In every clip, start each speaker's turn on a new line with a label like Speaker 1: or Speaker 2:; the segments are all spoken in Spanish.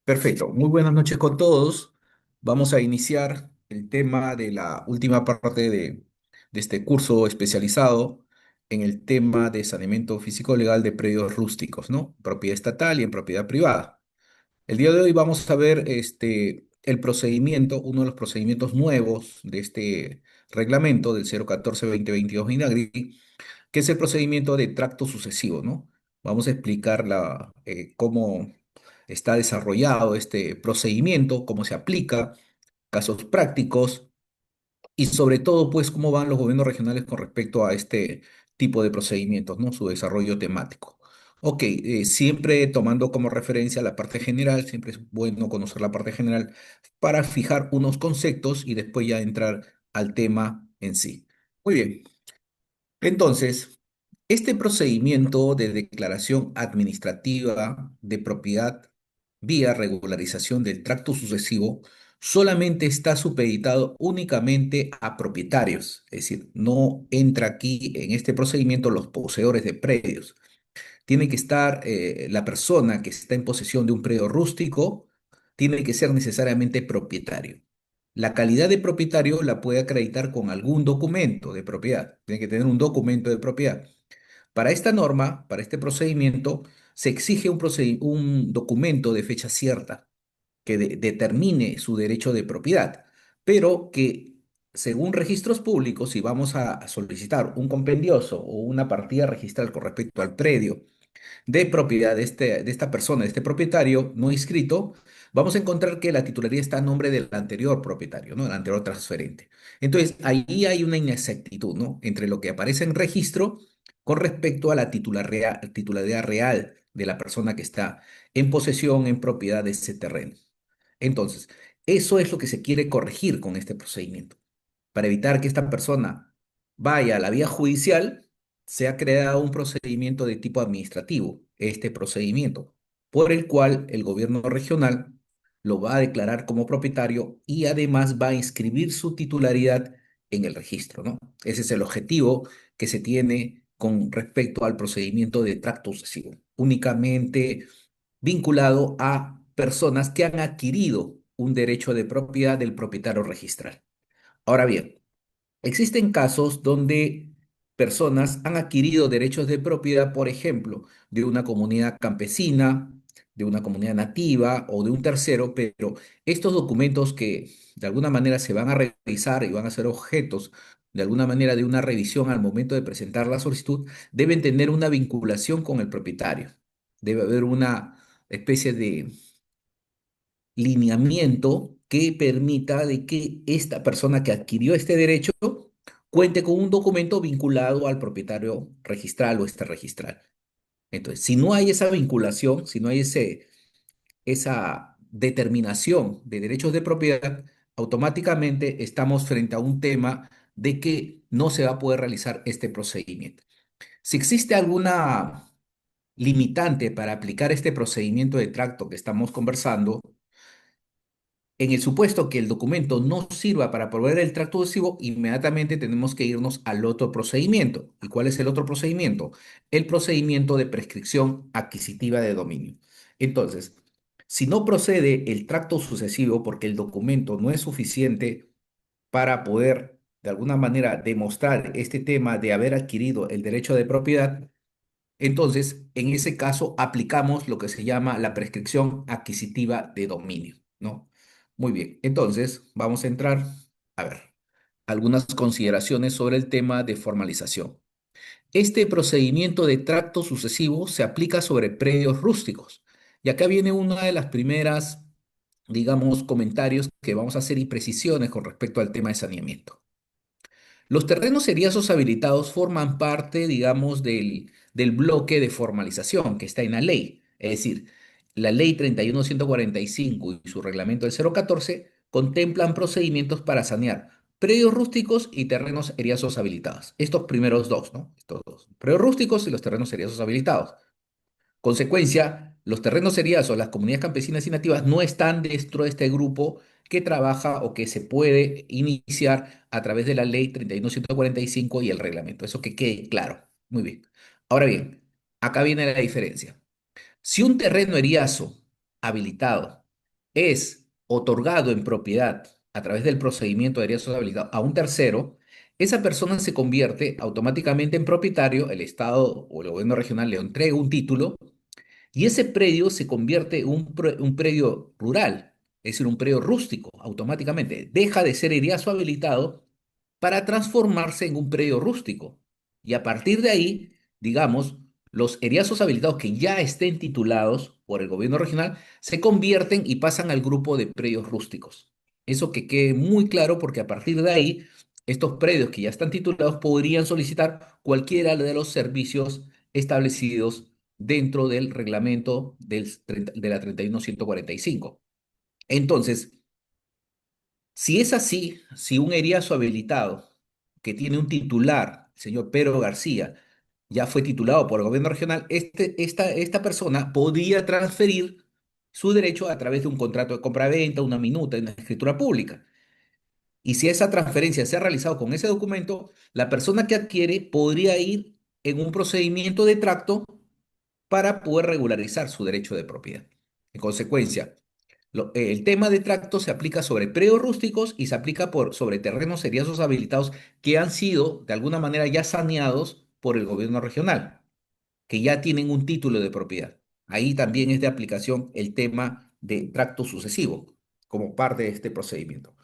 Speaker 1: Perfecto, muy buenas noches con todos. Vamos a iniciar el tema de la última parte de este curso especializado en el tema de saneamiento físico legal de predios rústicos, ¿no? Propiedad estatal y en propiedad privada. El día de hoy vamos a ver el procedimiento, uno de los procedimientos nuevos de este reglamento del 014-2022 INAGRI, que es el procedimiento de tracto sucesivo, ¿no? Vamos a explicar cómo está desarrollado este procedimiento, cómo se aplica, casos prácticos y sobre todo, pues, cómo van los gobiernos regionales con respecto a este tipo de procedimientos, ¿no? Su desarrollo temático. Ok, siempre tomando como referencia la parte general, siempre es bueno conocer la parte general para fijar unos conceptos y después ya entrar al tema en sí. Muy bien. Entonces, este procedimiento de declaración administrativa de propiedad vía regularización del tracto sucesivo solamente está supeditado únicamente a propietarios, es decir, no entra aquí en este procedimiento los poseedores de predios. Tiene que estar la persona que está en posesión de un predio rústico, tiene que ser necesariamente propietario. La calidad de propietario la puede acreditar con algún documento de propiedad. Tiene que tener un documento de propiedad. Para esta norma, para este procedimiento, se exige un documento de fecha cierta que determine su derecho de propiedad, pero que según registros públicos, si vamos a solicitar un compendioso o una partida registral con respecto al predio de propiedad de esta persona, de este propietario no inscrito, vamos a encontrar que la titularidad está a nombre del anterior propietario, ¿no? Del anterior transferente. Entonces, ahí hay una inexactitud, ¿no? Entre lo que aparece en registro con respecto a la titularidad real de la persona que está en posesión, en propiedad de ese terreno. Entonces, eso es lo que se quiere corregir con este procedimiento para evitar que esta persona vaya a la vía judicial, se ha creado un procedimiento de tipo administrativo, este procedimiento, por el cual el gobierno regional lo va a declarar como propietario y además va a inscribir su titularidad en el registro, ¿no? Ese es el objetivo que se tiene con respecto al procedimiento de tracto sucesivo, únicamente vinculado a personas que han adquirido un derecho de propiedad del propietario registral. Ahora bien, existen casos donde personas han adquirido derechos de propiedad, por ejemplo, de una comunidad campesina, de una comunidad nativa o de un tercero, pero estos documentos que de alguna manera se van a revisar y van a ser objetos de alguna manera de una revisión al momento de presentar la solicitud, deben tener una vinculación con el propietario. Debe haber una especie de lineamiento que permita de que esta persona que adquirió este derecho cuente con un documento vinculado al propietario registral o este registral. Entonces, si no hay esa vinculación, si no hay esa determinación de derechos de propiedad, automáticamente estamos frente a un tema de que no se va a poder realizar este procedimiento. Si existe alguna limitante para aplicar este procedimiento de tracto que estamos conversando, en el supuesto que el documento no sirva para proveer el tracto adhesivo, inmediatamente tenemos que irnos al otro procedimiento. ¿Y cuál es el otro procedimiento? El procedimiento de prescripción adquisitiva de dominio. Entonces, si no procede el tracto sucesivo porque el documento no es suficiente para poder, de alguna manera, demostrar este tema de haber adquirido el derecho de propiedad, entonces, en ese caso, aplicamos lo que se llama la prescripción adquisitiva de dominio, ¿no? Muy bien, entonces vamos a entrar, a ver, algunas consideraciones sobre el tema de formalización. Este procedimiento de tracto sucesivo se aplica sobre predios rústicos. Y acá viene una de las primeras, digamos, comentarios que vamos a hacer y precisiones con respecto al tema de saneamiento. Los terrenos seriazos habilitados forman parte, digamos, del bloque de formalización que está en la ley. Es decir, la ley 31145 y su reglamento del 014 contemplan procedimientos para sanear predios rústicos y terrenos seriazos habilitados. Estos primeros dos, ¿no? Estos dos. Predios rústicos y los terrenos seriazos habilitados. Consecuencia, los terrenos seriazos, las comunidades campesinas y nativas no están dentro de este grupo que trabaja o que se puede iniciar a través de la ley 31145 y el reglamento. Eso que quede claro. Muy bien. Ahora bien, acá viene la diferencia. Si un terreno eriazo habilitado es otorgado en propiedad a través del procedimiento de área sociabilidad a un tercero, esa persona se convierte automáticamente en propietario, el Estado o el gobierno regional le entrega un título y ese predio se convierte en un predio rural, es decir, un predio rústico automáticamente. Deja de ser eriazo habilitado para transformarse en un predio rústico. Y a partir de ahí, digamos, los eriazos habilitados que ya estén titulados por el gobierno regional se convierten y pasan al grupo de predios rústicos. Eso que quede muy claro porque a partir de ahí, estos predios que ya están titulados podrían solicitar cualquiera de los servicios establecidos dentro del reglamento de la 31145. Entonces, si es así, si un eriazo habilitado que tiene un titular, el señor Pedro García, ya fue titulado por el gobierno regional, esta persona podría transferir su derecho a través de un contrato de compraventa, una minuta, una escritura pública. Y si esa transferencia se ha realizado con ese documento, la persona que adquiere podría ir en un procedimiento de tracto para poder regularizar su derecho de propiedad. En consecuencia, el tema de tracto se aplica sobre predios rústicos y se aplica sobre terrenos seriazos habilitados que han sido, de alguna manera, ya saneados por el gobierno regional, que ya tienen un título de propiedad. Ahí también es de aplicación el tema de tracto sucesivo como parte de este procedimiento.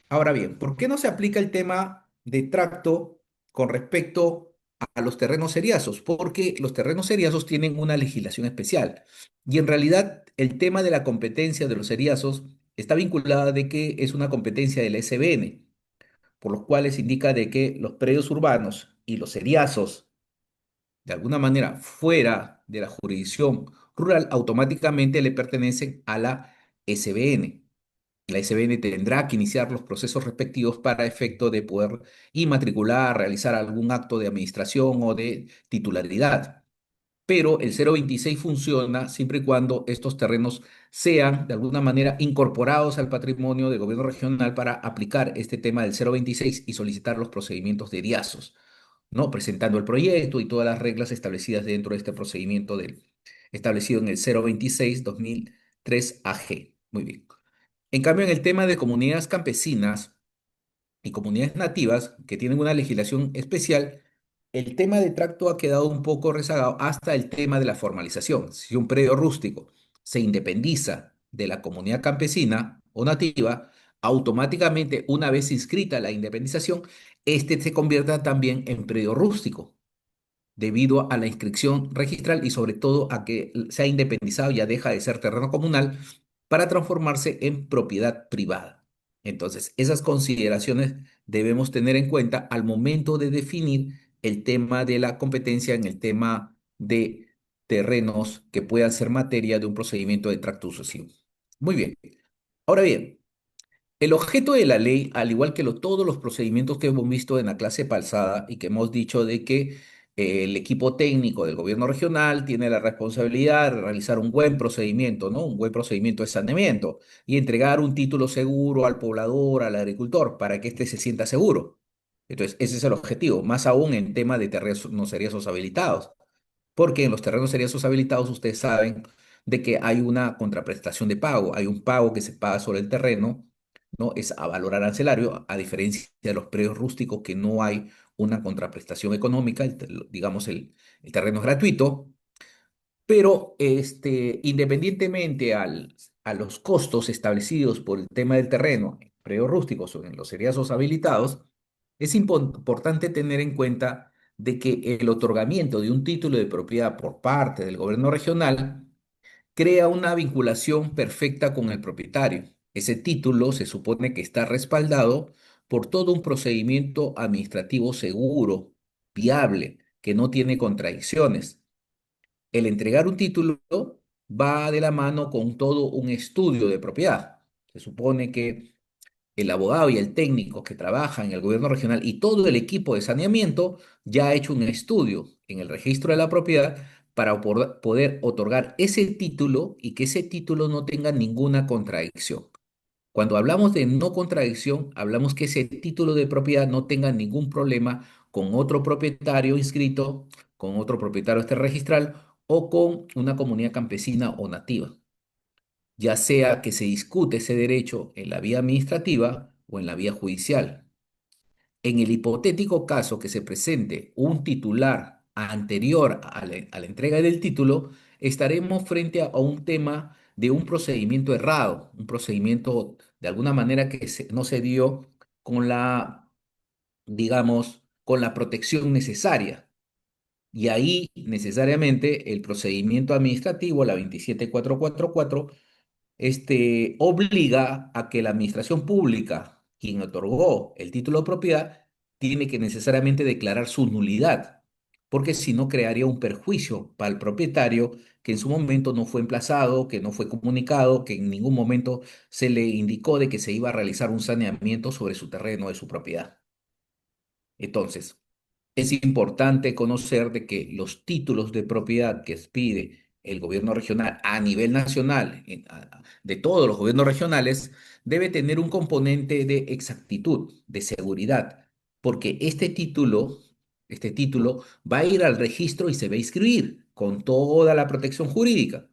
Speaker 1: Ahora bien, ¿por qué no se aplica el tema de tracto con respecto a los terrenos seriazos? Porque los terrenos seriazos tienen una legislación especial y en realidad el tema de la competencia de los seriazos está vinculada de que es una competencia del SBN, por los cuales indica de que los predios urbanos y los seriazos de alguna manera fuera de la jurisdicción rural, automáticamente le pertenecen a la SBN. La SBN tendrá que iniciar los procesos respectivos para efecto de poder inmatricular, realizar algún acto de administración o de titularidad. Pero el 026 funciona siempre y cuando estos terrenos sean de alguna manera incorporados al patrimonio del gobierno regional para aplicar este tema del 026 y solicitar los procedimientos de diazos, ¿no? Presentando el proyecto y todas las reglas establecidas dentro de este procedimiento establecido en el 026-2003 AG. Muy bien. En cambio, en el tema de comunidades campesinas y comunidades nativas que tienen una legislación especial, el tema de tracto ha quedado un poco rezagado hasta el tema de la formalización. Si un predio rústico se independiza de la comunidad campesina o nativa, automáticamente, una vez inscrita la independización, este se convierta también en predio rústico debido a la inscripción registral y sobre todo a que se ha independizado, ya deja de ser terreno comunal para transformarse en propiedad privada. Entonces, esas consideraciones debemos tener en cuenta al momento de definir el tema de la competencia en el tema de terrenos que puedan ser materia de un procedimiento de tracto sucesivo. Muy bien. Ahora bien, el objeto de la ley, al igual que todos los procedimientos que hemos visto en la clase pasada y que hemos dicho de que el equipo técnico del gobierno regional tiene la responsabilidad de realizar un buen procedimiento, ¿no? Un buen procedimiento de saneamiento y entregar un título seguro al poblador, al agricultor, para que éste se sienta seguro. Entonces, ese es el objetivo, más aún en tema de terrenos no seriazos habilitados. Porque en los terrenos seriazos habilitados ustedes saben de que hay una contraprestación de pago, hay un pago que se paga sobre el terreno, ¿no? Es a valor arancelario, a diferencia de los predios rústicos que no hay una contraprestación económica, digamos el terreno es gratuito, pero independientemente a los costos establecidos por el tema del terreno, en predios rústicos o en los seriazos habilitados, es importante tener en cuenta de que el otorgamiento de un título de propiedad por parte del gobierno regional crea una vinculación perfecta con el propietario. Ese título se supone que está respaldado por todo un procedimiento administrativo seguro, viable, que no tiene contradicciones. El entregar un título va de la mano con todo un estudio de propiedad. Se supone que el abogado y el técnico que trabajan en el gobierno regional y todo el equipo de saneamiento ya ha hecho un estudio en el registro de la propiedad para poder otorgar ese título y que ese título no tenga ninguna contradicción. Cuando hablamos de no contradicción, hablamos que ese título de propiedad no tenga ningún problema con otro propietario inscrito, con otro propietario este registral o con una comunidad campesina o nativa. ya sea que se discute ese derecho en la vía administrativa o en la vía judicial. En el hipotético caso que se presente un titular anterior a la entrega del título, estaremos frente a un tema de un procedimiento errado, un procedimiento de alguna manera que no se dio con la, digamos, con la protección necesaria. Y ahí necesariamente el procedimiento administrativo, la 27444, obliga a que la administración pública, quien otorgó el título de propiedad, tiene que necesariamente declarar su nulidad, porque si no crearía un perjuicio para el propietario que en su momento no fue emplazado, que no fue comunicado, que en ningún momento se le indicó de que se iba a realizar un saneamiento sobre su terreno de su propiedad. Entonces, es importante conocer de que los títulos de propiedad que expide el gobierno regional a nivel nacional, de todos los gobiernos regionales, debe tener un componente de exactitud, de seguridad, porque este título va a ir al registro y se va a inscribir con toda la protección jurídica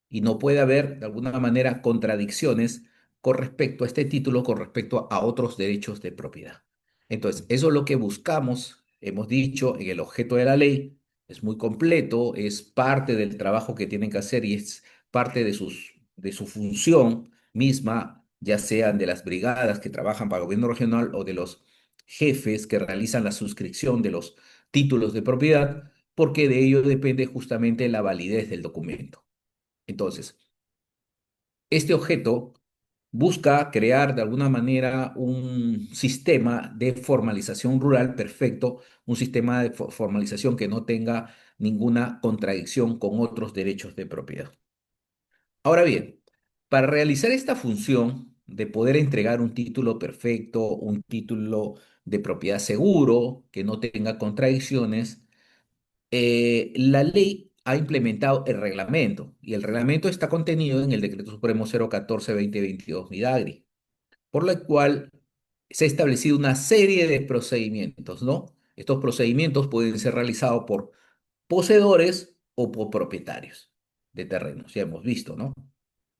Speaker 1: y no puede haber de alguna manera contradicciones con respecto a este título, con respecto a otros derechos de propiedad. Entonces, eso es lo que buscamos, hemos dicho, en el objeto de la ley. Es muy completo, es parte del trabajo que tienen que hacer y es parte de su función misma, ya sean de las brigadas que trabajan para el gobierno regional o de los jefes que realizan la suscripción de los títulos de propiedad, porque de ello depende justamente la validez del documento. Entonces, este objeto busca crear de alguna manera un sistema de formalización rural perfecto, un sistema de formalización que no tenga ninguna contradicción con otros derechos de propiedad. Ahora bien, para realizar esta función de poder entregar un título perfecto, un título de propiedad seguro, que no tenga contradicciones, la ley ha implementado el reglamento y el reglamento está contenido en el Decreto Supremo 014-2022 Midagri, por la cual se ha establecido una serie de procedimientos, ¿no? Estos procedimientos pueden ser realizados por poseedores o por propietarios de terrenos, ya hemos visto, ¿no?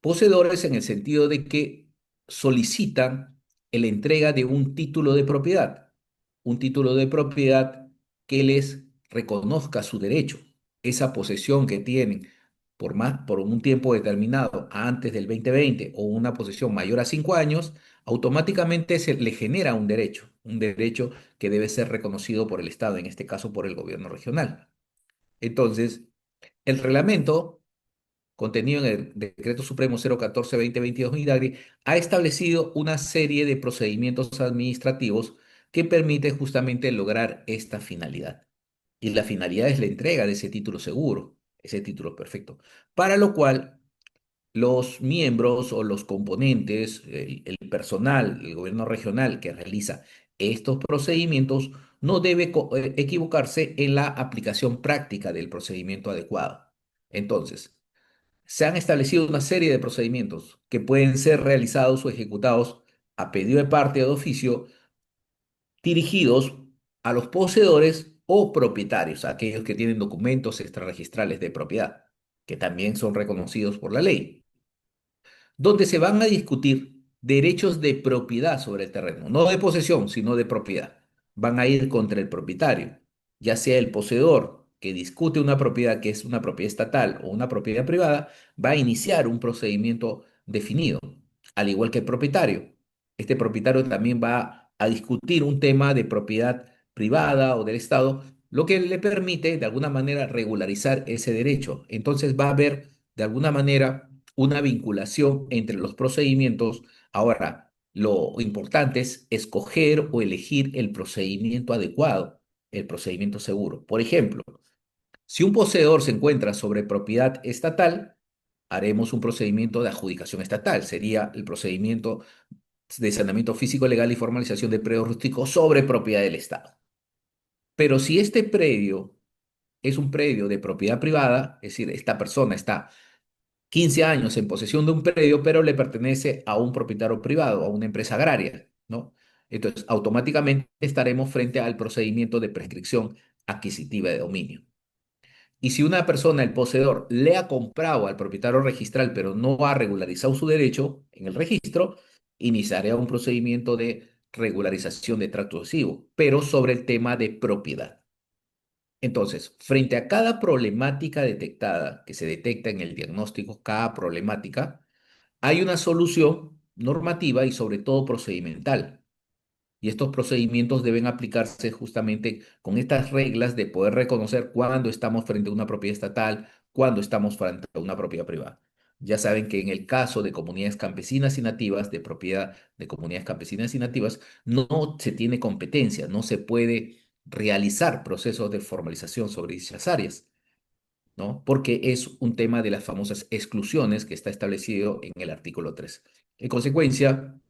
Speaker 1: Poseedores en el sentido de que solicitan la entrega de un título de propiedad que les reconozca su derecho, esa posesión que tienen por un tiempo determinado antes del 2020 o una posesión mayor a 5 años, automáticamente se le genera un derecho que debe ser reconocido por el Estado, en este caso por el gobierno regional. Entonces, el reglamento contenido en el Decreto Supremo 014-2022 Midagri, ha establecido una serie de procedimientos administrativos que permiten justamente lograr esta finalidad. Y la finalidad es la entrega de ese título seguro, ese título perfecto, para lo cual los miembros o los componentes, el personal, el gobierno regional que realiza estos procedimientos, no debe equivocarse en la aplicación práctica del procedimiento adecuado. Entonces, se han establecido una serie de procedimientos que pueden ser realizados o ejecutados a pedido de parte o de oficio, dirigidos a los poseedores o propietarios, aquellos que tienen documentos extrarregistrales de propiedad, que también son reconocidos por la ley, donde se van a discutir derechos de propiedad sobre el terreno, no de posesión, sino de propiedad. Van a ir contra el propietario, ya sea el poseedor que discute una propiedad que es una propiedad estatal o una propiedad privada, va a iniciar un procedimiento definido, al igual que el propietario. Este propietario también va a discutir un tema de propiedad privada o del Estado, lo que le permite de alguna manera regularizar ese derecho. Entonces va a haber de alguna manera una vinculación entre los procedimientos. Ahora, lo importante es escoger o elegir el procedimiento adecuado, el procedimiento seguro. Por ejemplo, si un poseedor se encuentra sobre propiedad estatal, haremos un procedimiento de adjudicación estatal. Sería el procedimiento de saneamiento físico, legal y formalización de predio rústico sobre propiedad del Estado. Pero si este predio es un predio de propiedad privada, es decir, esta persona está 15 años en posesión de un predio, pero le pertenece a un propietario privado, a una empresa agraria, ¿no? Entonces, automáticamente estaremos frente al procedimiento de prescripción adquisitiva de dominio. Y si una persona, el poseedor, le ha comprado al propietario registral, pero no ha regularizado su derecho en el registro, iniciará un procedimiento de regularización de tracto adhesivo, pero sobre el tema de propiedad. Entonces, frente a cada problemática detectada, que se detecta en el diagnóstico, cada problemática, hay una solución normativa y sobre todo procedimental. Y estos procedimientos deben aplicarse justamente con estas reglas de poder reconocer cuándo estamos frente a una propiedad estatal, cuándo estamos frente a una propiedad privada. Ya saben que en el caso de comunidades campesinas y nativas, de propiedad de comunidades campesinas y nativas, no se tiene competencia, no se puede realizar procesos de formalización sobre dichas áreas, ¿no? Porque es un tema de las famosas exclusiones que está establecido en el artículo 3. En consecuencia,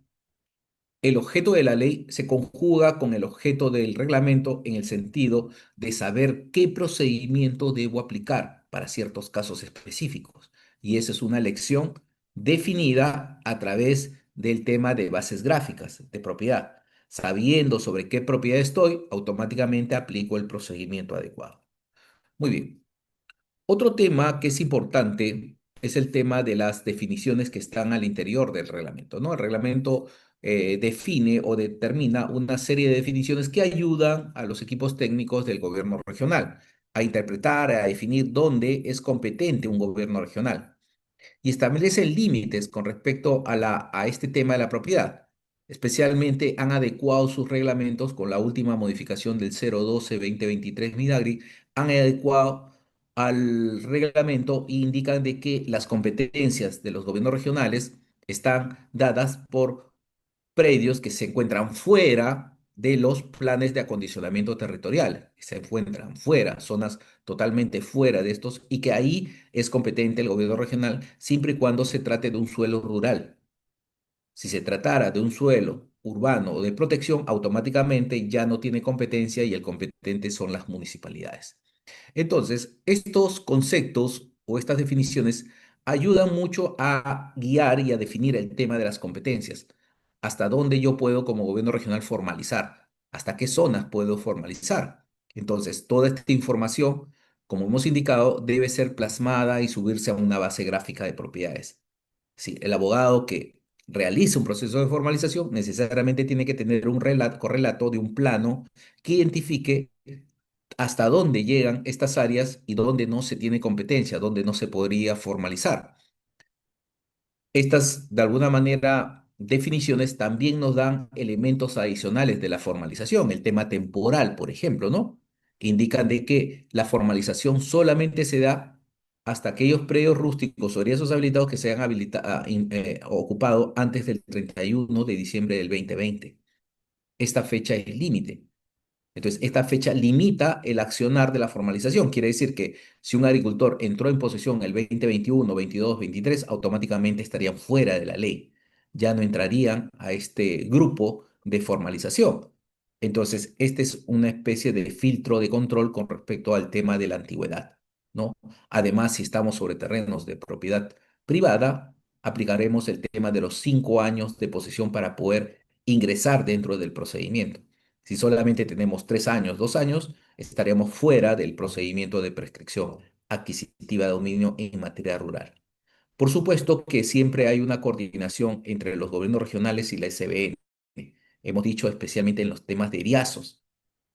Speaker 1: el objeto de la ley se conjuga con el objeto del reglamento en el sentido de saber qué procedimiento debo aplicar para ciertos casos específicos. Y esa es una elección definida a través del tema de bases gráficas de propiedad. Sabiendo sobre qué propiedad estoy, automáticamente aplico el procedimiento adecuado. Muy bien. Otro tema que es importante es el tema de las definiciones que están al interior del reglamento, ¿no? El reglamento define o determina una serie de definiciones que ayudan a los equipos técnicos del gobierno regional a interpretar, a definir dónde es competente un gobierno regional y establece límites con respecto a este tema de la propiedad. Especialmente han adecuado sus reglamentos con la última modificación del 012-2023 Minagri, han adecuado al reglamento e indican de que las competencias de los gobiernos regionales están dadas por predios que se encuentran fuera de los planes de acondicionamiento territorial, se encuentran fuera, zonas totalmente fuera de estos y que ahí es competente el gobierno regional siempre y cuando se trate de un suelo rural. Si se tratara de un suelo urbano o de protección, automáticamente ya no tiene competencia y el competente son las municipalidades. Entonces, estos conceptos o estas definiciones ayudan mucho a guiar y a definir el tema de las competencias. Hasta dónde yo puedo como gobierno regional formalizar, hasta qué zonas puedo formalizar. Entonces, toda esta información, como hemos indicado, debe ser plasmada y subirse a una base gráfica de propiedades. Sí, el abogado que realiza un proceso de formalización necesariamente tiene que tener un correlato de un plano que identifique hasta dónde llegan estas áreas y dónde no se tiene competencia, dónde no se podría formalizar. Estas, de alguna manera, definiciones también nos dan elementos adicionales de la formalización, el tema temporal, por ejemplo, ¿no? Que indican de que la formalización solamente se da hasta aquellos predios rústicos o riesgos habilitados que se hayan ocupado antes del 31 de diciembre del 2020. Esta fecha es límite. Entonces, esta fecha limita el accionar de la formalización. Quiere decir que si un agricultor entró en posesión el 2021, 22, 23, automáticamente estarían fuera de la ley. Ya no entrarían a este grupo de formalización. Entonces, este es una especie de filtro de control con respecto al tema de la antigüedad, ¿no? Además, si estamos sobre terrenos de propiedad privada, aplicaremos el tema de los 5 años de posesión para poder ingresar dentro del procedimiento. Si solamente tenemos 3 años, 2 años, estaríamos fuera del procedimiento de prescripción adquisitiva de dominio en materia rural. Por supuesto que siempre hay una coordinación entre los gobiernos regionales y la SBN. Hemos dicho especialmente en los temas de eriazos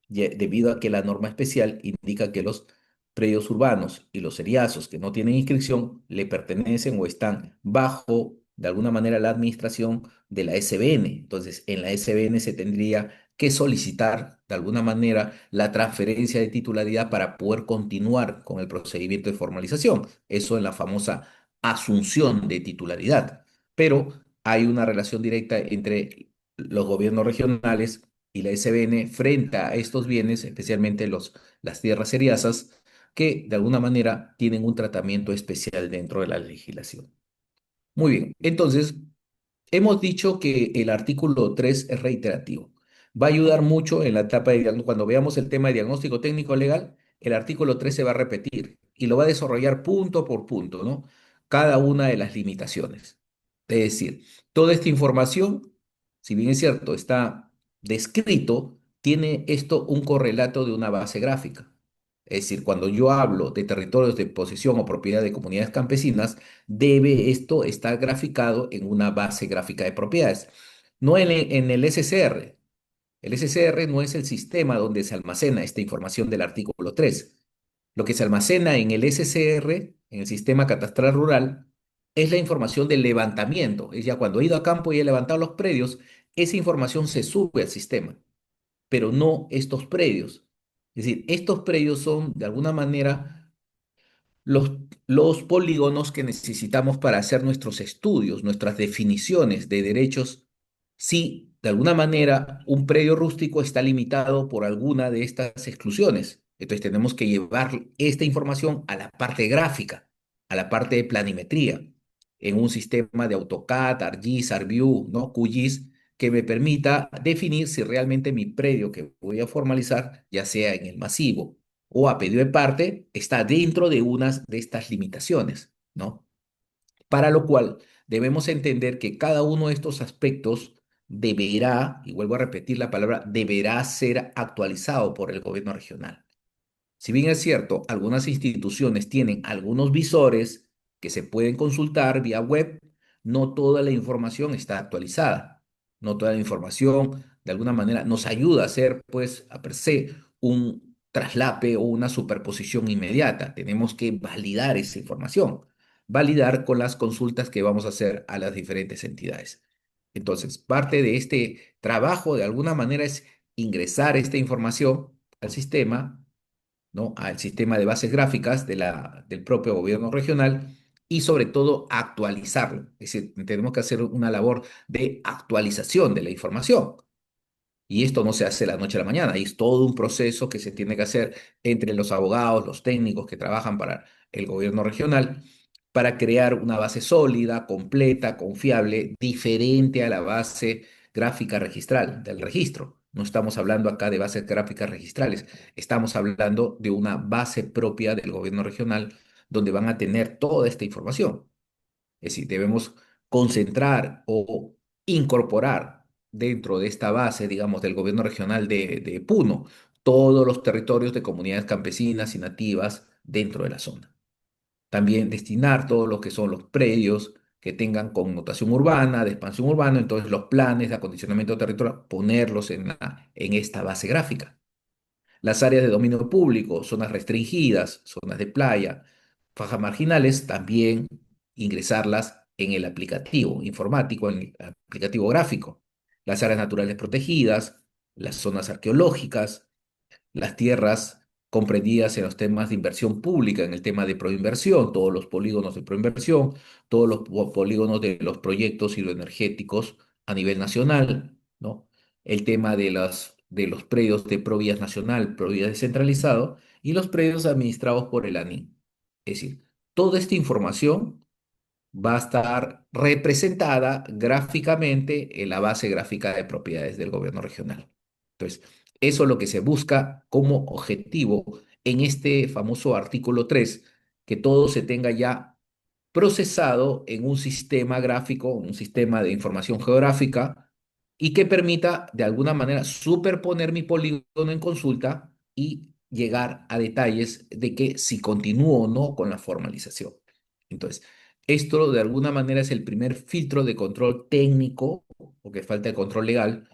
Speaker 1: debido a que la norma especial indica que los predios urbanos y los seriazos que no tienen inscripción le pertenecen o están bajo, de alguna manera, la administración de la SBN. Entonces, en la SBN se tendría que solicitar, de alguna manera, la transferencia de titularidad para poder continuar con el procedimiento de formalización. Eso en la famosa asunción de titularidad. Pero hay una relación directa entre los gobiernos regionales y la SBN frente a estos bienes, especialmente las tierras seriazas, que de alguna manera tienen un tratamiento especial dentro de la legislación. Muy bien, entonces hemos dicho que el artículo 3 es reiterativo. Va a ayudar mucho en la etapa de diagnóstico. Cuando veamos el tema de diagnóstico técnico legal, el artículo 3 se va a repetir y lo va a desarrollar punto por punto, ¿no? Cada una de las limitaciones. Es decir, toda esta información, si bien es cierto, está descrito, tiene esto un correlato de una base gráfica. Es decir, cuando yo hablo de territorios de posesión o propiedad de comunidades campesinas, debe esto estar graficado en una base gráfica de propiedades, no en el SCR. El SCR no es el sistema donde se almacena esta información del artículo 3. Lo que se almacena en el SCR, en el sistema catastral rural, es la información del levantamiento. Es ya cuando he ido a campo y he levantado los predios, esa información se sube al sistema, pero no estos predios. Es decir, estos predios son de alguna manera los, los polígonos que necesitamos para hacer nuestros estudios, nuestras definiciones de derechos, si de alguna manera un predio rústico está limitado por alguna de estas exclusiones. Entonces tenemos que llevar esta información a la parte gráfica, a la parte de planimetría, en un sistema de AutoCAD, ArcGIS, ArcView, ¿no? QGIS, que me permita definir si realmente mi predio que voy a formalizar, ya sea en el masivo o a pedido de parte, está dentro de unas de estas limitaciones, ¿no? Para lo cual debemos entender que cada uno de estos aspectos deberá, y vuelvo a repetir la palabra, deberá ser actualizado por el gobierno regional. Si bien es cierto, algunas instituciones tienen algunos visores que se pueden consultar vía web, no toda la información está actualizada. No toda la información, de alguna manera, nos ayuda a hacer, pues, a per se, un traslape o una superposición inmediata. Tenemos que validar esa información, validar con las consultas que vamos a hacer a las diferentes entidades. Entonces, parte de este trabajo, de alguna manera, es ingresar esta información al sistema, ¿no? Al sistema de bases gráficas del propio gobierno regional y sobre todo actualizarlo. Es decir, tenemos que hacer una labor de actualización de la información. Y esto no se hace de la noche a la mañana, y es todo un proceso que se tiene que hacer entre los abogados, los técnicos que trabajan para el gobierno regional, para crear una base sólida, completa, confiable, diferente a la base gráfica registral del registro. No estamos hablando acá de bases gráficas registrales, estamos hablando de una base propia del gobierno regional donde van a tener toda esta información. Es decir, debemos concentrar o incorporar dentro de esta base, digamos, del gobierno regional de Puno, todos los territorios de comunidades campesinas y nativas dentro de la zona. También destinar todo lo que son los predios que tengan connotación urbana, de expansión urbana, entonces los planes de acondicionamiento territorial, ponerlos en esta base gráfica. Las áreas de dominio público, zonas restringidas, zonas de playa, fajas marginales, también ingresarlas en el aplicativo informático, en el aplicativo gráfico. Las áreas naturales protegidas, las zonas arqueológicas, las tierras comprendidas en los temas de inversión pública, en el tema de proinversión, todos los polígonos de proinversión, todos los polígonos de los proyectos hidroenergéticos a nivel nacional, ¿no? El tema de los predios de Provías Nacional, Provías descentralizado y los predios administrados por el ANI. Es decir, toda esta información va a estar representada gráficamente en la base gráfica de propiedades del gobierno regional. Entonces, eso es lo que se busca como objetivo en este famoso artículo 3, que todo se tenga ya procesado en un sistema gráfico, un sistema de información geográfica, y que permita de alguna manera superponer mi polígono en consulta y llegar a detalles de que si continúo o no con la formalización. Entonces, esto de alguna manera es el primer filtro de control técnico, porque falta el control legal,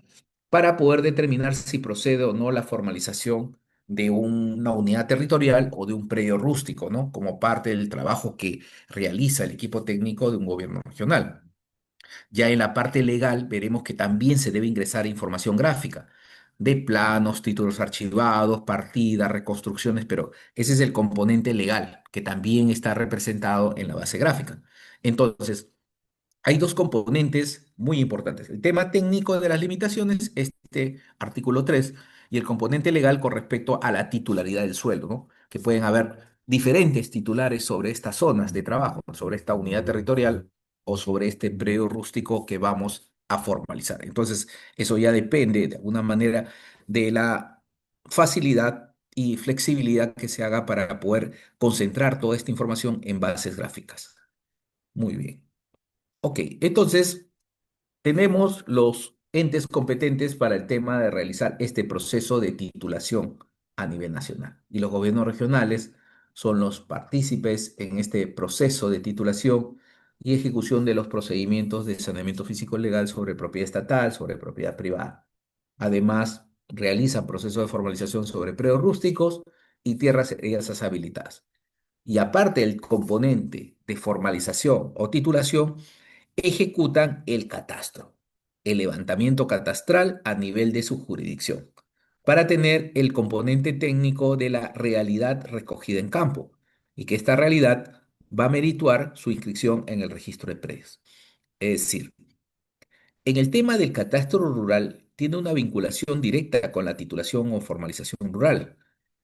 Speaker 1: para poder determinar si procede o no la formalización de una unidad territorial o de un predio rústico, ¿no? Como parte del trabajo que realiza el equipo técnico de un gobierno regional. Ya en la parte legal veremos que también se debe ingresar información gráfica de planos, títulos archivados, partidas, reconstrucciones, pero ese es el componente legal que también está representado en la base gráfica. Entonces, hay dos componentes muy importantes. El tema técnico de las limitaciones, este artículo 3, y el componente legal con respecto a la titularidad del suelo, ¿no? Que pueden haber diferentes titulares sobre estas zonas de trabajo, sobre esta unidad territorial o sobre este predio rústico que vamos a formalizar. Entonces, eso ya depende de alguna manera de la facilidad y flexibilidad que se haga para poder concentrar toda esta información en bases gráficas. Muy bien. Ok, entonces tenemos los entes competentes para el tema de realizar este proceso de titulación. a nivel nacional. Y los gobiernos regionales son los partícipes en este proceso de titulación y ejecución de los procedimientos de saneamiento físico legal sobre propiedad estatal, sobre propiedad privada. Además, realizan procesos de formalización sobre predios rústicos y tierras heredades habilitadas. Y aparte del componente de formalización o titulación, ejecutan el catastro, el levantamiento catastral a nivel de su jurisdicción, para tener el componente técnico de la realidad recogida en campo y que esta realidad va a merituar su inscripción en el registro de predios. Es decir, en el tema del catastro rural tiene una vinculación directa con la titulación o formalización rural.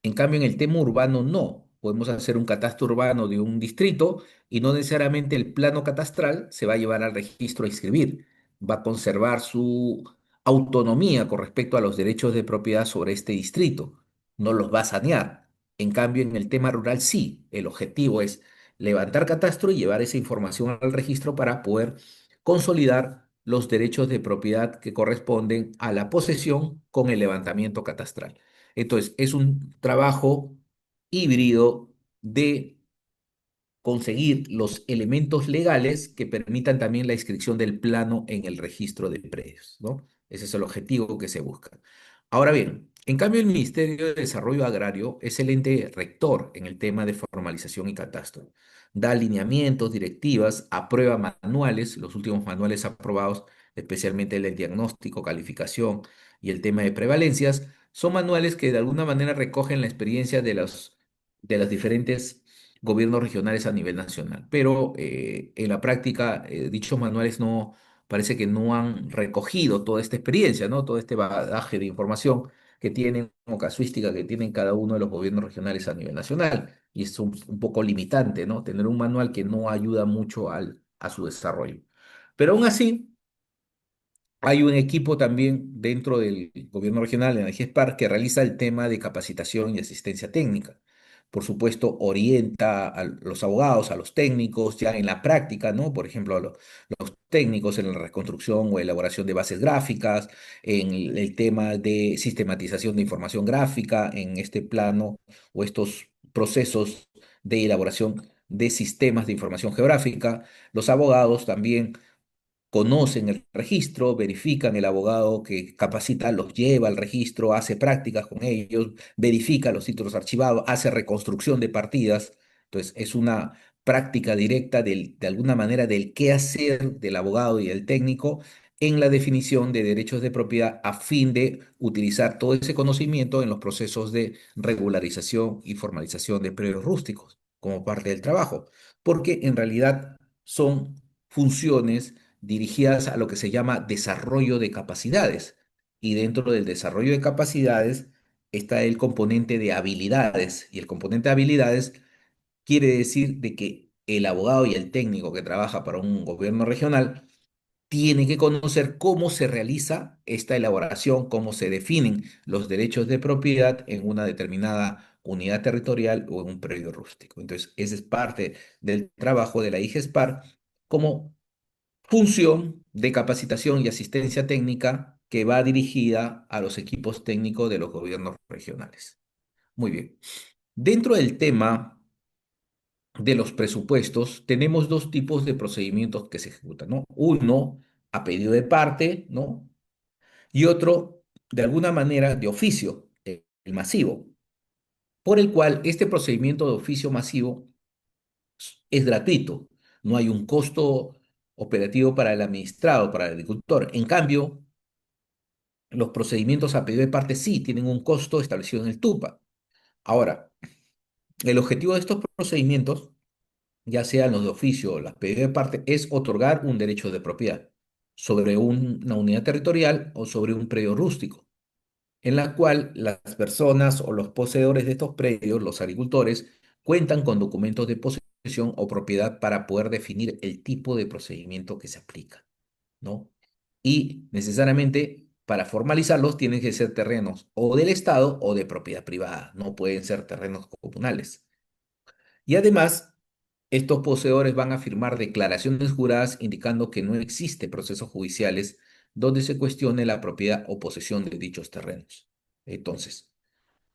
Speaker 1: En cambio, en el tema urbano no. Podemos hacer un catastro urbano de un distrito y no necesariamente el plano catastral se va a llevar al registro a inscribir. Va a conservar su autonomía con respecto a los derechos de propiedad sobre este distrito. No los va a sanear. En cambio, en el tema rural sí. El objetivo es levantar catastro y llevar esa información al registro para poder consolidar los derechos de propiedad que corresponden a la posesión con el levantamiento catastral. Entonces, es un trabajo híbrido de conseguir los elementos legales que permitan también la inscripción del plano en el registro de predios, ¿no? Ese es el objetivo que se busca. Ahora bien, en cambio, el Ministerio de Desarrollo Agrario es el ente rector en el tema de formalización y catastro. Da lineamientos, directivas, aprueba manuales, los últimos manuales aprobados, especialmente el de diagnóstico, calificación y el tema de prevalencias, son manuales que de alguna manera recogen la experiencia de las diferentes gobiernos regionales a nivel nacional. Pero en la práctica, dichos manuales no parece que no han recogido toda esta experiencia, ¿no? Todo este bagaje de información que tienen o casuística que tienen cada uno de los gobiernos regionales a nivel nacional. Y es un poco limitante, ¿no? Tener un manual que no ayuda mucho a su desarrollo. Pero aún así, hay un equipo también dentro del gobierno regional en el GESPAR que realiza el tema de capacitación y asistencia técnica. Por supuesto, orienta a los abogados, a los técnicos, ya en la práctica, ¿no? Por ejemplo, los técnicos en la reconstrucción o elaboración de bases gráficas, en el tema de sistematización de información gráfica, en este plano o estos procesos de elaboración de sistemas de información geográfica. Los abogados también conocen el registro, verifican el abogado que capacita, los lleva al registro, hace prácticas con ellos, verifica los títulos archivados, hace reconstrucción de partidas. Entonces, es una práctica directa de alguna manera del qué hacer del abogado y del técnico en la definición de derechos de propiedad a fin de utilizar todo ese conocimiento en los procesos de regularización y formalización de predios rústicos como parte del trabajo, porque en realidad son funciones dirigidas a lo que se llama desarrollo de capacidades. Y dentro del desarrollo de capacidades está el componente de habilidades. Y el componente de habilidades quiere decir de que el abogado y el técnico que trabaja para un gobierno regional tiene que conocer cómo se realiza esta elaboración, cómo se definen los derechos de propiedad en una determinada unidad territorial o en un predio rústico. Entonces, ese es parte del trabajo de la IGESPAR como función de capacitación y asistencia técnica que va dirigida a los equipos técnicos de los gobiernos regionales. Muy bien. Dentro del tema de los presupuestos, tenemos dos tipos de procedimientos que se ejecutan, ¿no? Uno a pedido de parte, ¿no? Y otro, de alguna manera, de oficio, el masivo, por el cual este procedimiento de oficio masivo es gratuito. No hay un costo operativo para el administrado, para el agricultor. En cambio, los procedimientos a pedido de parte sí tienen un costo establecido en el TUPA. Ahora, el objetivo de estos procedimientos, ya sean los de oficio o las pedido de parte, es otorgar un derecho de propiedad sobre una unidad territorial o sobre un predio rústico, en la cual las personas o los poseedores de estos predios, los agricultores, cuentan con documentos de posesión o propiedad para poder definir el tipo de procedimiento que se aplica, ¿no? Y necesariamente para formalizarlos tienen que ser terrenos o del Estado o de propiedad privada, no pueden ser terrenos comunales. Y además, estos poseedores van a firmar declaraciones juradas indicando que no existe procesos judiciales donde se cuestione la propiedad o posesión de dichos terrenos. Entonces,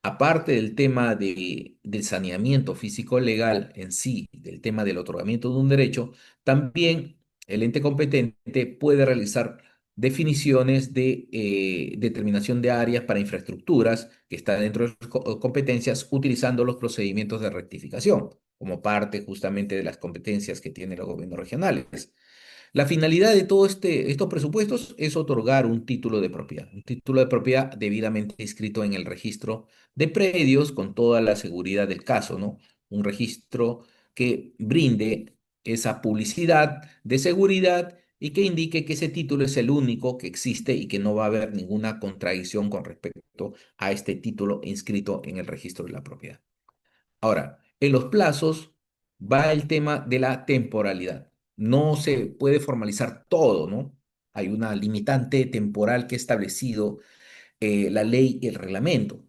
Speaker 1: aparte del tema del saneamiento físico legal en sí, del tema del otorgamiento de un derecho, también el ente competente puede realizar definiciones de determinación de áreas para infraestructuras que están dentro de sus competencias utilizando los procedimientos de rectificación como parte justamente de las competencias que tienen los gobiernos regionales. La finalidad de todos estos presupuestos es otorgar un título de propiedad debidamente inscrito en el registro de predios con toda la seguridad del caso, ¿no? Un registro que brinde esa publicidad de seguridad y que indique que ese título es el único que existe y que no va a haber ninguna contradicción con respecto a este título inscrito en el registro de la propiedad. Ahora, en los plazos va el tema de la temporalidad. No se puede formalizar todo, ¿no? Hay una limitante temporal que ha establecido la ley y el reglamento.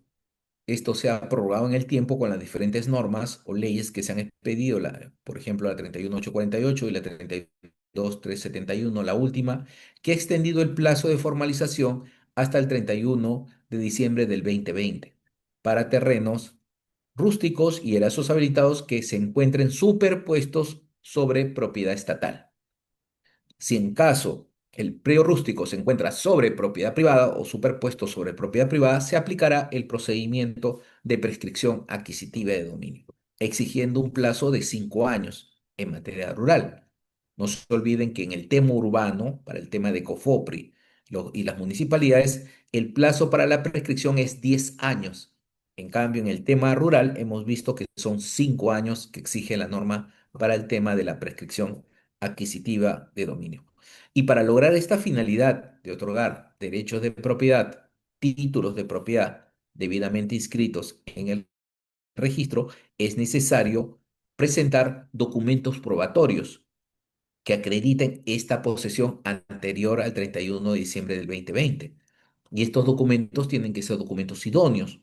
Speaker 1: Esto se ha prorrogado en el tiempo con las diferentes normas o leyes que se han expedido, por ejemplo, la 31848 y la 32371, la última, que ha extendido el plazo de formalización hasta el 31 de diciembre del 2020 para terrenos rústicos y erazos habilitados que se encuentren superpuestos sobre propiedad estatal. Si en caso el predio rústico se encuentra sobre propiedad privada o superpuesto sobre propiedad privada, se aplicará el procedimiento de prescripción adquisitiva de dominio, exigiendo un plazo de 5 años en materia rural. No se olviden que en el tema urbano, para el tema de COFOPRI y las municipalidades, el plazo para la prescripción es 10 años. En cambio, en el tema rural hemos visto que son 5 años que exige la norma para el tema de la prescripción adquisitiva de dominio. Y para lograr esta finalidad de otorgar derechos de propiedad, títulos de propiedad debidamente inscritos en el registro, es necesario presentar documentos probatorios que acrediten esta posesión anterior al 31 de diciembre del 2020. Y estos documentos tienen que ser documentos idóneos,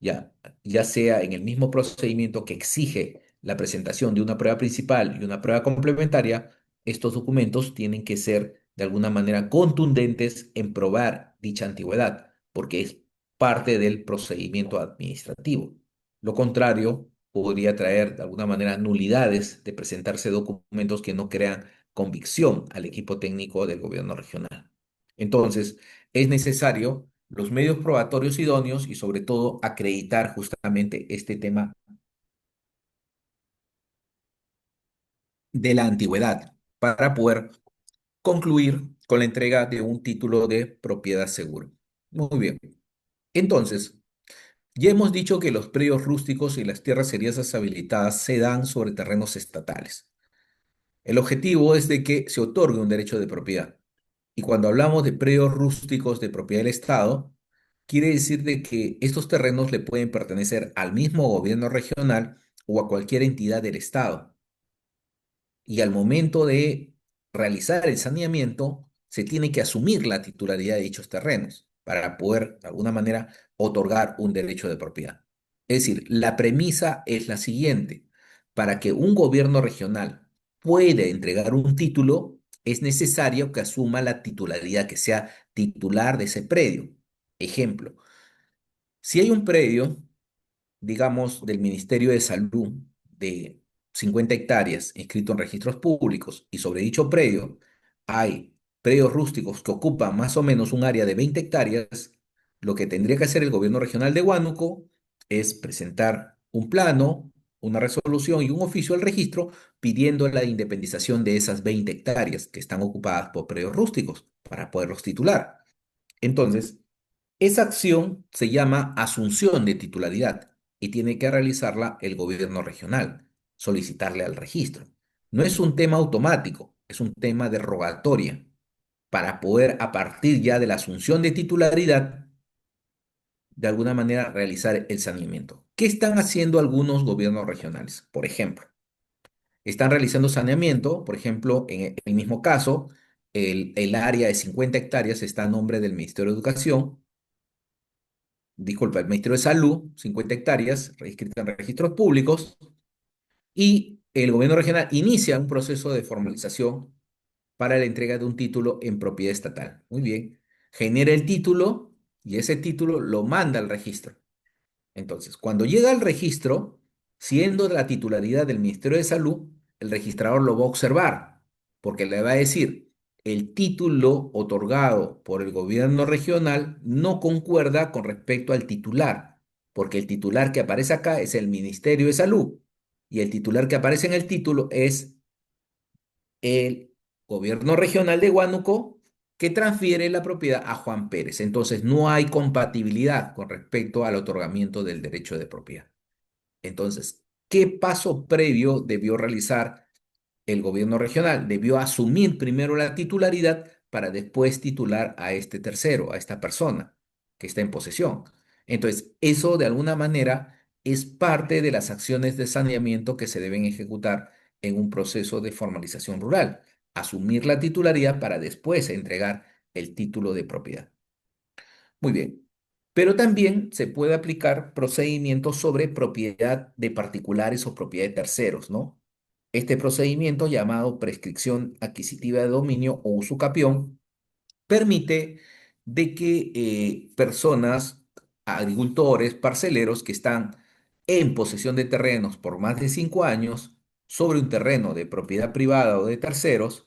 Speaker 1: ya, ya sea en el mismo procedimiento que exige la presentación de una prueba principal y una prueba complementaria, estos documentos tienen que ser de alguna manera contundentes en probar dicha antigüedad, porque es parte del procedimiento administrativo. Lo contrario podría traer de alguna manera nulidades de presentarse documentos que no crean convicción al equipo técnico del gobierno regional. Entonces, es necesario los medios probatorios idóneos y sobre todo acreditar justamente este tema de la antigüedad para poder concluir con la entrega de un título de propiedad seguro. Muy bien. Entonces, ya hemos dicho que los predios rústicos y las tierras serias habilitadas se dan sobre terrenos estatales. El objetivo es de que se otorgue un derecho de propiedad. Y cuando hablamos de predios rústicos de propiedad del Estado, quiere decir de que estos terrenos le pueden pertenecer al mismo gobierno regional o a cualquier entidad del Estado. Y al momento de realizar el saneamiento, se tiene que asumir la titularidad de dichos terrenos para poder, de alguna manera, otorgar un derecho de propiedad. Es decir, la premisa es la siguiente. Para que un gobierno regional pueda entregar un título, es necesario que asuma la titularidad, que sea titular de ese predio. Ejemplo, si hay un predio digamos, del Ministerio de Salud de 50 hectáreas inscrito en registros públicos y sobre dicho predio hay predios rústicos que ocupan más o menos un área de 20 hectáreas, lo que tendría que hacer el gobierno regional de Huánuco es presentar un plano, una resolución y un oficio al registro pidiendo la independización de esas 20 hectáreas que están ocupadas por predios rústicos para poderlos titular. Entonces, esa acción se llama asunción de titularidad y tiene que realizarla el gobierno regional, solicitarle al registro. No es un tema automático, es un tema de rogatoria para poder, a partir ya de la asunción de titularidad, de alguna manera realizar el saneamiento. ¿Qué están haciendo algunos gobiernos regionales? Por ejemplo, están realizando saneamiento, por ejemplo, en el mismo caso, el área de 50 hectáreas está a nombre del Ministerio de Educación, disculpa, el Ministerio de Salud, 50 hectáreas, inscritas en registros públicos, y el gobierno regional inicia un proceso de formalización para la entrega de un título en propiedad estatal. Muy bien, genera el título y ese título lo manda al registro. Entonces, cuando llega al registro, siendo de la titularidad del Ministerio de Salud, el registrador lo va a observar, porque le va a decir, el título otorgado por el gobierno regional no concuerda con respecto al titular, porque el titular que aparece acá es el Ministerio de Salud y el titular que aparece en el título es el gobierno regional de Huánuco que transfiere la propiedad a Juan Pérez. Entonces, no hay compatibilidad con respecto al otorgamiento del derecho de propiedad. Entonces, ¿qué paso previo debió realizar el gobierno regional? Debió asumir primero la titularidad para después titular a este tercero, a esta persona que está en posesión. Entonces, eso de alguna manera es parte de las acciones de saneamiento que se deben ejecutar en un proceso de formalización rural. Asumir la titularidad para después entregar el título de propiedad. Muy bien. Pero también se puede aplicar procedimientos sobre propiedad de particulares o propiedad de terceros, ¿no? Este procedimiento, llamado prescripción adquisitiva de dominio o usucapión, permite de que personas, agricultores, parceleros que están en posesión de terrenos por más de 5 años sobre un terreno de propiedad privada o de terceros,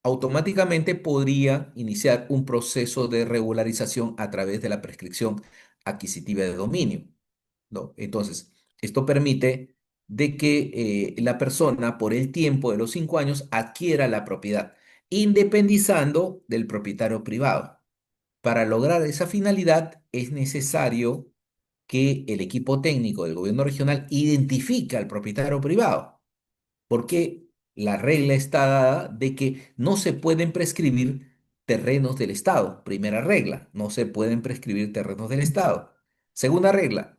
Speaker 1: automáticamente podría iniciar un proceso de regularización a través de la prescripción adquisitiva de dominio, ¿no? Entonces, esto permite de que la persona por el tiempo de los 5 años adquiera la propiedad, independizando del propietario privado. Para lograr esa finalidad es necesario que el equipo técnico del gobierno regional identifique al propietario privado porque la regla está dada de que no se pueden prescribir terrenos del Estado. Primera regla, no se pueden prescribir terrenos del Estado. Segunda regla,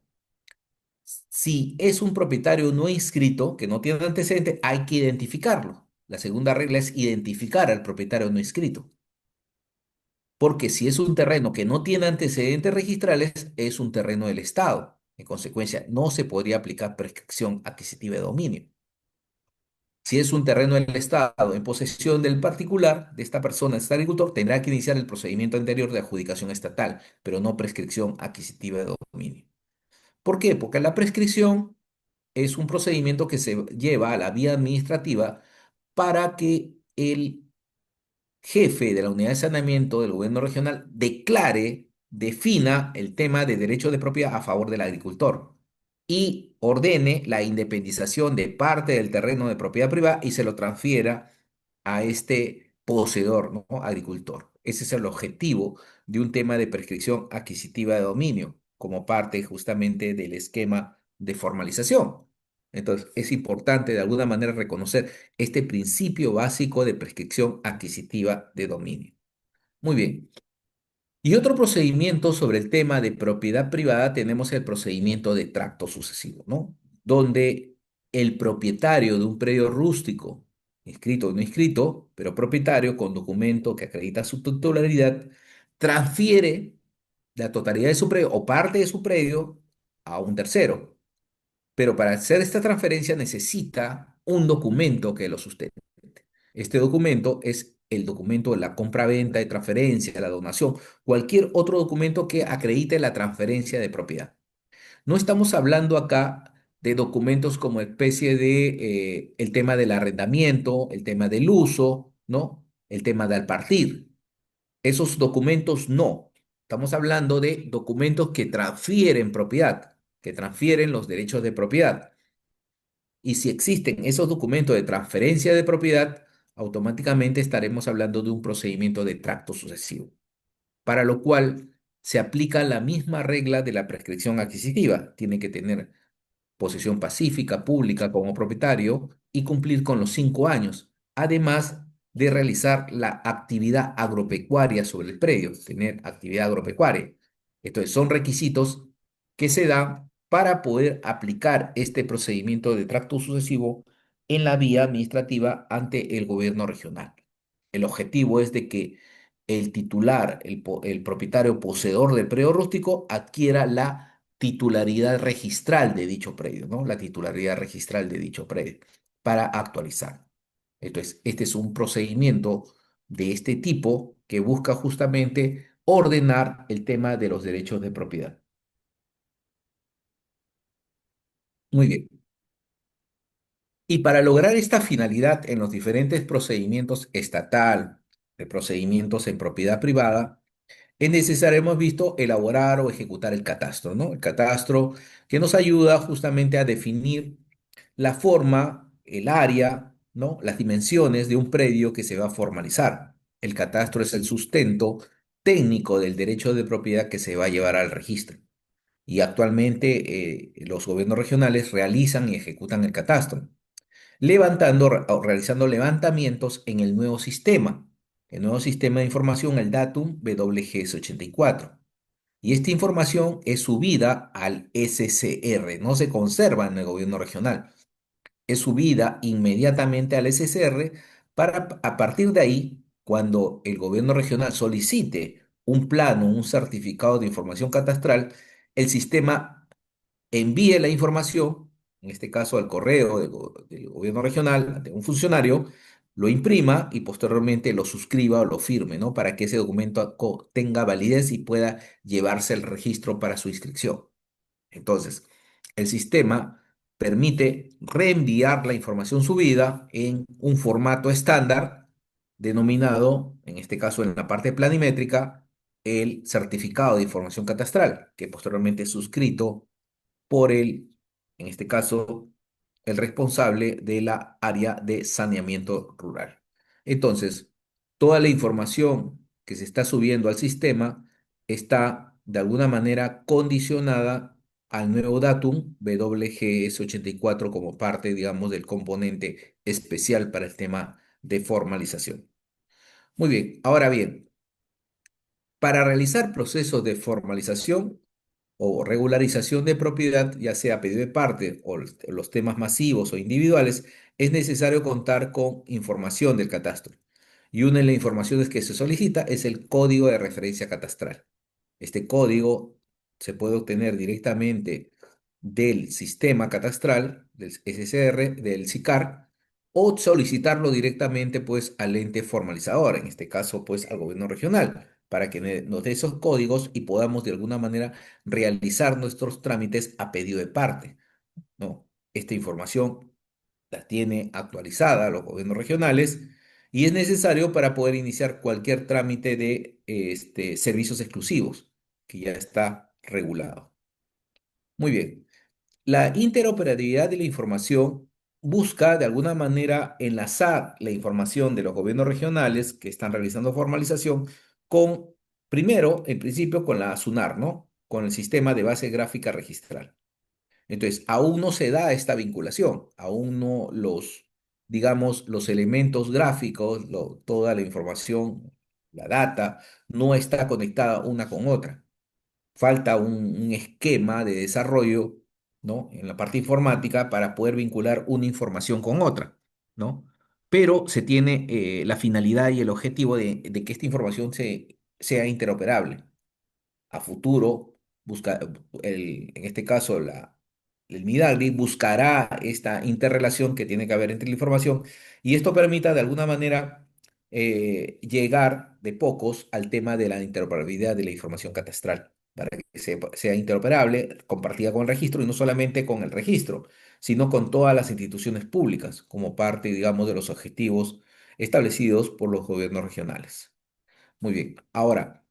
Speaker 1: si es un propietario no inscrito, que no tiene antecedentes, hay que identificarlo. La segunda regla es identificar al propietario no inscrito, porque si es un terreno que no tiene antecedentes registrales, es un terreno del Estado. En consecuencia, no se podría aplicar prescripción adquisitiva de dominio. Si es un terreno del Estado en posesión del particular, de esta persona, de este agricultor, tendrá que iniciar el procedimiento anterior de adjudicación estatal, pero no prescripción adquisitiva de dominio. ¿Por qué? Porque la prescripción es un procedimiento que se lleva a la vía administrativa para que el jefe de la unidad de saneamiento del gobierno regional declare, defina el tema de derecho de propiedad a favor del agricultor y ordene la independización de parte del terreno de propiedad privada y se lo transfiera a este poseedor, ¿no? Agricultor. Ese es el objetivo de un tema de prescripción adquisitiva de dominio, como parte justamente del esquema de formalización. Entonces, es importante de alguna manera reconocer este principio básico de prescripción adquisitiva de dominio. Muy bien. Y otro procedimiento sobre el tema de propiedad privada tenemos el procedimiento de tracto sucesivo, ¿no? Donde el propietario de un predio rústico, inscrito o no inscrito, pero propietario con documento que acredita su titularidad, transfiere la totalidad de su predio o parte de su predio a un tercero. Pero para hacer esta transferencia necesita un documento que lo sustente. Este documento es el documento de la compra-venta, de transferencia, la donación, cualquier otro documento que acredite la transferencia de propiedad. No estamos hablando acá de documentos como especie de el tema del arrendamiento, el tema del uso, ¿no? El tema del partir. Esos documentos no. Estamos hablando de documentos que transfieren propiedad, que transfieren los derechos de propiedad. Y si existen esos documentos de transferencia de propiedad, automáticamente estaremos hablando de un procedimiento de tracto sucesivo, para lo cual se aplica la misma regla de la prescripción adquisitiva. Tiene que tener posesión pacífica, pública como propietario y cumplir con los 5 años, además de realizar la actividad agropecuaria sobre el predio, tener actividad agropecuaria. Entonces, son requisitos que se dan para poder aplicar este procedimiento de tracto sucesivo en la vía administrativa ante el gobierno regional. El objetivo es de que el titular, el propietario poseedor del predio rústico adquiera la titularidad registral de dicho predio, ¿no? La titularidad registral de dicho predio para actualizar. Entonces, este es un procedimiento de este tipo que busca justamente ordenar el tema de los derechos de propiedad. Muy bien. Y para lograr esta finalidad en los diferentes procedimientos estatal, de procedimientos en propiedad privada, es necesario, hemos visto, elaborar o ejecutar el catastro, ¿no? El catastro que nos ayuda justamente a definir la forma, el área, ¿no? Las dimensiones de un predio que se va a formalizar. El catastro es el sustento técnico del derecho de propiedad que se va a llevar al registro. Y actualmente los gobiernos regionales realizan y ejecutan el catastro o realizando levantamientos en el nuevo sistema de información, el Datum WGS84. Y esta información es subida al SCR, no se conserva en el gobierno regional, es subida inmediatamente al SCR para a partir de ahí, cuando el gobierno regional solicite un plano, un certificado de información catastral, el sistema envíe la información, en este caso al correo del gobierno regional, de un funcionario, lo imprima y posteriormente lo suscriba o lo firme, ¿no? Para que ese documento tenga validez y pueda llevarse al registro para su inscripción. Entonces, el sistema permite reenviar la información subida en un formato estándar denominado, en este caso en la parte planimétrica, el certificado de información catastral, que posteriormente es suscrito por en este caso, el responsable de la área de saneamiento rural. Entonces, toda la información que se está subiendo al sistema está de alguna manera condicionada al nuevo datum WGS84 como parte, digamos, del componente especial para el tema de formalización. Muy bien, ahora bien, para realizar procesos de formalización, o regularización de propiedad, ya sea a pedido de parte o los temas masivos o individuales, es necesario contar con información del catastro. Y una de las informaciones que se solicita es el código de referencia catastral. Este código se puede obtener directamente del sistema catastral, del SCR, del SICAR, o solicitarlo directamente pues al ente formalizador, en este caso pues al gobierno regional, para que nos dé esos códigos y podamos de alguna manera realizar nuestros trámites a pedido de parte, ¿no? Esta información la tiene actualizada los gobiernos regionales y es necesario para poder iniciar cualquier trámite de servicios exclusivos, que ya está regulado. Muy bien. La interoperabilidad de la información busca de alguna manera enlazar la información de los gobiernos regionales que están realizando formalización con, primero, en principio, con la SUNAR, ¿no? Con el sistema de base gráfica registral. Entonces, aún no se da esta vinculación, aún no digamos, los elementos gráficos, toda la información, la data, no está conectada una con otra. Falta un esquema de desarrollo, ¿no? En la parte informática para poder vincular una información con otra, ¿no? Pero se tiene la finalidad y el objetivo de que esta información sea interoperable a futuro, busca, en este caso el Midagri buscará esta interrelación que tiene que haber entre la información y esto permita de alguna manera llegar de pocos al tema de la interoperabilidad de la información catastral, para que sea interoperable, compartida con el registro y no solamente con el registro, sino con todas las instituciones públicas como parte, digamos, de los objetivos establecidos por los gobiernos regionales. Muy bien, ahora,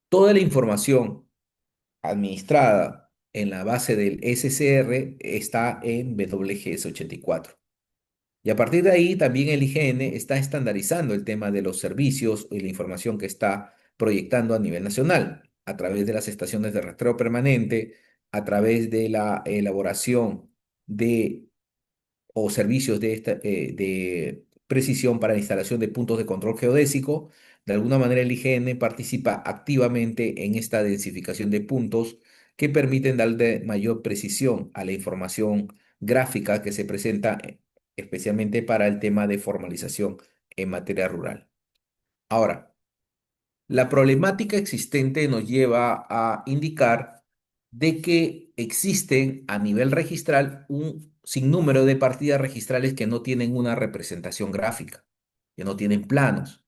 Speaker 1: toda la información administrada en la base del SCR está en WGS84. Y a partir de ahí también el IGN está estandarizando el tema de los servicios y la información que está proyectando a nivel nacional, a través de las estaciones de rastreo permanente, a través de la elaboración de o servicios de precisión para la instalación de puntos de control geodésico. De alguna manera el IGN participa activamente en esta densificación de puntos que permiten darle mayor precisión a la información gráfica que se presenta, especialmente para el tema de formalización en materia rural. Ahora, la problemática existente nos lleva a indicar de que existen a nivel registral un sinnúmero de partidas registrales que no tienen una representación gráfica, que no tienen planos.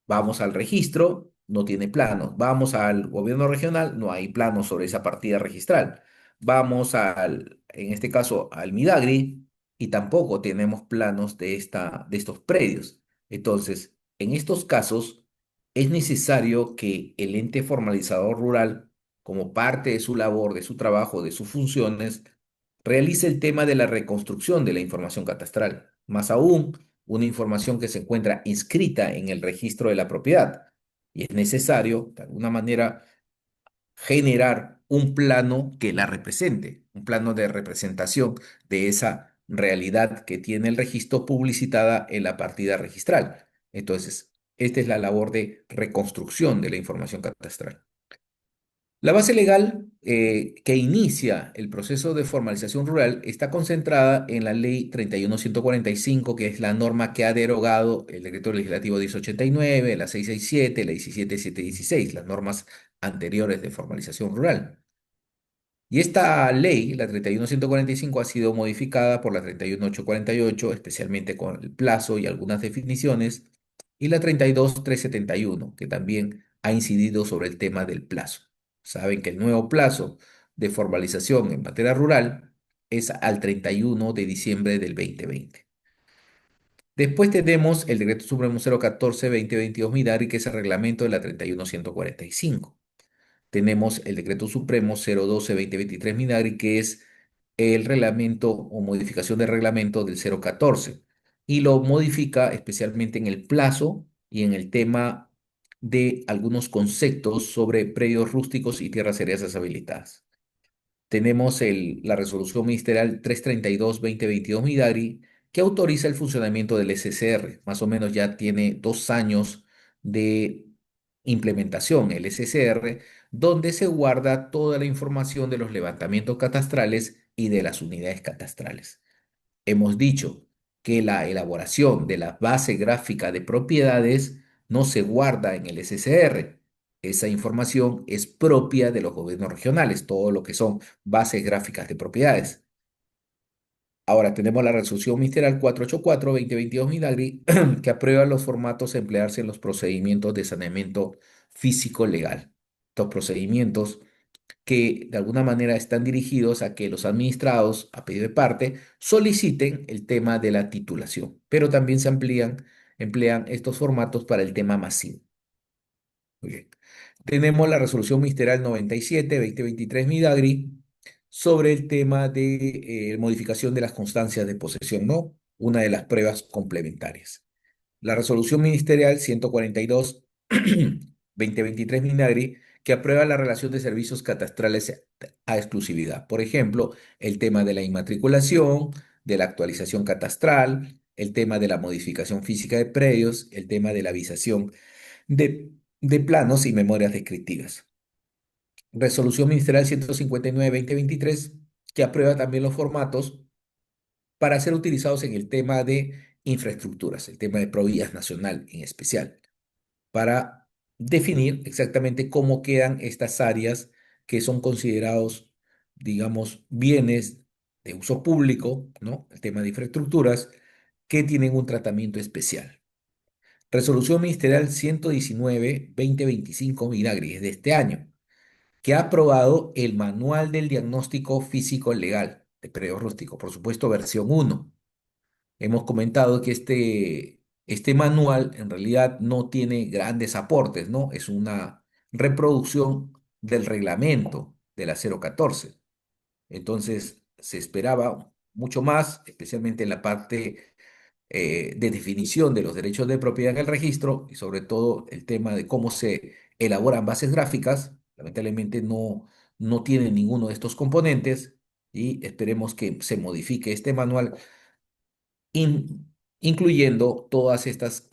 Speaker 1: Vamos al registro, no tiene planos. Vamos al gobierno regional, no hay planos sobre esa partida registral. vamos en este caso, al Midagri y tampoco tenemos planos de estos predios. Entonces, en estos casos, es necesario que el ente formalizador rural, como parte de su labor, de su trabajo, de sus funciones, realice el tema de la reconstrucción de la información catastral. Más aún, una información que se encuentra inscrita en el registro de la propiedad. Y es necesario, de alguna manera, generar un plano que la represente, un plano de representación de esa realidad que tiene el registro publicitada en la partida registral. Entonces, esta es la labor de reconstrucción de la información catastral. La base legal que inicia el proceso de formalización rural está concentrada en la Ley 31145, que es la norma que ha derogado el Decreto Legislativo 1089, la 667, la 17716, las normas anteriores de formalización rural. Y esta ley, la 31145, ha sido modificada por la 31848, especialmente con el plazo y algunas definiciones, y la 32371, que también ha incidido sobre el tema del plazo. Saben que el nuevo plazo de formalización en materia rural es al 31 de diciembre del 2020. Después tenemos el Decreto Supremo 014-2022 Midari, que es el reglamento de la 31145. Tenemos el Decreto Supremo 012-2023 Minagri, que es el reglamento o modificación del reglamento del 014, y lo modifica especialmente en el plazo y en el tema de algunos conceptos sobre predios rústicos y tierras heredades habilitadas. Tenemos la resolución ministerial 332-2022 Midari, que autoriza el funcionamiento del SCR. Más o menos ya tiene 2 años de implementación, el SCR, donde se guarda toda la información de los levantamientos catastrales y de las unidades catastrales. Hemos dicho que la elaboración de la base gráfica de propiedades no se guarda en el SCR. Esa información es propia de los gobiernos regionales, todo lo que son bases gráficas de propiedades. Ahora tenemos la resolución ministerial 484-2022 Midagri, que aprueba los formatos a emplearse en los procedimientos de saneamiento físico legal. Estos procedimientos que de alguna manera están dirigidos a que los administrados, a pedido de parte, soliciten el tema de la titulación, pero también emplean estos formatos para el tema masivo. Muy bien. Tenemos la resolución ministerial 97-2023 Midagri sobre el tema de modificación de las constancias de posesión, ¿no? Una de las pruebas complementarias. La resolución ministerial 142-2023 Minagri, que aprueba la relación de servicios catastrales a exclusividad. Por ejemplo, el tema de la inmatriculación, de la actualización catastral, el tema de la modificación física de predios, el tema de la avisación de planos y memorias descriptivas. Resolución ministerial 159-2023, que aprueba también los formatos para ser utilizados en el tema de infraestructuras, el tema de Provías Nacional en especial, para definir exactamente cómo quedan estas áreas que son considerados, digamos, bienes de uso público, ¿no? El tema de infraestructuras, que tienen un tratamiento especial. Resolución ministerial 119-2025 Minagri, es de este año, que ha aprobado el Manual del Diagnóstico Físico Legal de Predio Rústico, por supuesto, versión 1. Hemos comentado que este manual en realidad no tiene grandes aportes, ¿no? Es una reproducción del reglamento de la 014. Entonces, se esperaba mucho más, especialmente en la parte de definición de los derechos de propiedad en el registro y sobre todo el tema de cómo se elaboran bases gráficas. Lamentablemente no tiene ninguno de estos componentes y esperemos que se modifique este manual incluyendo todas estas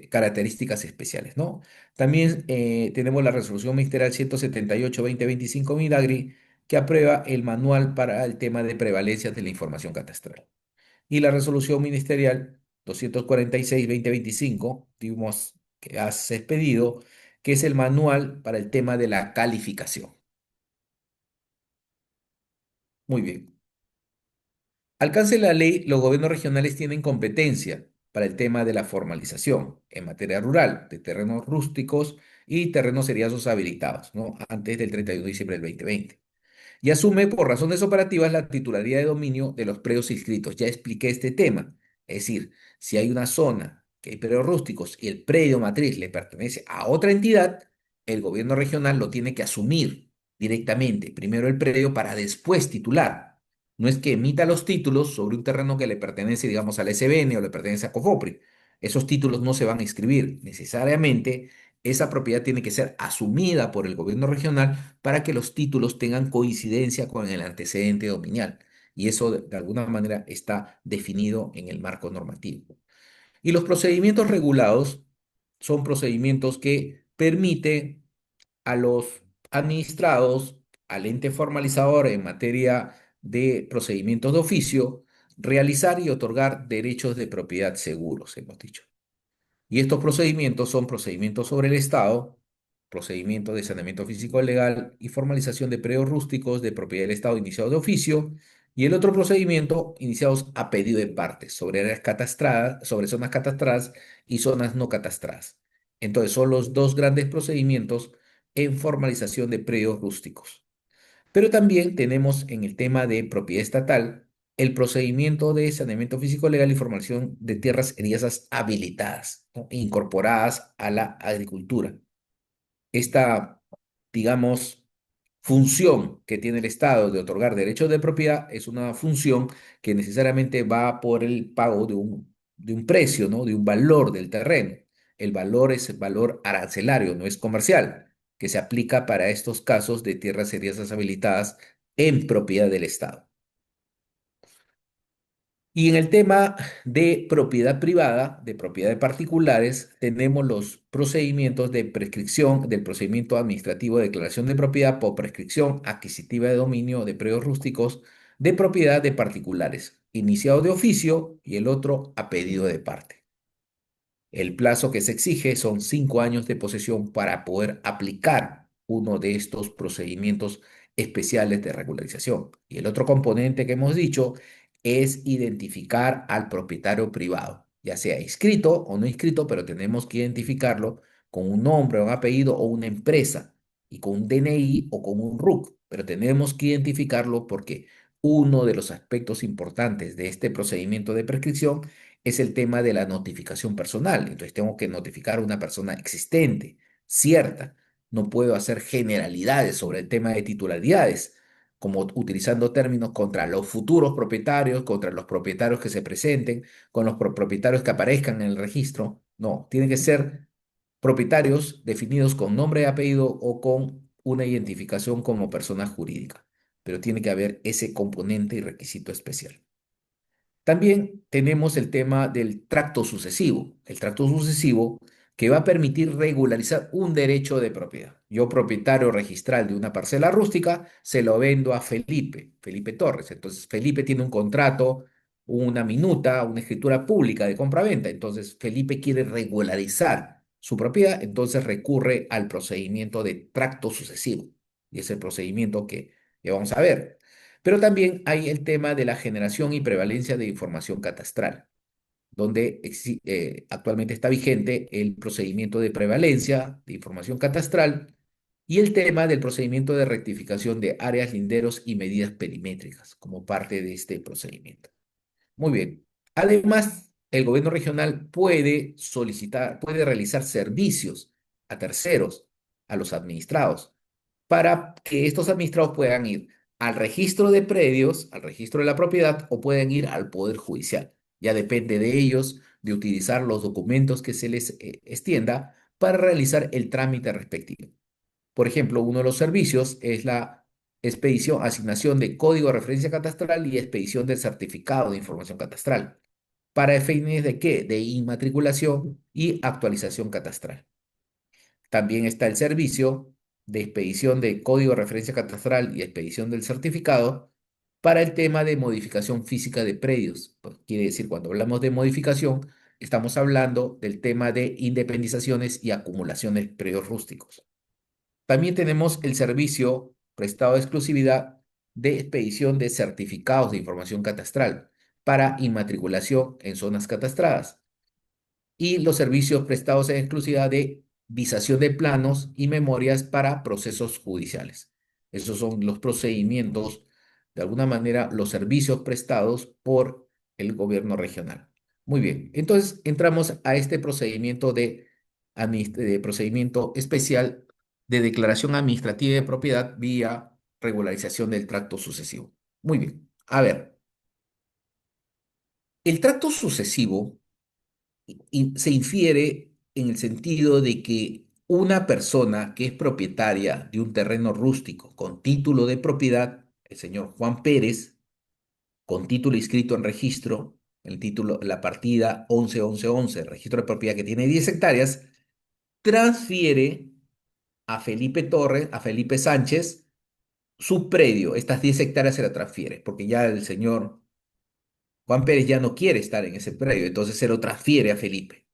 Speaker 1: características especiales, ¿no? También tenemos la resolución ministerial 178-2025 Midagri, que aprueba el manual para el tema de prevalencias de la información catastral. Y la resolución ministerial 246-2025, digamos, que has expedido, que es el manual para el tema de la calificación. Muy bien. Alcance de la ley, los gobiernos regionales tienen competencia para el tema de la formalización en materia rural, de terrenos rústicos y terrenos seriazos habilitados, ¿no? Antes del 31 de diciembre del 2020. y asume por razones operativas la titularidad de dominio de los predios inscritos. Ya expliqué este tema. Es decir, si hay una zona que hay predios rústicos y el predio matriz le pertenece a otra entidad, el gobierno regional lo tiene que asumir directamente, primero el predio para después titular. No es que emita los títulos sobre un terreno que le pertenece, digamos, al SBN o le pertenece a COFOPRI. Esos títulos no se van a inscribir. Necesariamente, esa propiedad tiene que ser asumida por el gobierno regional para que los títulos tengan coincidencia con el antecedente dominial. Y eso, de alguna manera, está definido en el marco normativo. Y los procedimientos regulados son procedimientos que permiten a los administrados, al ente formalizador en materia de procedimientos de oficio, realizar y otorgar derechos de propiedad seguros, hemos dicho. Y estos procedimientos son procedimientos sobre el Estado, procedimientos de saneamiento físico legal y formalización de predios rústicos de propiedad del Estado iniciados de oficio, y el otro procedimiento iniciados a pedido de partes sobre áreas catastradas, sobre zonas catastradas y zonas no catastradas. Entonces son los dos grandes procedimientos en formalización de predios rústicos. Pero también tenemos en el tema de propiedad estatal el procedimiento de saneamiento físico legal y formación de tierras eriazas habilitadas, ¿no? Incorporadas a la agricultura. Esta, digamos, función que tiene el Estado de otorgar derechos de propiedad es una función que necesariamente va por el pago de un precio, ¿no? De un valor del terreno. El valor es el valor arancelario, no es comercial, que se aplica para estos casos de tierras serias habilitadas en propiedad del Estado. Y en el tema de propiedad privada, de propiedad de particulares, tenemos los procedimientos de prescripción del procedimiento administrativo de declaración de propiedad por prescripción adquisitiva de dominio de predios rústicos de propiedad de particulares, iniciado de oficio y el otro a pedido de parte. El plazo que se exige son 5 años de posesión para poder aplicar uno de estos procedimientos especiales de regularización. Y el otro componente que hemos dicho es identificar al propietario privado, ya sea inscrito o no inscrito, pero tenemos que identificarlo con un nombre, un apellido o una empresa, y con un DNI o con un RUC, pero tenemos que identificarlo porque uno de los aspectos importantes de este procedimiento de prescripción es el tema de la notificación personal. Entonces tengo que notificar a una persona existente, cierta. No puedo hacer generalidades sobre el tema de titularidades, como utilizando términos contra los futuros propietarios, contra los propietarios que se presenten, con los propietarios que aparezcan en el registro. No, tienen que ser propietarios definidos con nombre y apellido o con una identificación como persona jurídica. Pero tiene que haber ese componente y requisito especial. También tenemos el tema del tracto sucesivo. El tracto sucesivo que va a permitir regularizar un derecho de propiedad. Yo, propietario registral de una parcela rústica, se lo vendo a Felipe Torres. Entonces, Felipe tiene un contrato, una minuta, una escritura pública de compraventa. Entonces, Felipe quiere regularizar su propiedad, entonces recurre al procedimiento de tracto sucesivo. Y es el procedimiento que vamos a ver. Pero también hay el tema de la generación y prevalencia de información catastral, donde actualmente está vigente el procedimiento de prevalencia de información catastral y el tema del procedimiento de rectificación de áreas, linderos y medidas perimétricas como parte de este procedimiento. Muy bien. Además, el gobierno regional puede solicitar, puede realizar servicios a terceros, a los administrados, para que estos administrados puedan ir al registro de predios, al registro de la propiedad, o pueden ir al Poder Judicial. Ya depende de ellos de utilizar los documentos que se les extienda para realizar el trámite respectivo. Por ejemplo, uno de los servicios es la expedición, asignación de código de referencia catastral y expedición del certificado de información catastral. ¿Para fines de qué? De inmatriculación y actualización catastral. También está el servicio de expedición de código de referencia catastral y expedición del certificado para el tema de modificación física de predios. Pues, quiere decir, cuando hablamos de modificación, estamos hablando del tema de independizaciones y acumulaciones de predios rústicos. También tenemos el servicio prestado de exclusividad de expedición de certificados de información catastral para inmatriculación en zonas catastradas y los servicios prestados en exclusividad de visación de planos y memorias para procesos judiciales. Esos son los procedimientos, de alguna manera, los servicios prestados por el gobierno regional. Muy bien, entonces entramos a este procedimiento de procedimiento especial de declaración administrativa de propiedad vía regularización del tracto sucesivo. Muy bien, a ver, el tracto sucesivo se infiere en el sentido de que una persona que es propietaria de un terreno rústico con título de propiedad, el señor Juan Pérez, con título inscrito en registro, el título, la partida 111111, registro de propiedad que tiene 10 hectáreas, transfiere a Felipe Torres, a Felipe Sánchez, su predio, estas 10 hectáreas se la transfiere, porque ya el señor Juan Pérez ya no quiere estar en ese predio, entonces se lo transfiere a Felipe.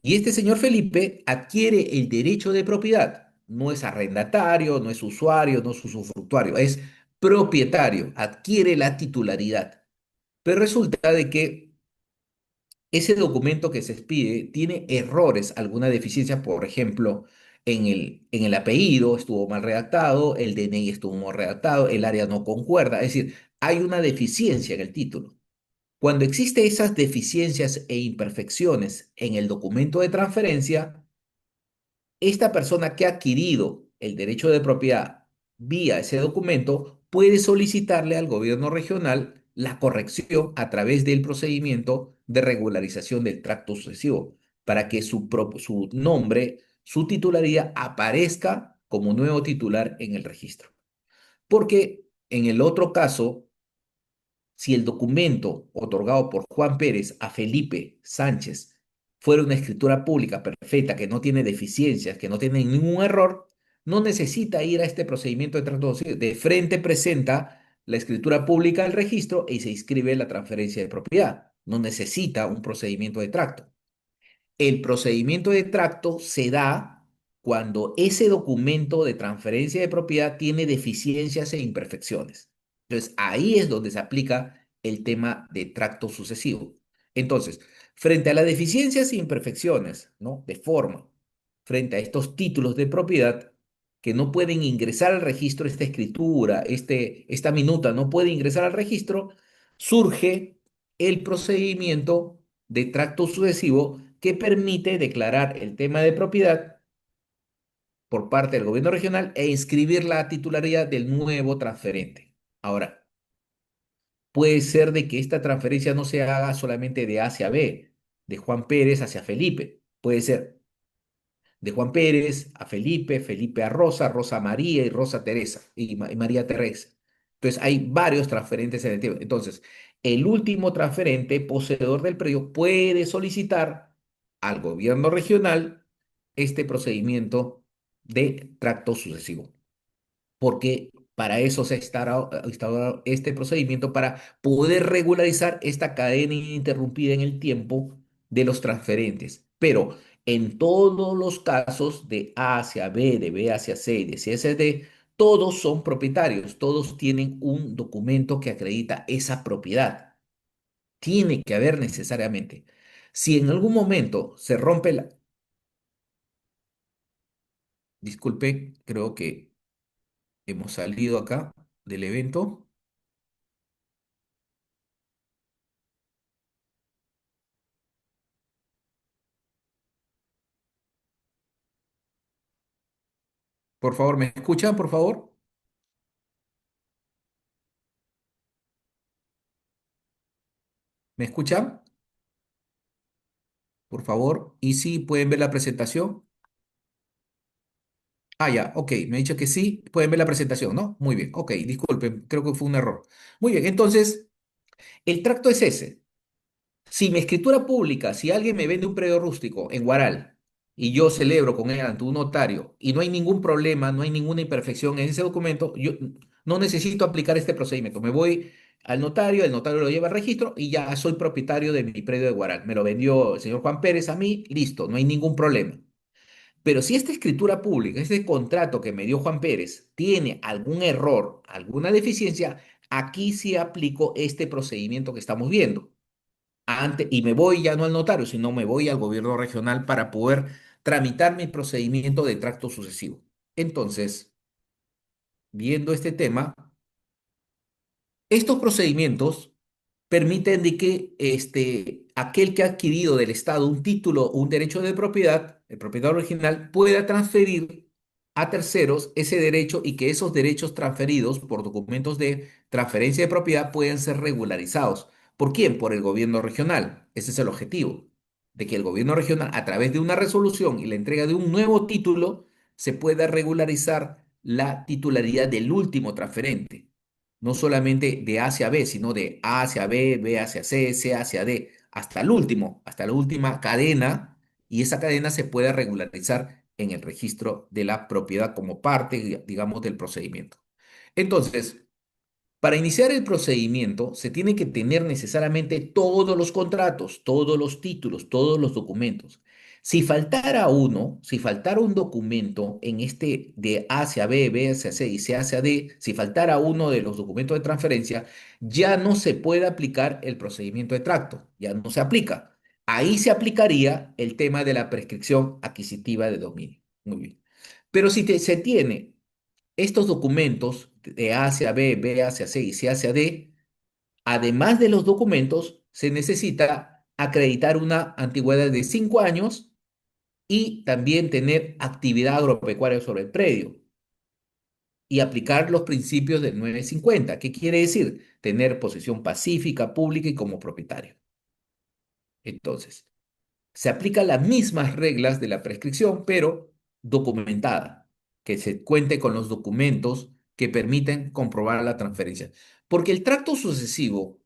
Speaker 1: Y este señor Felipe adquiere el derecho de propiedad. No es arrendatario, no es usuario, no es usufructuario, es propietario, adquiere la titularidad. Pero resulta de que ese documento que se expide tiene errores, alguna deficiencia, por ejemplo, en el apellido estuvo mal redactado, el DNI estuvo mal redactado, el área no concuerda, es decir, hay una deficiencia en el título. Cuando existen esas deficiencias e imperfecciones en el documento de transferencia, esta persona que ha adquirido el derecho de propiedad vía ese documento puede solicitarle al gobierno regional la corrección a través del procedimiento de regularización del tracto sucesivo para que su nombre, su titularidad aparezca como nuevo titular en el registro. Porque en el otro caso, si el documento otorgado por Juan Pérez a Felipe Sánchez fuera una escritura pública perfecta, que no tiene deficiencias, que no tiene ningún error, no necesita ir a este procedimiento de trato. De frente presenta la escritura pública al registro y se inscribe la transferencia de propiedad. No necesita un procedimiento de tracto. El procedimiento de tracto se da cuando ese documento de transferencia de propiedad tiene deficiencias e imperfecciones. Entonces, ahí es donde se aplica el tema de tracto sucesivo. Entonces, frente a las deficiencias e imperfecciones, ¿no? De forma, frente a estos títulos de propiedad que no pueden ingresar al registro, esta escritura, esta minuta no puede ingresar al registro, surge el procedimiento de tracto sucesivo que permite declarar el tema de propiedad por parte del gobierno regional e inscribir la titularidad del nuevo transferente. Ahora, puede ser de que esta transferencia no se haga solamente de A hacia B, de Juan Pérez hacia Felipe. Puede ser de Juan Pérez a Felipe, Felipe a Rosa, Rosa a María y Rosa a Teresa y María Teresa. Entonces hay varios transferentes en el tiempo. Entonces, el último transferente, poseedor del predio, puede solicitar al gobierno regional este procedimiento de tracto sucesivo porque para eso se ha instaurado este procedimiento para poder regularizar esta cadena ininterrumpida en el tiempo de los transferentes. Pero en todos los casos de A hacia B, de B hacia C y de C hacia D, todos son propietarios, todos tienen un documento que acredita esa propiedad. Tiene que haber necesariamente. Si en algún momento se rompe la... Disculpe, creo que hemos salido acá del evento. Por favor, ¿me escuchan, por favor? ¿Me escuchan? Por favor. ¿Y si pueden ver la presentación? Ah, ya, ok, me ha dicho que sí, pueden ver la presentación, ¿no? Muy bien, ok, disculpen, creo que fue un error. Muy bien, entonces, el tracto es ese. Si mi escritura pública, si alguien me vende un predio rústico en Guaral y yo celebro con él ante un notario y no hay ningún problema, no hay ninguna imperfección en ese documento, yo no necesito aplicar este procedimiento. Me voy al notario, el notario lo lleva al registro y ya soy propietario de mi predio de Guaral. Me lo vendió el señor Juan Pérez a mí, listo, no hay ningún problema. Pero si esta escritura pública, este contrato que me dio Juan Pérez, tiene algún error, alguna deficiencia, aquí sí aplico este procedimiento que estamos viendo y me voy ya no al notario, sino me voy al gobierno regional para poder tramitar mi procedimiento de tracto sucesivo. Entonces, viendo este tema, estos procedimientos permiten de que aquel que ha adquirido del Estado un título o un derecho de propiedad, el propietario original, pueda transferir a terceros ese derecho y que esos derechos transferidos por documentos de transferencia de propiedad puedan ser regularizados. ¿Por quién? Por el gobierno regional. Ese es el objetivo, de que el gobierno regional, a través de una resolución y la entrega de un nuevo título, se pueda regularizar la titularidad del último transferente, no solamente de A hacia B, sino de A hacia B, B hacia C, C hacia D, hasta el último, hasta la última cadena, y esa cadena se puede regularizar en el registro de la propiedad como parte, digamos, del procedimiento. Entonces, para iniciar el procedimiento se tiene que tener necesariamente todos los contratos, todos los títulos, todos los documentos. Si faltara uno, si faltara un documento en este de A hacia B, B hacia C y C hacia D, si faltara uno de los documentos de transferencia, ya no se puede aplicar el procedimiento de tracto, ya no se aplica. Ahí se aplicaría el tema de la prescripción adquisitiva de dominio. Muy bien. Pero si se tiene estos documentos de A hacia B, B hacia C y C hacia D, además de los documentos, se necesita acreditar una antigüedad de 5 años y también tener actividad agropecuaria sobre el predio y aplicar los principios del 950. ¿Qué quiere decir? Tener posesión pacífica, pública y como propietario. Entonces, se aplican las mismas reglas de la prescripción, pero documentada, que se cuente con los documentos que permiten comprobar la transferencia. Porque el tracto sucesivo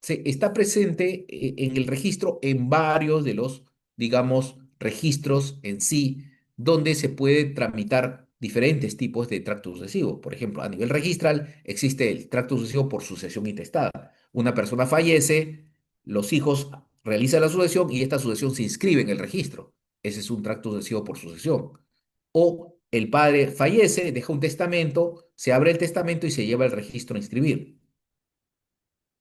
Speaker 1: está presente en el registro en varios de los, digamos, registros en sí, donde se puede tramitar diferentes tipos de tracto sucesivo. Por ejemplo, a nivel registral existe el tracto sucesivo por sucesión intestada. Una persona fallece, los hijos realizan la sucesión y esta sucesión se inscribe en el registro. Ese es un tracto sucesivo por sucesión. O el padre fallece, deja un testamento, se abre el testamento y se lleva el registro a inscribir.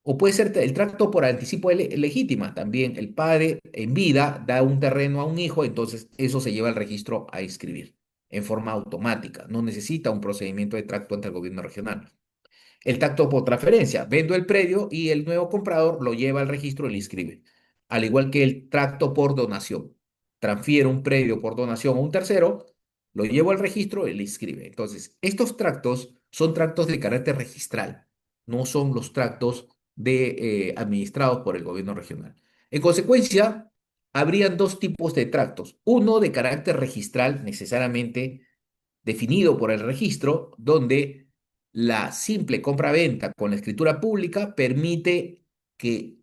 Speaker 1: O puede ser el tracto por anticipo legítima. También el padre en vida da un terreno a un hijo, entonces eso se lleva al registro a inscribir en forma automática. No necesita un procedimiento de tracto ante el gobierno regional. El tracto por transferencia. Vendo el predio y el nuevo comprador lo lleva al registro y lo inscribe. Al igual que el tracto por donación. Transfiero un predio por donación a un tercero, lo llevo al registro y lo inscribe. Entonces, estos tractos son tractos de carácter registral, no son los tractos administrados por el gobierno regional. En consecuencia, habrían dos tipos de tractos. Uno de carácter registral, necesariamente definido por el registro, donde la simple compra-venta con la escritura pública permite que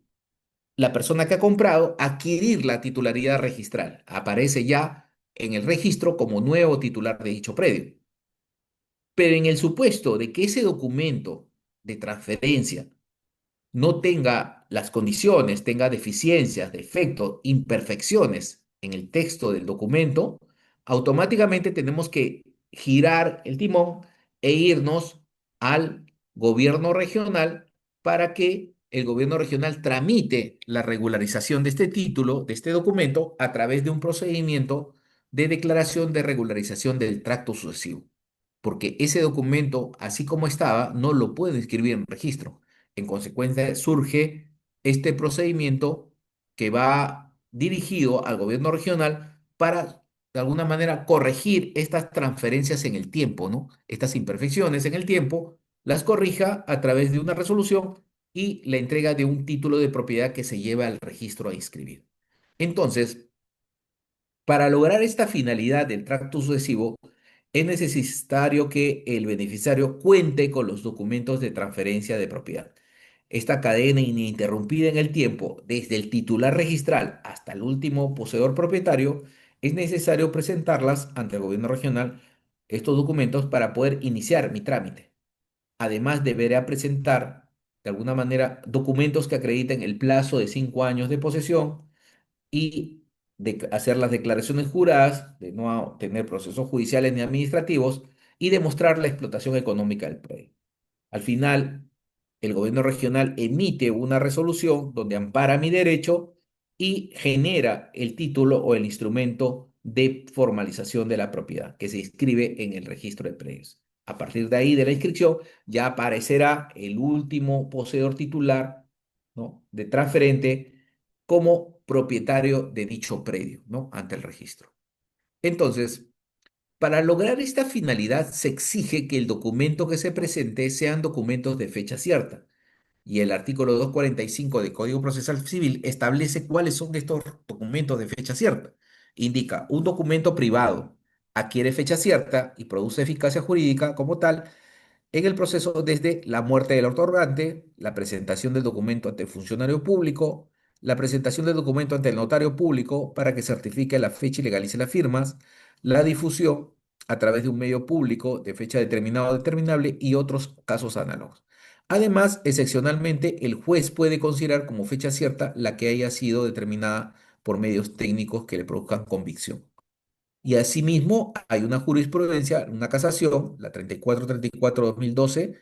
Speaker 1: la persona que ha comprado adquirir la titularidad registral. Aparece ya en el registro como nuevo titular de dicho predio. Pero en el supuesto de que ese documento de transferencia no tenga las condiciones, tenga deficiencias, defectos, imperfecciones en el texto del documento, automáticamente tenemos que girar el timón e irnos al gobierno regional para que el gobierno regional tramite la regularización de este título, de este documento, a través de un procedimiento de declaración de regularización del tracto sucesivo. Porque ese documento, así como estaba, no lo puede inscribir en registro. En consecuencia, surge este procedimiento que va dirigido al gobierno regional para, de alguna manera, corregir estas transferencias en el tiempo, ¿no? Estas imperfecciones en el tiempo, las corrija a través de una resolución y la entrega de un título de propiedad que se lleva al registro a inscribir. Entonces, para lograr esta finalidad del tracto sucesivo, es necesario que el beneficiario cuente con los documentos de transferencia de propiedad. Esta cadena ininterrumpida en el tiempo, desde el titular registral hasta el último poseedor propietario, es necesario presentarlas ante el gobierno regional, estos documentos, para poder iniciar mi trámite. Además, deberá presentar, de alguna manera, documentos que acrediten el plazo de 5 años de posesión y de hacer las declaraciones juradas, de no tener procesos judiciales ni administrativos y demostrar la explotación económica del predio. Al final, el gobierno regional emite una resolución donde ampara mi derecho y genera el título o el instrumento de formalización de la propiedad que se inscribe en el registro de predios. A partir de ahí, de la inscripción, ya aparecerá el último poseedor titular, ¿no? De transferente como propietario de dicho predio, ¿no? Ante el registro. Entonces, para lograr esta finalidad, se exige que el documento que se presente sean documentos de fecha cierta. Y el artículo 245 del Código Procesal Civil establece cuáles son estos documentos de fecha cierta. Indica, un documento privado adquiere fecha cierta y produce eficacia jurídica como tal en el proceso desde la muerte del otorgante, la presentación del documento ante el funcionario público, la presentación del documento ante el notario público para que certifique la fecha y legalice las firmas, la difusión a través de un medio público de fecha determinada o determinable y otros casos análogos. Además, excepcionalmente, el juez puede considerar como fecha cierta la que haya sido determinada por medios técnicos que le produzcan convicción. Y asimismo, hay una jurisprudencia, una casación, la 3434-2012,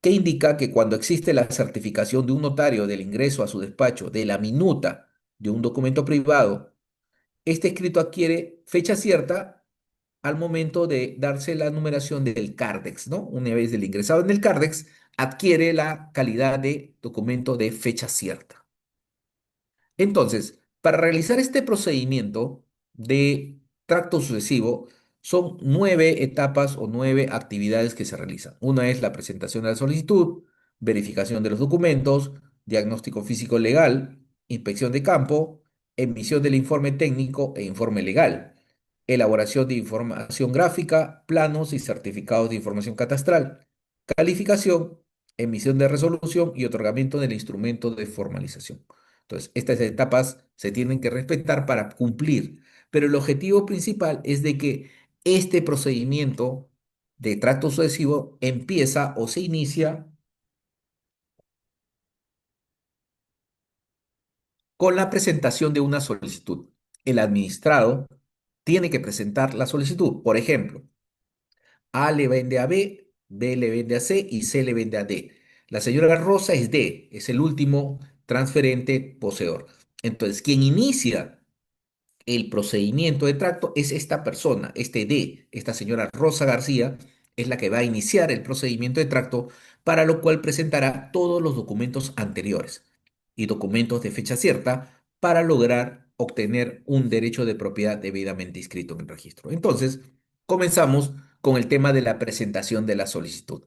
Speaker 1: que indica que cuando existe la certificación de un notario del ingreso a su despacho de la minuta de un documento privado, este escrito adquiere fecha cierta al momento de darse la numeración del CARDEX, ¿no? Una vez del ingresado en el CARDEX, adquiere la calidad de documento de fecha cierta. Entonces, para realizar este procedimiento de tracto sucesivo, son 9 etapas o 9 actividades que se realizan. Una es la presentación de la solicitud, verificación de los documentos, diagnóstico físico legal, inspección de campo, emisión del informe técnico e informe legal, elaboración de información gráfica, planos y certificados de información catastral, calificación, emisión de resolución y otorgamiento del instrumento de formalización. Entonces, estas etapas se tienen que respetar para cumplir, pero el objetivo principal es de que este procedimiento de trato sucesivo empieza o se inicia con la presentación de una solicitud. El administrado tiene que presentar la solicitud. Por ejemplo, A le vende a B, B le vende a C y C le vende a D. La señora Rosa es D, es el último transferente poseedor. Entonces, quien inicia el procedimiento de tracto es esta persona, este D, esta señora Rosa García, es la que va a iniciar el procedimiento de tracto, para lo cual presentará todos los documentos anteriores y documentos de fecha cierta para lograr obtener un derecho de propiedad debidamente inscrito en el registro. Entonces, comenzamos con el tema de la presentación de la solicitud.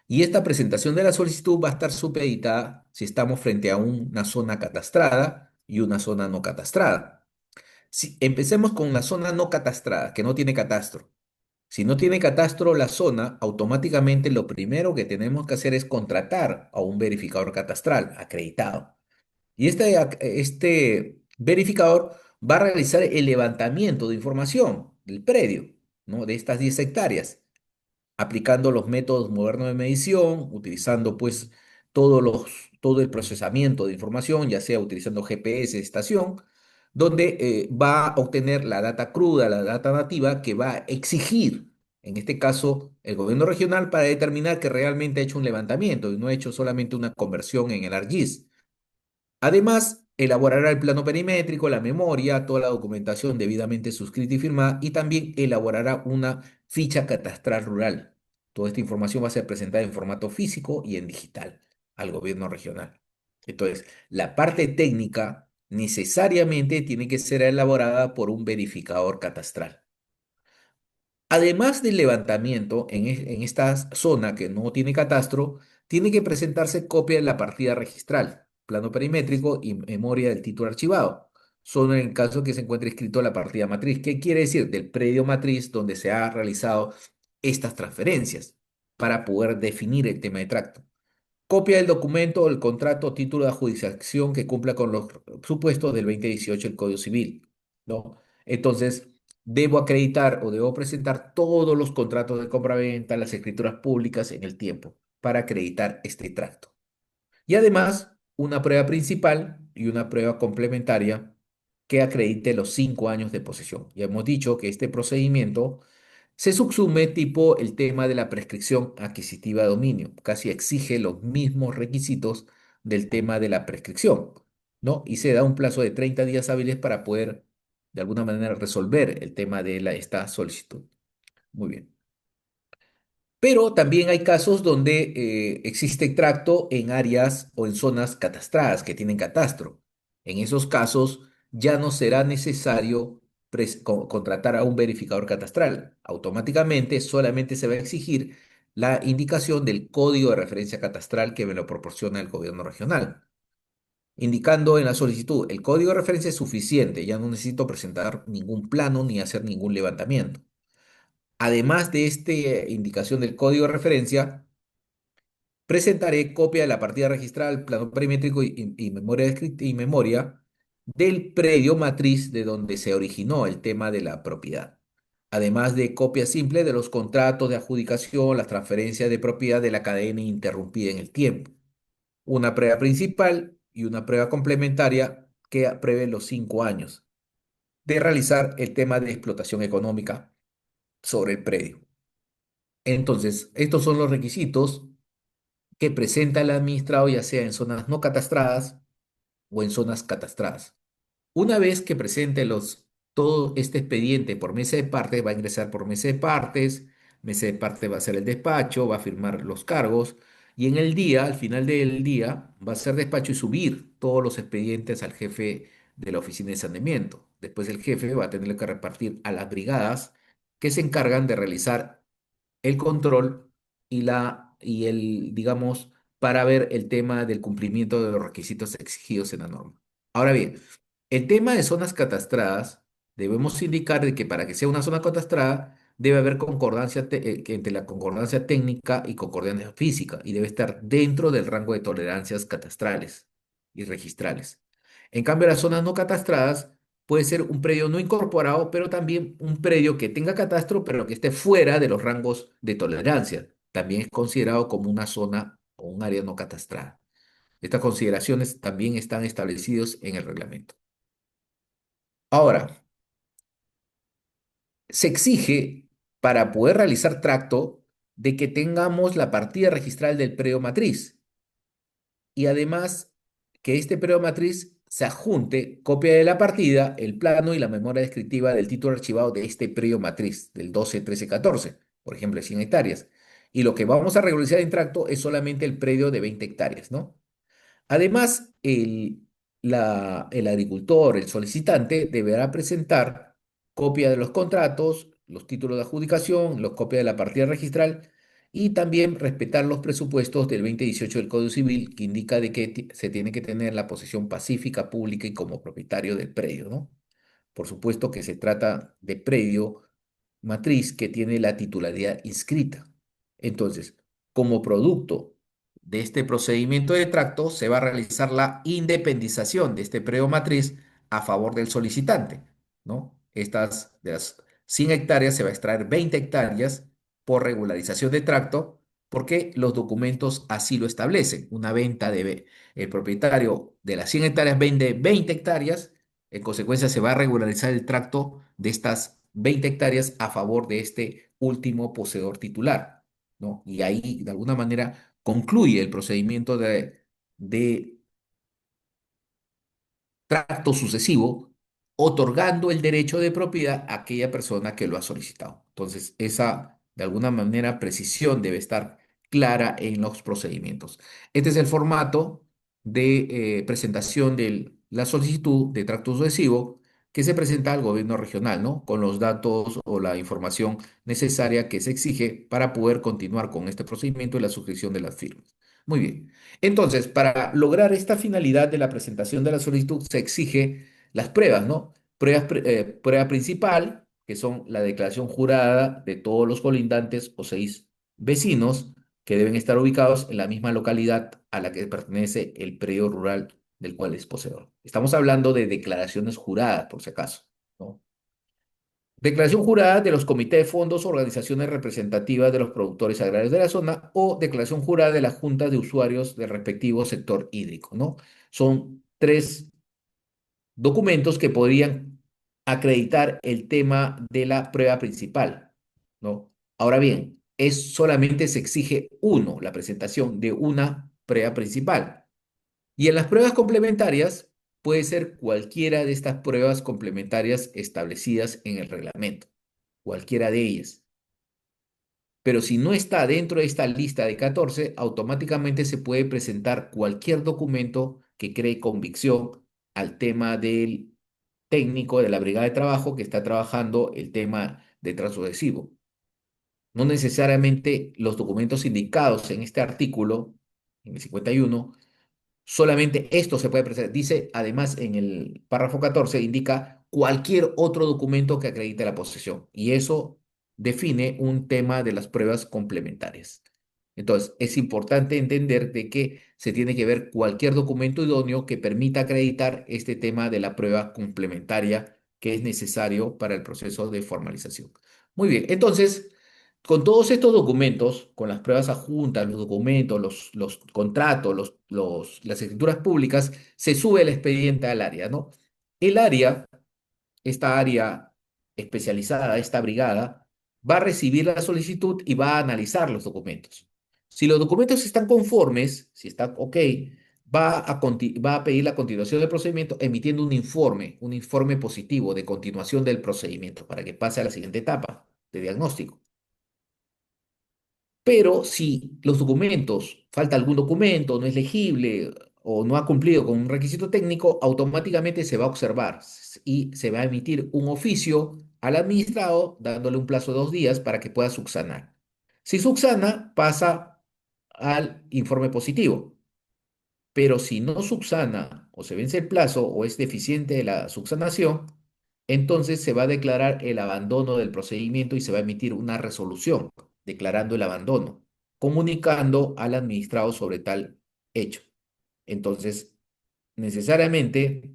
Speaker 1: Y esta presentación de la solicitud va a estar supeditada si estamos frente a una zona catastrada y una zona no catastrada. Si, empecemos con la zona no catastrada, que no tiene catastro. Si no tiene catastro la zona, automáticamente lo primero que tenemos que hacer es contratar a un verificador catastral acreditado. Y este verificador va a realizar el levantamiento de información del predio, ¿no? De estas 10 hectáreas aplicando los métodos modernos de medición, utilizando pues todo el procesamiento de información, ya sea utilizando GPS, estación, donde va a obtener la data cruda, la data nativa, que va a exigir, en este caso, el gobierno regional para determinar que realmente ha hecho un levantamiento y no ha hecho solamente una conversión en el ArcGIS. Además, elaborará el plano perimétrico, la memoria, toda la documentación debidamente suscrita y firmada, y también elaborará una ficha catastral rural. Toda esta información va a ser presentada en formato físico y en digital al gobierno regional. Entonces, la parte técnica necesariamente tiene que ser elaborada por un verificador catastral. Además del levantamiento en esta zona que no tiene catastro, tiene que presentarse copia de la partida registral, plano perimétrico y memoria del título archivado. Solo en el caso que se encuentre escrito la partida matriz. ¿Qué quiere decir? Del predio matriz donde se ha realizado estas transferencias para poder definir el tema de tracto. Copia del documento o el contrato o título de adjudicación que cumpla con los supuestos del 2018 del Código Civil, ¿no? Entonces, debo acreditar o debo presentar todos los contratos de compra-venta, las escrituras públicas en el tiempo para acreditar este tracto. Y además, una prueba principal y una prueba complementaria que acredite los 5 años de posesión. Ya hemos dicho que este procedimiento se subsume tipo el tema de la prescripción adquisitiva de dominio, casi exige los mismos requisitos del tema de la prescripción, ¿no? Y se da un plazo de 30 días hábiles para poder, de alguna manera, resolver el tema de esta solicitud. Muy bien. Pero también hay casos donde existe tracto en áreas o en zonas catastradas que tienen catastro. En esos casos ya no será necesario contratar a un verificador catastral. Automáticamente solamente se va a exigir la indicación del código de referencia catastral que me lo proporciona el gobierno regional, indicando en la solicitud el código de referencia es suficiente, ya no necesito presentar ningún plano ni hacer ningún levantamiento. Además de esta indicación del código de referencia, presentaré copia de la partida registral, plano perimétrico y memoria, y memoria del predio matriz de donde se originó el tema de la propiedad. Además de copia simple de los contratos de adjudicación, las transferencias de propiedad de la cadena interrumpida en el tiempo. Una prueba principal y una prueba complementaria que apruebe los 5 años de realizar el tema de explotación económica sobre el predio. Entonces, estos son los requisitos que presenta el administrado, ya sea en zonas no catastradas o en zonas catastradas. Una vez que presente todo este expediente por mesa de partes, va a ingresar por mesa de partes va a hacer el despacho, va a firmar los cargos y en el día, al final del día, va a hacer despacho y subir todos los expedientes al jefe de la oficina de saneamiento. Después el jefe va a tener que repartir a las brigadas que se encargan de realizar el control digamos, para ver el tema del cumplimiento de los requisitos exigidos en la norma. Ahora bien, el tema de zonas catastradas, debemos indicar de que para que sea una zona catastrada, debe haber concordancia entre la concordancia técnica y concordancia física, y debe estar dentro del rango de tolerancias catastrales y registrales. En cambio, las zonas no catastradas puede ser un predio no incorporado, pero también un predio que tenga catastro, pero que esté fuera de los rangos de tolerancia. También es considerado como una zona o un área no catastrada. Estas consideraciones también están establecidas en el reglamento. Ahora, se exige para poder realizar tracto de que tengamos la partida registral del predio matriz y además que este periodo matriz se adjunte copia de la partida, el plano y la memoria descriptiva del título archivado de este periodo matriz del 12, 13, 14, por ejemplo, 100 hectáreas. Y lo que vamos a regularizar en tracto es solamente el predio de 20 hectáreas, ¿no? Además, el agricultor, el solicitante, deberá presentar copia de los contratos, los títulos de adjudicación, los copias de la partida registral y también respetar los presupuestos del 2018 del Código Civil, que indica de que se tiene que tener la posesión pacífica, pública y como propietario del predio, ¿no? Por supuesto que se trata de predio matriz que tiene la titularidad inscrita. Entonces, como producto de este procedimiento de tracto, se va a realizar la independización de este predio matriz a favor del solicitante, ¿no? Estas de las 100 hectáreas se va a extraer 20 hectáreas por regularización de tracto, porque los documentos así lo establecen. Una venta el propietario de las 100 hectáreas vende 20 hectáreas, en consecuencia se va a regularizar el tracto de estas 20 hectáreas a favor de este último poseedor titular, ¿no? Y ahí, de alguna manera, concluye el procedimiento de tracto sucesivo, otorgando el derecho de propiedad a aquella persona que lo ha solicitado. Entonces, esa, de alguna manera, precisión debe estar clara en los procedimientos. Este es el formato de presentación de la solicitud de tracto sucesivo que se presenta al gobierno regional, ¿no? Con los datos o la información necesaria que se exige para poder continuar con este procedimiento y la suscripción de las firmas. Muy bien. Entonces, para lograr esta finalidad de la presentación de la solicitud, se exige las pruebas, ¿no? Prueba principal, que son la declaración jurada de todos los colindantes o 6 vecinos que deben estar ubicados en la misma localidad a la que pertenece el predio rural del cual es poseedor. Estamos hablando de declaraciones juradas, por si acaso, ¿no? Declaración jurada de los comités de fondos o organizaciones representativas de los productores agrarios de la zona o declaración jurada de las juntas de usuarios del respectivo sector hídrico, ¿no? Son 3 documentos que podrían acreditar el tema de la prueba principal, ¿no? Ahora bien, solamente se exige uno, la presentación de una prueba principal. Y en las pruebas complementarias puede ser cualquiera de estas pruebas complementarias establecidas en el reglamento, cualquiera de ellas. Pero si no está dentro de esta lista de 14, automáticamente se puede presentar cualquier documento que cree convicción al tema del técnico de la brigada de trabajo que está trabajando el tema de trazo adhesivo. No necesariamente los documentos indicados en este artículo, en el 51, solamente esto se puede presentar. Dice, además, en el párrafo 14, indica cualquier otro documento que acredite la posesión. Y eso define un tema de las pruebas complementarias. Entonces, es importante entender de que se tiene que ver cualquier documento idóneo que permita acreditar este tema de la prueba complementaria que es necesario para el proceso de formalización. Muy bien, entonces, con todos estos documentos, con las pruebas adjuntas, los documentos, los contratos, las escrituras públicas, se sube el expediente al área, ¿no? El área, esta área especializada, esta brigada, va a recibir la solicitud y va a analizar los documentos. Si los documentos están conformes, si está ok, va a pedir la continuación del procedimiento emitiendo un informe positivo de continuación del procedimiento para que pase a la siguiente etapa de diagnóstico. Pero si los documentos, falta algún documento, no es legible o no ha cumplido con un requisito técnico, automáticamente se va a observar y se va a emitir un oficio al administrado dándole un plazo de 2 días para que pueda subsanar. Si subsana, pasa al informe positivo. Pero si no subsana o se vence el plazo o es deficiente la subsanación, entonces se va a declarar el abandono del procedimiento y se va a emitir una resolución declarando el abandono, comunicando al administrado sobre tal hecho. Entonces, necesariamente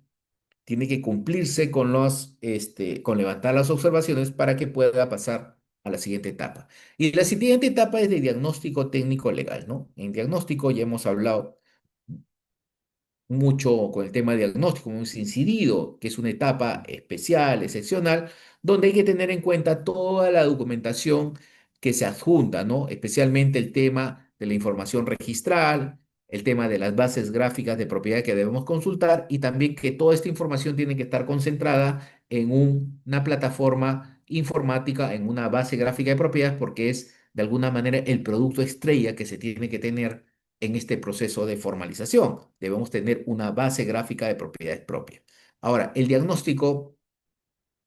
Speaker 1: tiene que cumplirse con levantar las observaciones para que pueda pasar a la siguiente etapa. Y la siguiente etapa es de diagnóstico técnico legal, ¿no? En diagnóstico ya hemos hablado mucho con el tema de diagnóstico, hemos incidido, que es una etapa especial, excepcional, donde hay que tener en cuenta toda la documentación que se adjunta, ¿no? Especialmente el tema de la información registral, el tema de las bases gráficas de propiedad que debemos consultar y también que toda esta información tiene que estar concentrada en una plataforma informática, en una base gráfica de propiedades, porque es de alguna manera el producto estrella que se tiene que tener en este proceso de formalización. Debemos tener una base gráfica de propiedades propias. Ahora, el diagnóstico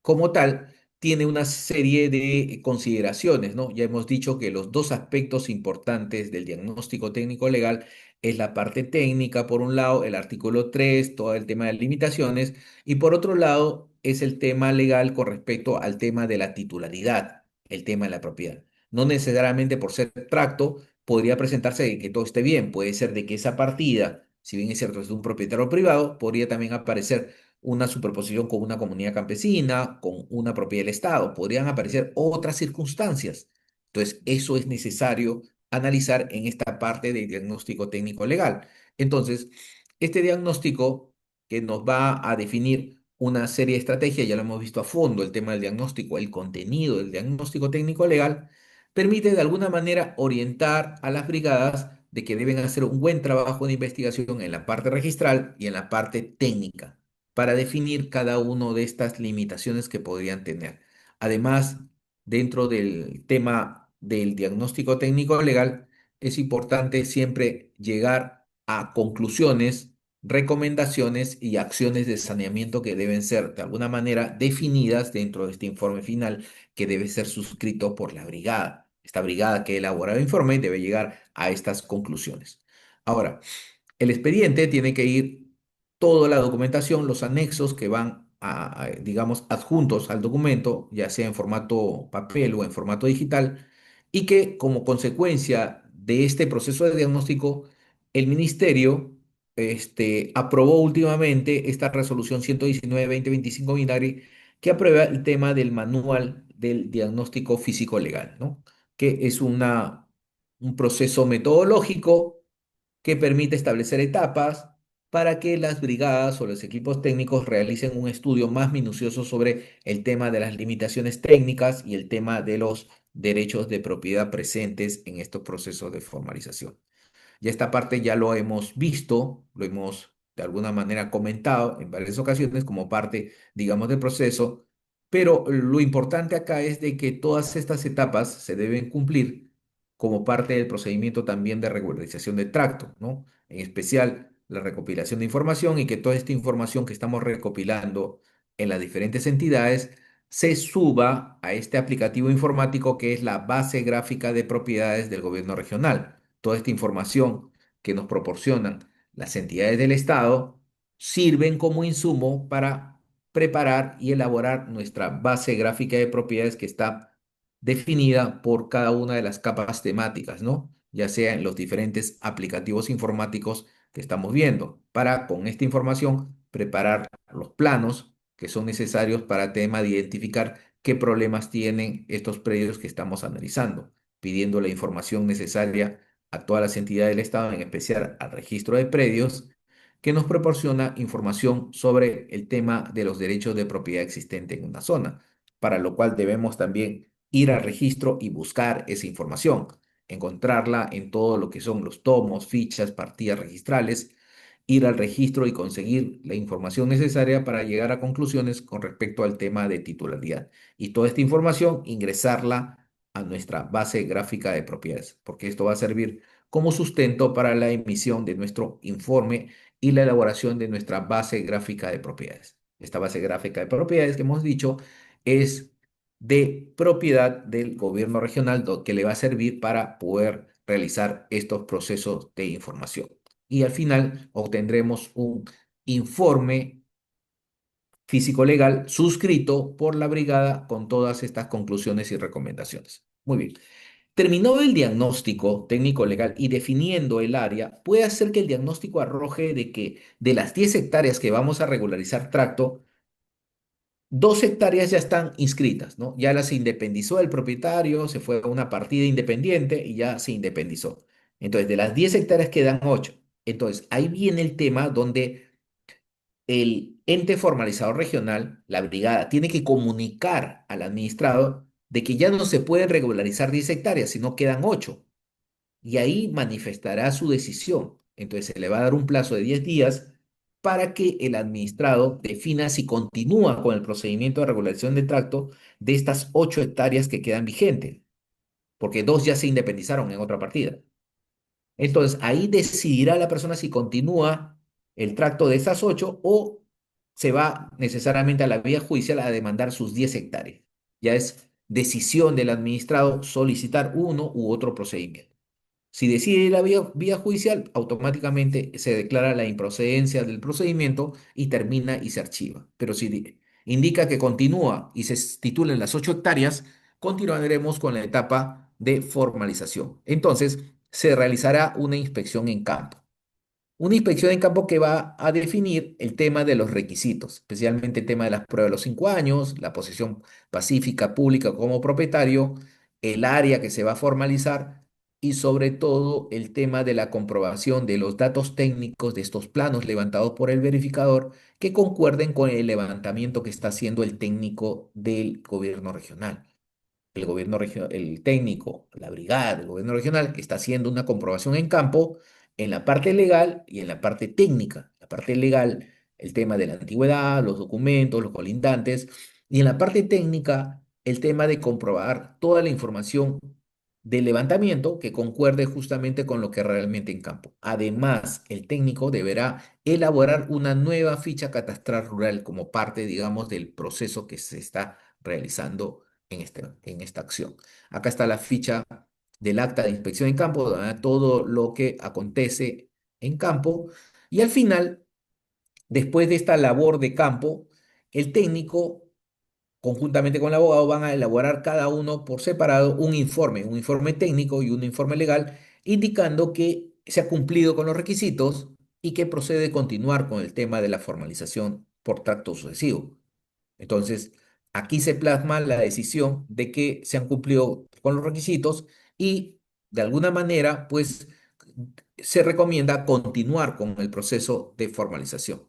Speaker 1: como tal tiene una serie de consideraciones, ¿no? Ya hemos dicho que los dos aspectos importantes del diagnóstico técnico legal es la parte técnica, por un lado, el artículo 3, todo el tema de limitaciones, y por otro lado, es el tema legal con respecto al tema de la titularidad, el tema de la propiedad. No necesariamente por ser tracto podría presentarse de que todo esté bien, puede ser de que esa partida, si bien es cierto, es de un propietario privado, podría también aparecer una superposición con una comunidad campesina, con una propiedad del Estado. Podrían aparecer otras circunstancias. Entonces, eso es necesario analizar en esta parte del diagnóstico técnico legal. Entonces, este diagnóstico que nos va a definir una serie de estrategias, ya lo hemos visto a fondo, el tema del diagnóstico, el contenido del diagnóstico técnico legal, permite de alguna manera orientar a las brigadas de que deben hacer un buen trabajo de investigación en la parte registral y en la parte técnica para definir cada una de estas limitaciones que podrían tener. Además, dentro del tema del diagnóstico técnico legal, es importante siempre llegar a conclusiones, recomendaciones y acciones de saneamiento que deben ser de alguna manera definidas dentro de este informe final que debe ser suscrito por la brigada. Esta brigada que elabora el informe debe llegar a estas conclusiones. Ahora, el expediente tiene que ir toda la documentación, los anexos que van digamos, adjuntos al documento, ya sea en formato papel o en formato digital, y que como consecuencia de este proceso de diagnóstico, el ministerio aprobó últimamente esta resolución 119-2025 Minari, que aprueba el tema del manual del diagnóstico físico legal, ¿no? Que es un proceso metodológico que permite establecer etapas para que las brigadas o los equipos técnicos realicen un estudio más minucioso sobre el tema de las limitaciones técnicas y el tema de los derechos de propiedad presentes en estos procesos de formalización. Ya esta parte ya lo hemos visto, lo hemos de alguna manera comentado en varias ocasiones como parte, digamos, del proceso, pero lo importante acá es de que todas estas etapas se deben cumplir como parte del procedimiento también de regularización de tracto, ¿no? En especial la recopilación de información y que toda esta información que estamos recopilando en las diferentes entidades se suba a este aplicativo informático que es la base gráfica de propiedades del gobierno regional. Toda esta información que nos proporcionan las entidades del Estado sirven como insumo para preparar y elaborar nuestra base gráfica de propiedades que está definida por cada una de las capas temáticas, ¿no? Ya sea en los diferentes aplicativos informáticos que estamos viendo, para con esta información preparar los planos que son necesarios para tema de identificar qué problemas tienen estos predios que estamos analizando, pidiendo la información necesaria a todas las entidades del Estado, en especial al registro de predios, que nos proporciona información sobre el tema de los derechos de propiedad existente en una zona, para lo cual debemos también ir al registro y buscar esa información, encontrarla en todo lo que son los tomos, fichas, partidas registrales, ir al registro y conseguir la información necesaria para llegar a conclusiones con respecto al tema de titularidad. Y toda esta información ingresarla a nuestra base gráfica de propiedades, porque esto va a servir como sustento para la emisión de nuestro informe y la elaboración de nuestra base gráfica de propiedades. Esta base gráfica de propiedades que hemos dicho es de propiedad del gobierno regional que le va a servir para poder realizar estos procesos de información. Y al final obtendremos un informe físico-legal suscrito por la brigada con todas estas conclusiones y recomendaciones. Muy bien. Terminado el diagnóstico técnico-legal y definiendo el área, puede hacer que el diagnóstico arroje de que de las 10 hectáreas que vamos a regularizar tracto, 2 hectáreas ya están inscritas, ¿no? Ya las independizó el propietario, se fue a una partida independiente y ya se independizó. Entonces, de las 10 hectáreas quedan 8. Entonces, ahí viene el tema donde el ente formalizador regional, la brigada, tiene que comunicar al administrado de que ya no se pueden regularizar 10 hectáreas, sino quedan 8 y ahí manifestará su decisión. Entonces se le va a dar un plazo de 10 días para que el administrado defina si continúa con el procedimiento de regulación de tracto de estas 8 hectáreas que quedan vigentes, porque dos ya se independizaron en otra partida. Entonces, ahí decidirá la persona si continúa el tracto de esas 8 o se va necesariamente a la vía judicial a demandar sus 10 hectáreas. Ya es decisión del administrado solicitar uno u otro procedimiento. Si decide ir a la vía judicial, automáticamente se declara la improcedencia del procedimiento y termina y se archiva. Pero si indica que continúa y se titulan las 8 hectáreas, continuaremos con la etapa de formalización. Entonces, se realizará una inspección en campo. Una inspección en campo que va a definir el tema de los requisitos, especialmente el tema de las pruebas de los 5 años, la posesión pacífica pública como propietario, el área que se va a formalizar y sobre todo el tema de la comprobación de los datos técnicos de estos planos levantados por el verificador que concuerden con el levantamiento que está haciendo el técnico del gobierno regional. El gobierno regional, el técnico, la brigada del gobierno regional está haciendo una comprobación en campo en la parte legal y en la parte técnica. La parte legal, el tema de la antigüedad, los documentos, los colindantes, y en la parte técnica, el tema de comprobar toda la información del levantamiento que concuerde justamente con lo que realmente en campo. Además, el técnico deberá elaborar una nueva ficha catastral rural como parte, digamos, del proceso que se está realizando en esta acción. Acá está la ficha del acta de inspección en campo, donde va todo lo que acontece en campo. Y al final, después de esta labor de campo, el técnico, conjuntamente con el abogado, van a elaborar cada uno por separado un informe técnico y un informe legal, indicando que se ha cumplido con los requisitos y que procede a continuar con el tema de la formalización por tracto sucesivo. Entonces, aquí se plasma la decisión de que se han cumplido con los requisitos y de alguna manera, pues, se recomienda continuar con el proceso de formalización.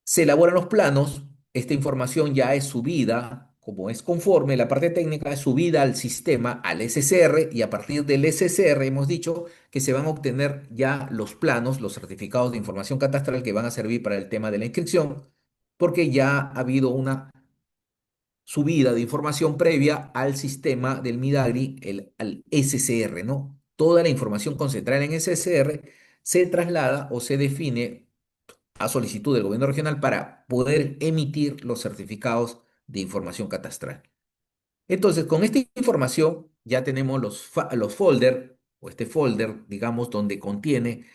Speaker 1: Se elaboran los planos, esta información ya es subida, como es conforme, la parte técnica es subida al sistema, al SCR, y a partir del SCR hemos dicho que se van a obtener ya los planos, los certificados de información catastral que van a servir para el tema de la inscripción, porque ya ha habido una subida de información previa al sistema del Midagri, al SCR, ¿no? Toda la información concentrada en SCR se traslada o se define a solicitud del gobierno regional para poder emitir los certificados de información catastral. Entonces, con esta información ya tenemos los folder o este folder, digamos, donde contiene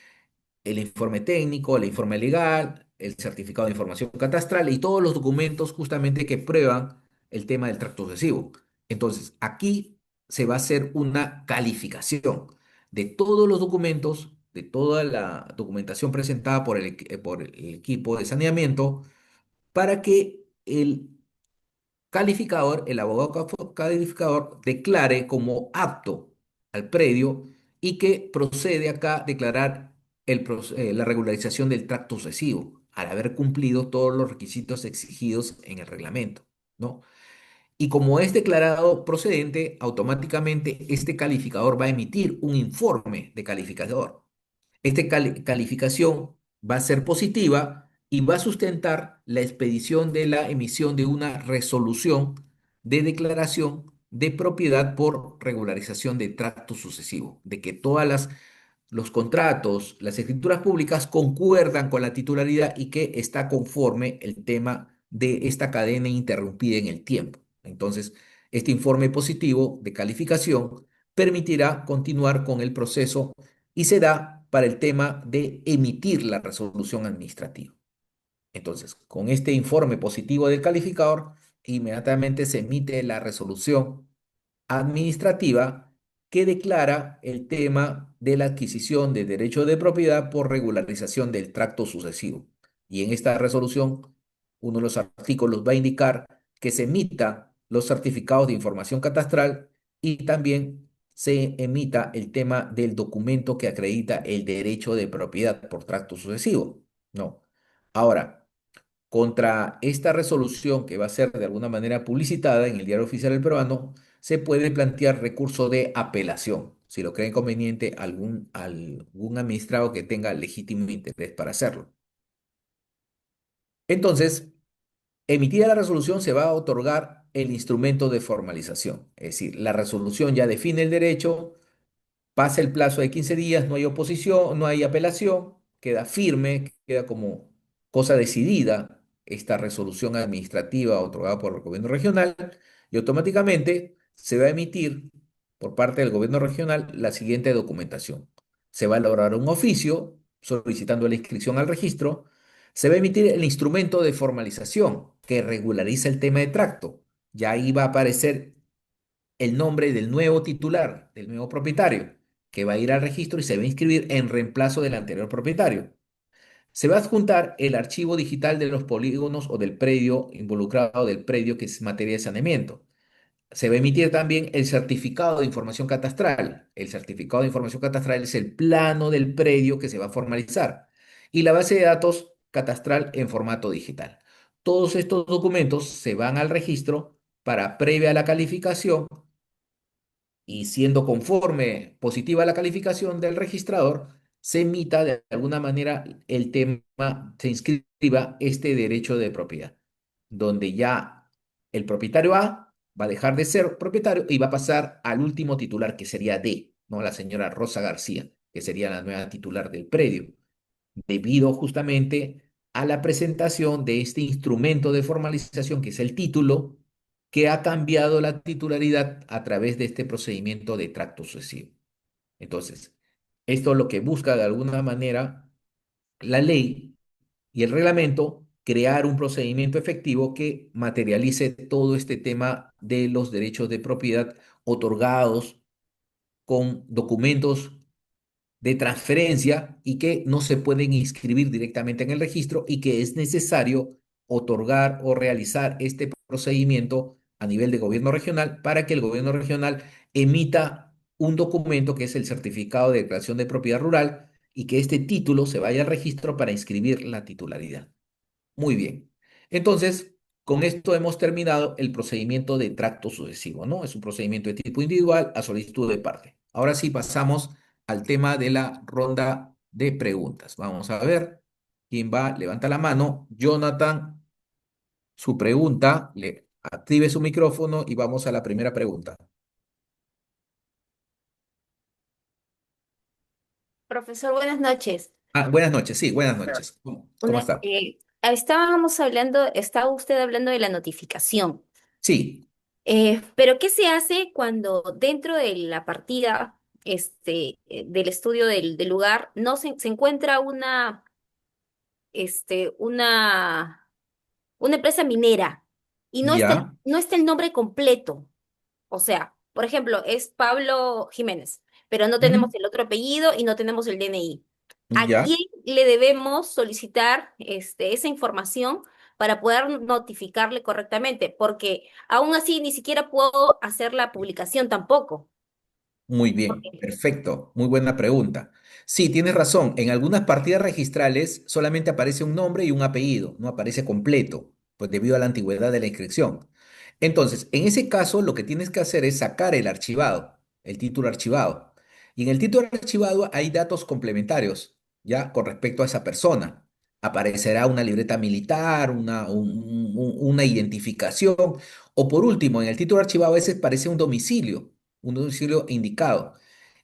Speaker 1: el informe técnico, el informe legal, el certificado de información catastral y todos los documentos justamente que prueban el tema del tracto sucesivo. Entonces, aquí se va a hacer una calificación de todos los documentos, de toda la documentación presentada por el equipo de saneamiento, para que el abogado calificador declare como apto al predio y que procede acá a declarar la regularización del tracto sucesivo, al haber cumplido todos los requisitos exigidos en el reglamento, ¿no? Y como es declarado procedente, automáticamente este calificador va a emitir un informe de calificador. Esta calificación va a ser positiva y va a sustentar la expedición de la emisión de una resolución de declaración de propiedad por regularización de tracto sucesivo, de que los contratos, las escrituras públicas concuerdan con la titularidad y que está conforme el tema de esta cadena interrumpida en el tiempo. Entonces, este informe positivo de calificación permitirá continuar con el proceso y se da para el tema de emitir la resolución administrativa. Entonces, con este informe positivo del calificador, inmediatamente se emite la resolución administrativa que declara el tema de la adquisición de derecho de propiedad por regularización del tracto sucesivo. Y en esta resolución, uno de los artículos va a indicar que se emita los certificados de información catastral y también se emita el tema del documento que acredita el derecho de propiedad por tracto sucesivo. No. Ahora, contra esta resolución que va a ser de alguna manera publicitada en el Diario Oficial del Peruano, se puede plantear recurso de apelación, si lo cree conveniente algún administrado que tenga legítimo interés para hacerlo. Entonces, emitida la resolución, se va a otorgar el instrumento de formalización, es decir, la resolución ya define el derecho. Pasa el plazo de 15 días, no hay oposición, no hay apelación, queda firme, queda como cosa decidida esta resolución administrativa otorgada por el gobierno regional y automáticamente se va a emitir por parte del gobierno regional la siguiente documentación. Se va a elaborar un oficio solicitando la inscripción al registro, se va a emitir el instrumento de formalización que regulariza el tema de tracto. Ya ahí va a aparecer el nombre del nuevo titular, del nuevo propietario, que va a ir al registro y se va a inscribir en reemplazo del anterior propietario. Se va a adjuntar el archivo digital de los polígonos o del predio involucrado del predio que es materia de saneamiento. Se va a emitir también el certificado de información catastral. El certificado de información catastral es el plano del predio que se va a formalizar y la base de datos catastral en formato digital. Todos estos documentos se van al registro para previa a la calificación y siendo conforme positiva la calificación del registrador, se emita de alguna manera el tema, se inscriba este derecho de propiedad, donde ya el propietario A va a dejar de ser propietario y va a pasar al último titular, que sería D, ¿no? La señora Rosa García, que sería la nueva titular del predio, debido justamente a la presentación de este instrumento de formalización, que es el título, que ha cambiado la titularidad a través de este procedimiento de tracto sucesivo. Entonces, esto es lo que busca de alguna manera la ley y el reglamento, crear un procedimiento efectivo que materialice todo este tema de los derechos de propiedad otorgados con documentos de transferencia y que no se pueden inscribir directamente en el registro y que es necesario otorgar o realizar este procedimiento a nivel de gobierno regional para que el gobierno regional emita un documento que es el certificado de declaración de propiedad rural y que este título se vaya al registro para inscribir la titularidad. Muy bien. Entonces, con esto hemos terminado el procedimiento de tracto sucesivo, ¿no? Es un procedimiento de tipo individual a solicitud de parte. Ahora sí pasamos al tema de la ronda de preguntas. Vamos a ver quién va, levanta la mano. Jonathan, su pregunta, active su micrófono y vamos a la primera pregunta.
Speaker 2: Profesor, buenas noches.
Speaker 1: Buenas noches, sí, buenas noches. ¿Cómo está?
Speaker 2: Estaba usted hablando de la notificación,
Speaker 1: Sí,
Speaker 2: pero ¿qué se hace cuando dentro de la partida del estudio del lugar no se encuentra este, una, una empresa minera y
Speaker 1: ya,
Speaker 2: no está el nombre completo? O sea, por ejemplo, es Pablo Jiménez, pero no
Speaker 1: ujú,
Speaker 2: tenemos el otro apellido y no tenemos el DNI. ¿A
Speaker 1: ya.
Speaker 2: quién le debemos solicitar esa información para poder notificarle correctamente? Porque aún así ni siquiera puedo hacer la publicación tampoco.
Speaker 1: Muy bien,
Speaker 2: Porque-
Speaker 1: perfecto, muy buena pregunta. Sí, tienes razón, en algunas partidas registrales solamente aparece un nombre y un apellido, no aparece completo, pues debido a la antigüedad de la inscripción. Entonces, en ese caso, lo que tienes que hacer es sacar el archivado, el título archivado. Y en el título archivado hay datos complementarios, ¿ya? Con respecto a esa persona. Aparecerá una libreta militar, una identificación, o por último, en el título archivado a veces aparece un domicilio indicado.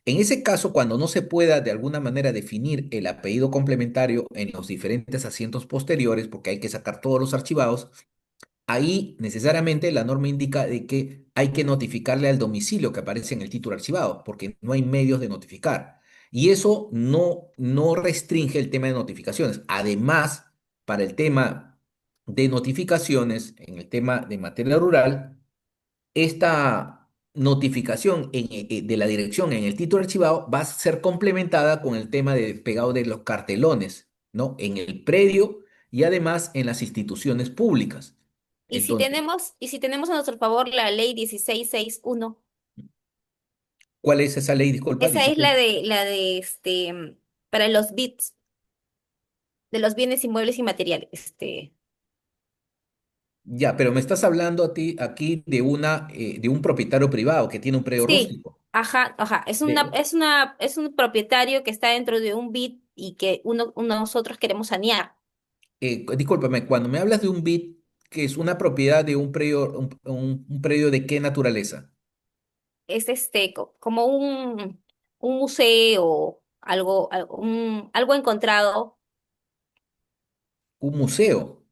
Speaker 1: En ese caso, cuando no se pueda de alguna manera definir el apellido complementario en los diferentes asientos posteriores, porque hay que sacar todos los archivados, ahí necesariamente la norma indica de que hay que notificarle al domicilio que aparece en el título archivado, porque no hay medios de notificar. Y eso no restringe el tema de notificaciones. Además, para el tema de notificaciones, en el tema de materia rural, esta notificación de la dirección en el título archivado va a ser complementada con el tema de pegado de los cartelones, ¿no? En el predio y además en las instituciones públicas. Entonces,
Speaker 2: y si tenemos a nuestro favor la ley 1661,
Speaker 1: ¿cuál es esa ley? Disculpa,
Speaker 2: esa es
Speaker 1: 16.
Speaker 2: para los bits de los bienes inmuebles y materiales.
Speaker 1: Ya, pero me estás hablando a ti aquí de un propietario privado que tiene un predio
Speaker 2: Sí,
Speaker 1: rústico.
Speaker 2: ajá, ajá.
Speaker 1: De-
Speaker 2: Es un propietario que está dentro de un BIT y que nosotros queremos sanear.
Speaker 1: discúlpame, cuando me hablas de un BIT, que es una propiedad de un predio, un predio de qué naturaleza?
Speaker 2: Es como un museo, algo encontrado,
Speaker 1: Un museo.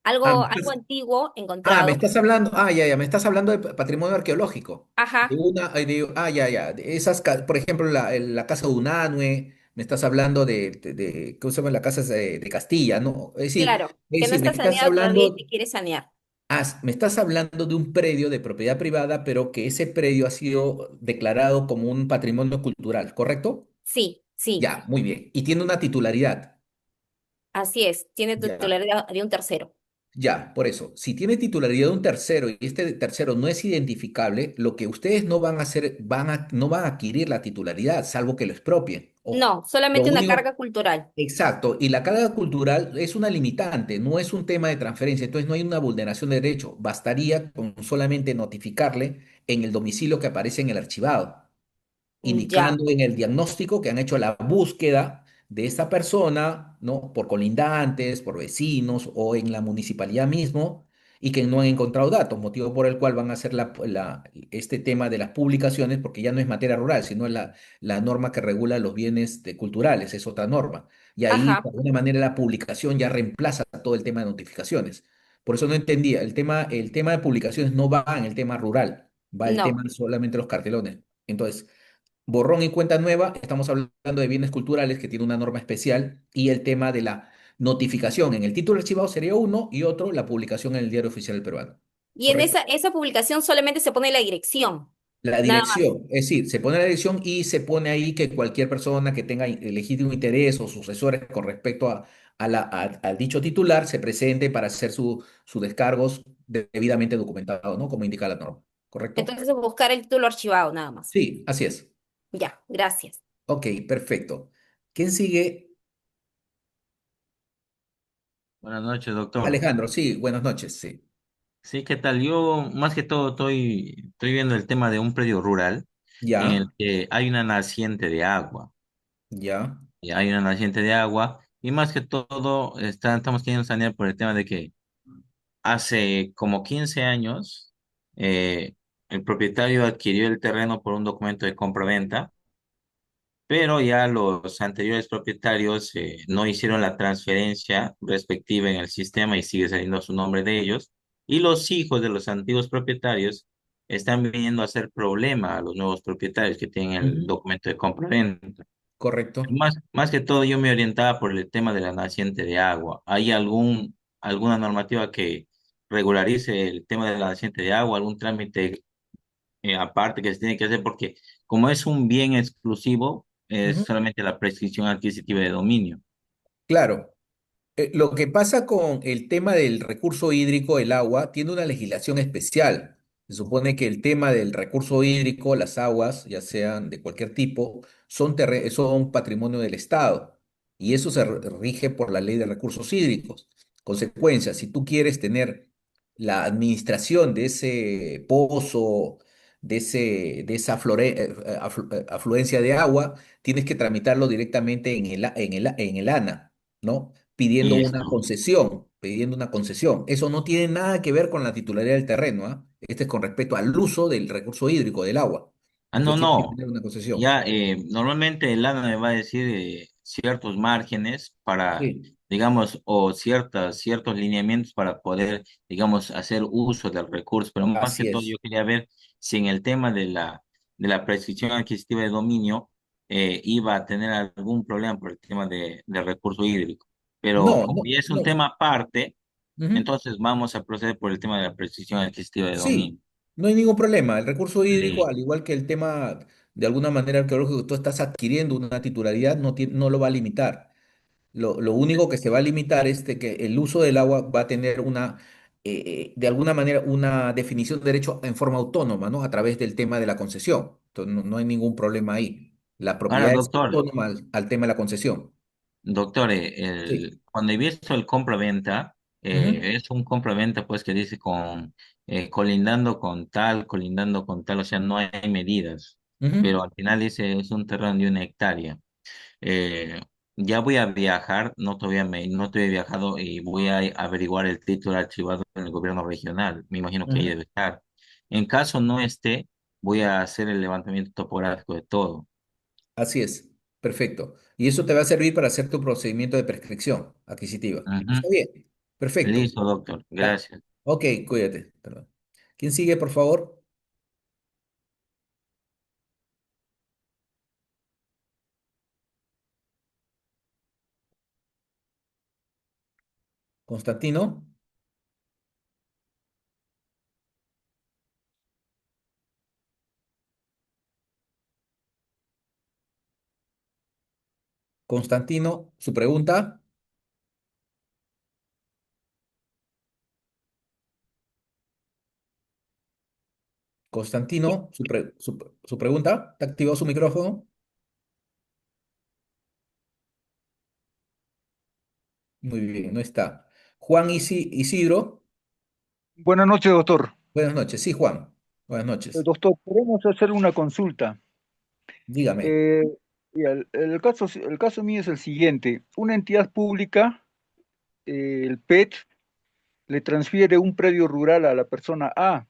Speaker 2: algo antiguo
Speaker 1: Me
Speaker 2: encontrado.
Speaker 1: estás hablando, ya, me estás hablando de patrimonio arqueológico. De
Speaker 2: Ajá,
Speaker 1: una, ya, de esas, por ejemplo, la casa de Unanue, me estás hablando ¿cómo se llama? La casa de Castilla, ¿no?
Speaker 2: claro,
Speaker 1: Es
Speaker 2: que no
Speaker 1: decir, me
Speaker 2: está
Speaker 1: estás
Speaker 2: saneado todavía y
Speaker 1: hablando,
Speaker 2: se quiere sanear.
Speaker 1: me estás hablando de un predio de propiedad privada, pero que ese predio ha sido declarado como un patrimonio cultural, ¿correcto?
Speaker 2: Sí, sí,
Speaker 1: Ya, muy bien. Y tiene una titularidad.
Speaker 2: así es. Tiene
Speaker 1: Ya.
Speaker 2: titularidad de un tercero.
Speaker 1: Ya, por eso, si tiene titularidad de un tercero y este tercero no es identificable, lo que ustedes no van a hacer, no van a adquirir la titularidad, salvo que lo expropien. Ojo.
Speaker 2: No,
Speaker 1: Lo
Speaker 2: solamente una
Speaker 1: único,
Speaker 2: carga cultural.
Speaker 1: exacto, y la carga cultural es una limitante, no es un tema de transferencia, entonces no hay una vulneración de derecho, bastaría con solamente notificarle en el domicilio que aparece en el archivado
Speaker 2: Ya,
Speaker 1: indicando en el diagnóstico que han hecho la búsqueda de esta persona, ¿no? Por colindantes, por vecinos o en la municipalidad mismo, y que no han encontrado datos, motivo por el cual van a hacer este tema de las publicaciones, porque ya no es materia rural, sino la norma que regula los bienes culturales, es otra norma. Y ahí, de
Speaker 2: ajá,
Speaker 1: alguna manera, la publicación ya reemplaza todo el tema de notificaciones. Por eso no entendía, el tema de publicaciones no va en el tema rural, va el tema
Speaker 2: no.
Speaker 1: solamente de los cartelones. Entonces, borrón y cuenta nueva, estamos hablando de bienes culturales que tiene una norma especial y el tema de la notificación en el título archivado sería uno y otro la publicación en el Diario Oficial del Peruano.
Speaker 2: Y en
Speaker 1: ¿Correcto?
Speaker 2: esa publicación solamente se pone la dirección,
Speaker 1: La
Speaker 2: nada más.
Speaker 1: dirección, es decir, se pone la dirección y se pone ahí que cualquier persona que tenga legítimo interés o sucesores con respecto al dicho titular se presente para hacer sus descargos debidamente documentados, ¿no? Como indica la norma. ¿Correcto?
Speaker 2: Entonces buscar el título archivado, nada más.
Speaker 1: Sí, así es.
Speaker 2: Ya, gracias.
Speaker 1: Ok, perfecto. ¿Quién sigue?
Speaker 3: Buenas noches, doctor.
Speaker 1: Alejandro, sí, buenas noches, sí.
Speaker 3: Sí, ¿qué tal? Yo más que todo estoy viendo el tema de un predio rural en
Speaker 1: Ya,
Speaker 3: el que hay una naciente de agua.
Speaker 1: ya,
Speaker 3: Y hay una naciente de agua y más que todo estamos queriendo sanear por el tema de que hace como 15 años, el propietario adquirió el terreno por un documento de compra-venta, pero ya los anteriores propietarios no hicieron la transferencia respectiva en el sistema y sigue saliendo a su nombre de ellos. Y los hijos de los antiguos propietarios están viniendo a hacer problema a los nuevos propietarios que tienen el
Speaker 1: Ujú.
Speaker 3: documento de compra-venta.
Speaker 1: Correcto.
Speaker 3: Más que todo, yo me orientaba por el tema de la naciente de agua. ¿Hay alguna normativa que regularice el tema de la naciente de agua, algún trámite aparte que se tiene que hacer? Porque como es un bien exclusivo, es
Speaker 1: Ujú.
Speaker 3: solamente la prescripción adquisitiva de dominio.
Speaker 1: Claro. Lo que pasa con el tema del recurso hídrico, el agua, tiene una legislación especial. Se supone que el tema del recurso hídrico, las aguas, ya sean de cualquier tipo, son patrimonio del Estado y eso rige por la ley de recursos hídricos. Consecuencia, si tú quieres tener la administración de ese pozo, de esa afluencia de agua, tienes que tramitarlo directamente en el ANA, ¿no?
Speaker 3: Listo.
Speaker 1: Pidiendo una concesión. Eso no tiene nada que ver con la titularidad del terreno, ¿ah? Este es con respecto al uso del recurso hídrico, del agua.
Speaker 3: Ah, no,
Speaker 1: Entonces tienes que
Speaker 3: no.
Speaker 1: tener una concesión.
Speaker 3: Ya, normalmente el ANA me va a decir ciertos márgenes para,
Speaker 1: Sí,
Speaker 3: digamos, o ciertos lineamientos para poder, digamos, hacer uso del recurso. Pero más que
Speaker 1: así
Speaker 3: todo, yo
Speaker 1: es.
Speaker 3: quería ver si en el tema de la prescripción adquisitiva de dominio iba a tener algún problema por el tema del recurso hídrico. Pero
Speaker 1: No,
Speaker 3: como
Speaker 1: no,
Speaker 3: ya es un
Speaker 1: no.
Speaker 3: tema aparte,
Speaker 1: Ujú.
Speaker 3: entonces vamos a proceder por el tema de la prescripción adquisitiva de dominio.
Speaker 1: Sí, no hay ningún problema. El recurso hídrico, al
Speaker 3: Listo.
Speaker 1: igual que el tema de alguna manera arqueológico, tú estás adquiriendo una titularidad, no lo va a limitar. Lo único que se va a limitar es de que el uso del agua va a tener de alguna manera, una definición de derecho en forma autónoma, ¿no? A través del tema de la concesión. Entonces, no hay ningún problema ahí. La
Speaker 3: Ahora,
Speaker 1: propiedad es
Speaker 3: doctor.
Speaker 1: autónoma al tema de la concesión.
Speaker 3: Doctor,
Speaker 1: Sí.
Speaker 3: cuando he visto el compra-venta,
Speaker 1: Ujú,
Speaker 3: es un compra-venta pues que dice colindando con tal, o sea, no hay medidas,
Speaker 1: ujú.
Speaker 3: pero al final dice es un terreno de 1 hectárea. Eh, ya voy a viajar, no todavía he viajado y voy a averiguar el título archivado en el gobierno regional, me imagino que ahí
Speaker 1: Ujú.
Speaker 3: debe estar. En caso no esté, voy a hacer el levantamiento topográfico de todo.
Speaker 1: Así es. Perfecto. Y eso te va a servir para hacer tu procedimiento de prescripción adquisitiva.
Speaker 3: Ujú.
Speaker 1: Está bien. Perfecto.
Speaker 3: Listo, doctor,
Speaker 1: Ya.
Speaker 3: gracias.
Speaker 1: Ok, cuídate. Perdón. ¿Quién sigue, por favor? Constantino. Constantino, su pregunta. Constantino, su pregunta. ¿Te activó su micrófono? Muy bien, no está. Juan Isidro.
Speaker 4: Buenas noches, doctor.
Speaker 1: Buenas noches. Sí, Juan. Buenas noches.
Speaker 4: Doctor, queremos hacer una consulta.
Speaker 1: Dígame.
Speaker 4: Eh, y el caso mío es el siguiente. Una entidad pública, el PET, le transfiere un predio rural a la persona A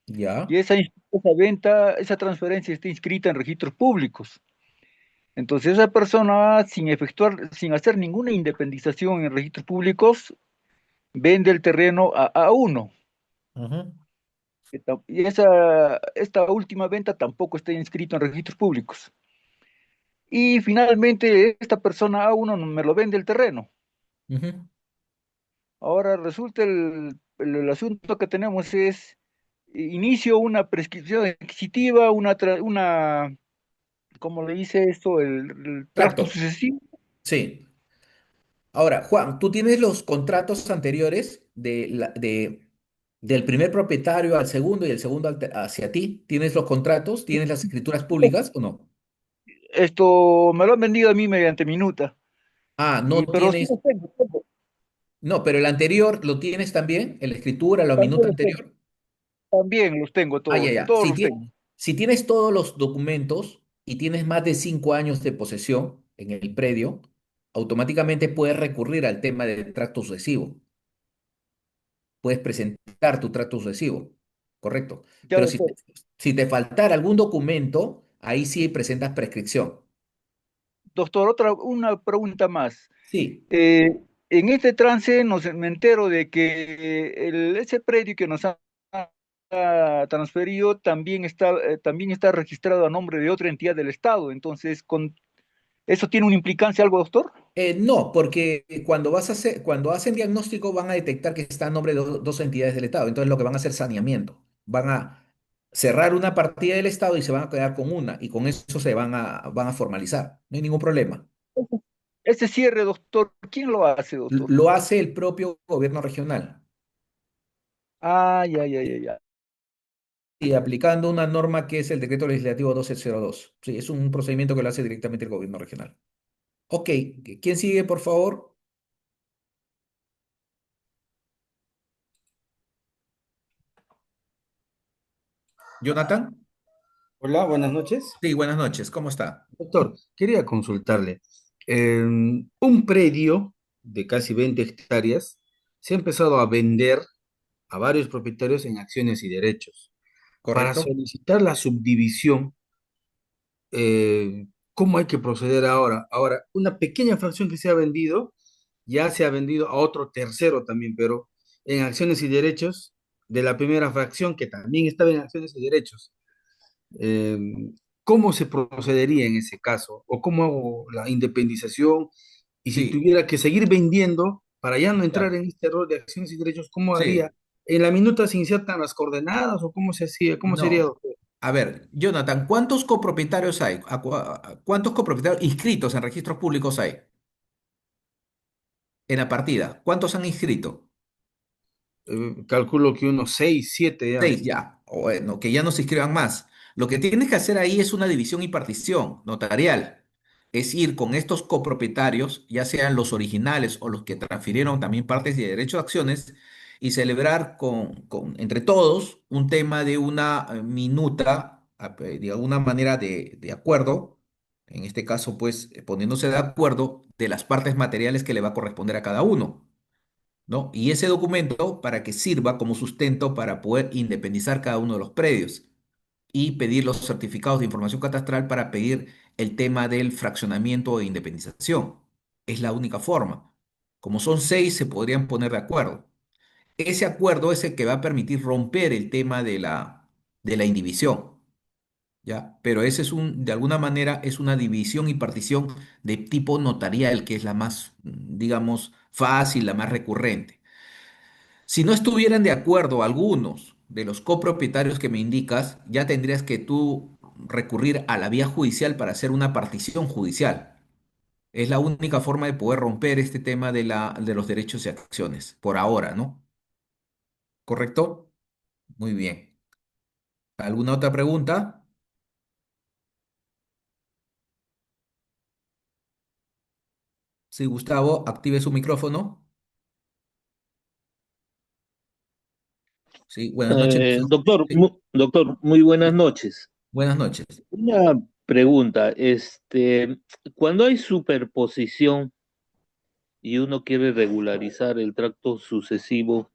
Speaker 4: y
Speaker 1: Ya.
Speaker 4: esa transferencia está inscrita en registros públicos. Entonces, esa persona A, sin hacer ninguna independización en registros públicos, vende el terreno a uno.
Speaker 1: Ujú,
Speaker 4: Y esta última venta tampoco está inscrita en registros públicos. Y finalmente esta persona a uno me lo vende el terreno.
Speaker 1: ujú.
Speaker 4: Ahora resulta el asunto que tenemos es, inicio una prescripción adquisitiva, ¿cómo le dice esto? El tracto
Speaker 1: Tracto.
Speaker 4: sucesivo.
Speaker 1: Sí. Ahora, Juan, ¿tú tienes los contratos anteriores del primer propietario al segundo y el segundo hacia ti? ¿Tienes los contratos? ¿Tienes las escrituras públicas o no?
Speaker 4: Esto me lo han vendido a mí mediante minuta.
Speaker 1: Ah, no
Speaker 4: Pero sí
Speaker 1: tienes.
Speaker 4: los tengo,
Speaker 1: No, pero el anterior lo tienes también, la escritura, la minuta
Speaker 4: también los tengo,
Speaker 1: anterior.
Speaker 4: también los tengo
Speaker 1: Ah, ya,
Speaker 4: todos,
Speaker 1: ya.
Speaker 4: todos
Speaker 1: Si,
Speaker 4: los tengo.
Speaker 1: si tienes todos los documentos y tienes más de 5 años de posesión en el predio, automáticamente puedes recurrir al tema del tracto sucesivo. puedes presentar tu trato sucesivo, correcto.
Speaker 4: Ya,
Speaker 1: Pero
Speaker 4: doctor.
Speaker 1: si te faltara algún documento, ahí sí presentas prescripción.
Speaker 4: Doctor, una pregunta más.
Speaker 1: Sí,
Speaker 4: En este trance me entero de que ese predio que nos ha transferido también está registrado a nombre de otra entidad del Estado. Entonces, ¿eso tiene una implicancia algo, doctor?
Speaker 1: no, porque cuando hacen diagnóstico van a detectar que está a nombre de dos entidades del Estado. Entonces lo que van a hacer es saneamiento. Van a cerrar una partida del Estado y se van a quedar con una. Y con eso van a formalizar. No hay ningún problema.
Speaker 4: Ese cierre, doctor, ¿quién lo hace, doctor?
Speaker 1: Lo hace el propio gobierno regional.
Speaker 4: Ah, ya, ya, ya, ya.
Speaker 1: Y aplicando una norma que es el decreto legislativo 1202. Sí, es un procedimiento que lo hace directamente el gobierno regional. Ok, ¿quién sigue, por favor? Jonathan.
Speaker 5: Hola, buenas noches.
Speaker 1: Sí, buenas noches. ¿Cómo está?
Speaker 5: Doctor, quería consultarle. Un predio de casi 20 hectáreas se ha empezado a vender a varios propietarios en acciones y derechos. Para
Speaker 1: ¿Correcto?
Speaker 5: solicitar la subdivisión, ¿cómo hay que proceder ahora? Ahora, una pequeña fracción que se ha vendido, ya se ha vendido a otro tercero también, pero en acciones y derechos de la primera fracción, que también estaba en acciones y derechos. eh, ¿Cómo se procedería en ese caso? ¿O cómo hago la independización? Y si
Speaker 1: Sí,
Speaker 5: tuviera que seguir vendiendo para ya no entrar
Speaker 1: ya.
Speaker 5: en este rol de acciones y derechos, ¿cómo haría?
Speaker 1: Sí,
Speaker 5: ¿En la minuta se insertan las coordenadas o cómo se hacía? ¿Cómo sería,
Speaker 1: no.
Speaker 5: doctor?
Speaker 1: A ver, Jonathan, ¿cuántos copropietarios hay? ¿Cuántos copropietarios inscritos en registros públicos hay en la partida? ¿Cuántos han inscrito?
Speaker 5: Calculo que unos 6, 7 ya.
Speaker 1: Seis ya. O bueno, que ya no se inscriban más. Lo que tienes que hacer ahí es una división y partición notarial. Es ir con estos copropietarios, ya sean los originales o los que transfirieron también partes de derecho de acciones, y celebrar entre todos un tema de una minuta, de alguna manera de acuerdo, en este caso, pues poniéndose de acuerdo de las partes materiales que le va a corresponder a cada uno. ¿No? Y ese documento para que sirva como sustento para poder independizar cada uno de los predios y pedir los certificados de información catastral para pedir el tema del fraccionamiento e independización. Es la única forma. Como son seis, se podrían poner de acuerdo. Ese acuerdo es el que va a permitir romper el tema de la indivisión, ¿ya? Pero ese es de alguna manera, es una división y partición de tipo notarial, que es la más, digamos, fácil, la más recurrente. Si no estuvieran de acuerdo algunos de los copropietarios que me indicas, ya tendrías que tú recurrir a la vía judicial para hacer una partición judicial. Es la única forma de poder romper este tema de los derechos y acciones, por ahora, ¿no? ¿Correcto? Muy bien. ¿Alguna otra pregunta? Sí, Gustavo, active su micrófono. Sí, buenas noches, Gustavo.
Speaker 6: Doctor,
Speaker 1: Sí,
Speaker 6: doctor, muy buenas
Speaker 1: sí,
Speaker 6: noches.
Speaker 1: buenas noches.
Speaker 6: Una pregunta, cuando hay superposición y uno quiere regularizar el tracto sucesivo,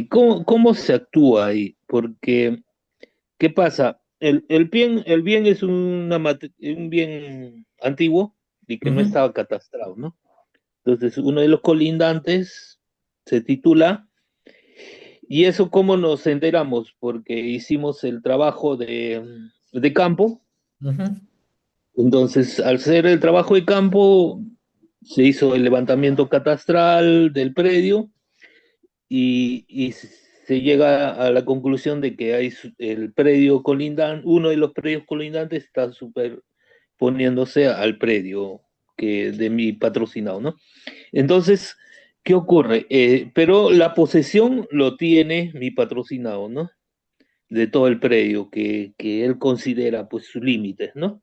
Speaker 6: ¿cómo se actúa ahí? Porque, ¿qué pasa? El bien es un bien antiguo y que no
Speaker 1: Ujú.
Speaker 6: estaba catastrado, ¿no? Entonces, uno de los colindantes se titula. ¿Y eso cómo nos enteramos? Porque hicimos el trabajo de campo.
Speaker 1: Ujú.
Speaker 6: Entonces, al hacer el trabajo de campo, se hizo el levantamiento catastral del predio y se llega a la conclusión de que el predio colindante, uno de los predios colindantes está superponiéndose al predio de mi patrocinado, ¿no? Entonces, ¿qué ocurre? Pero la posesión lo tiene mi patrocinado, ¿no? De todo el predio que él considera pues sus límites, ¿no?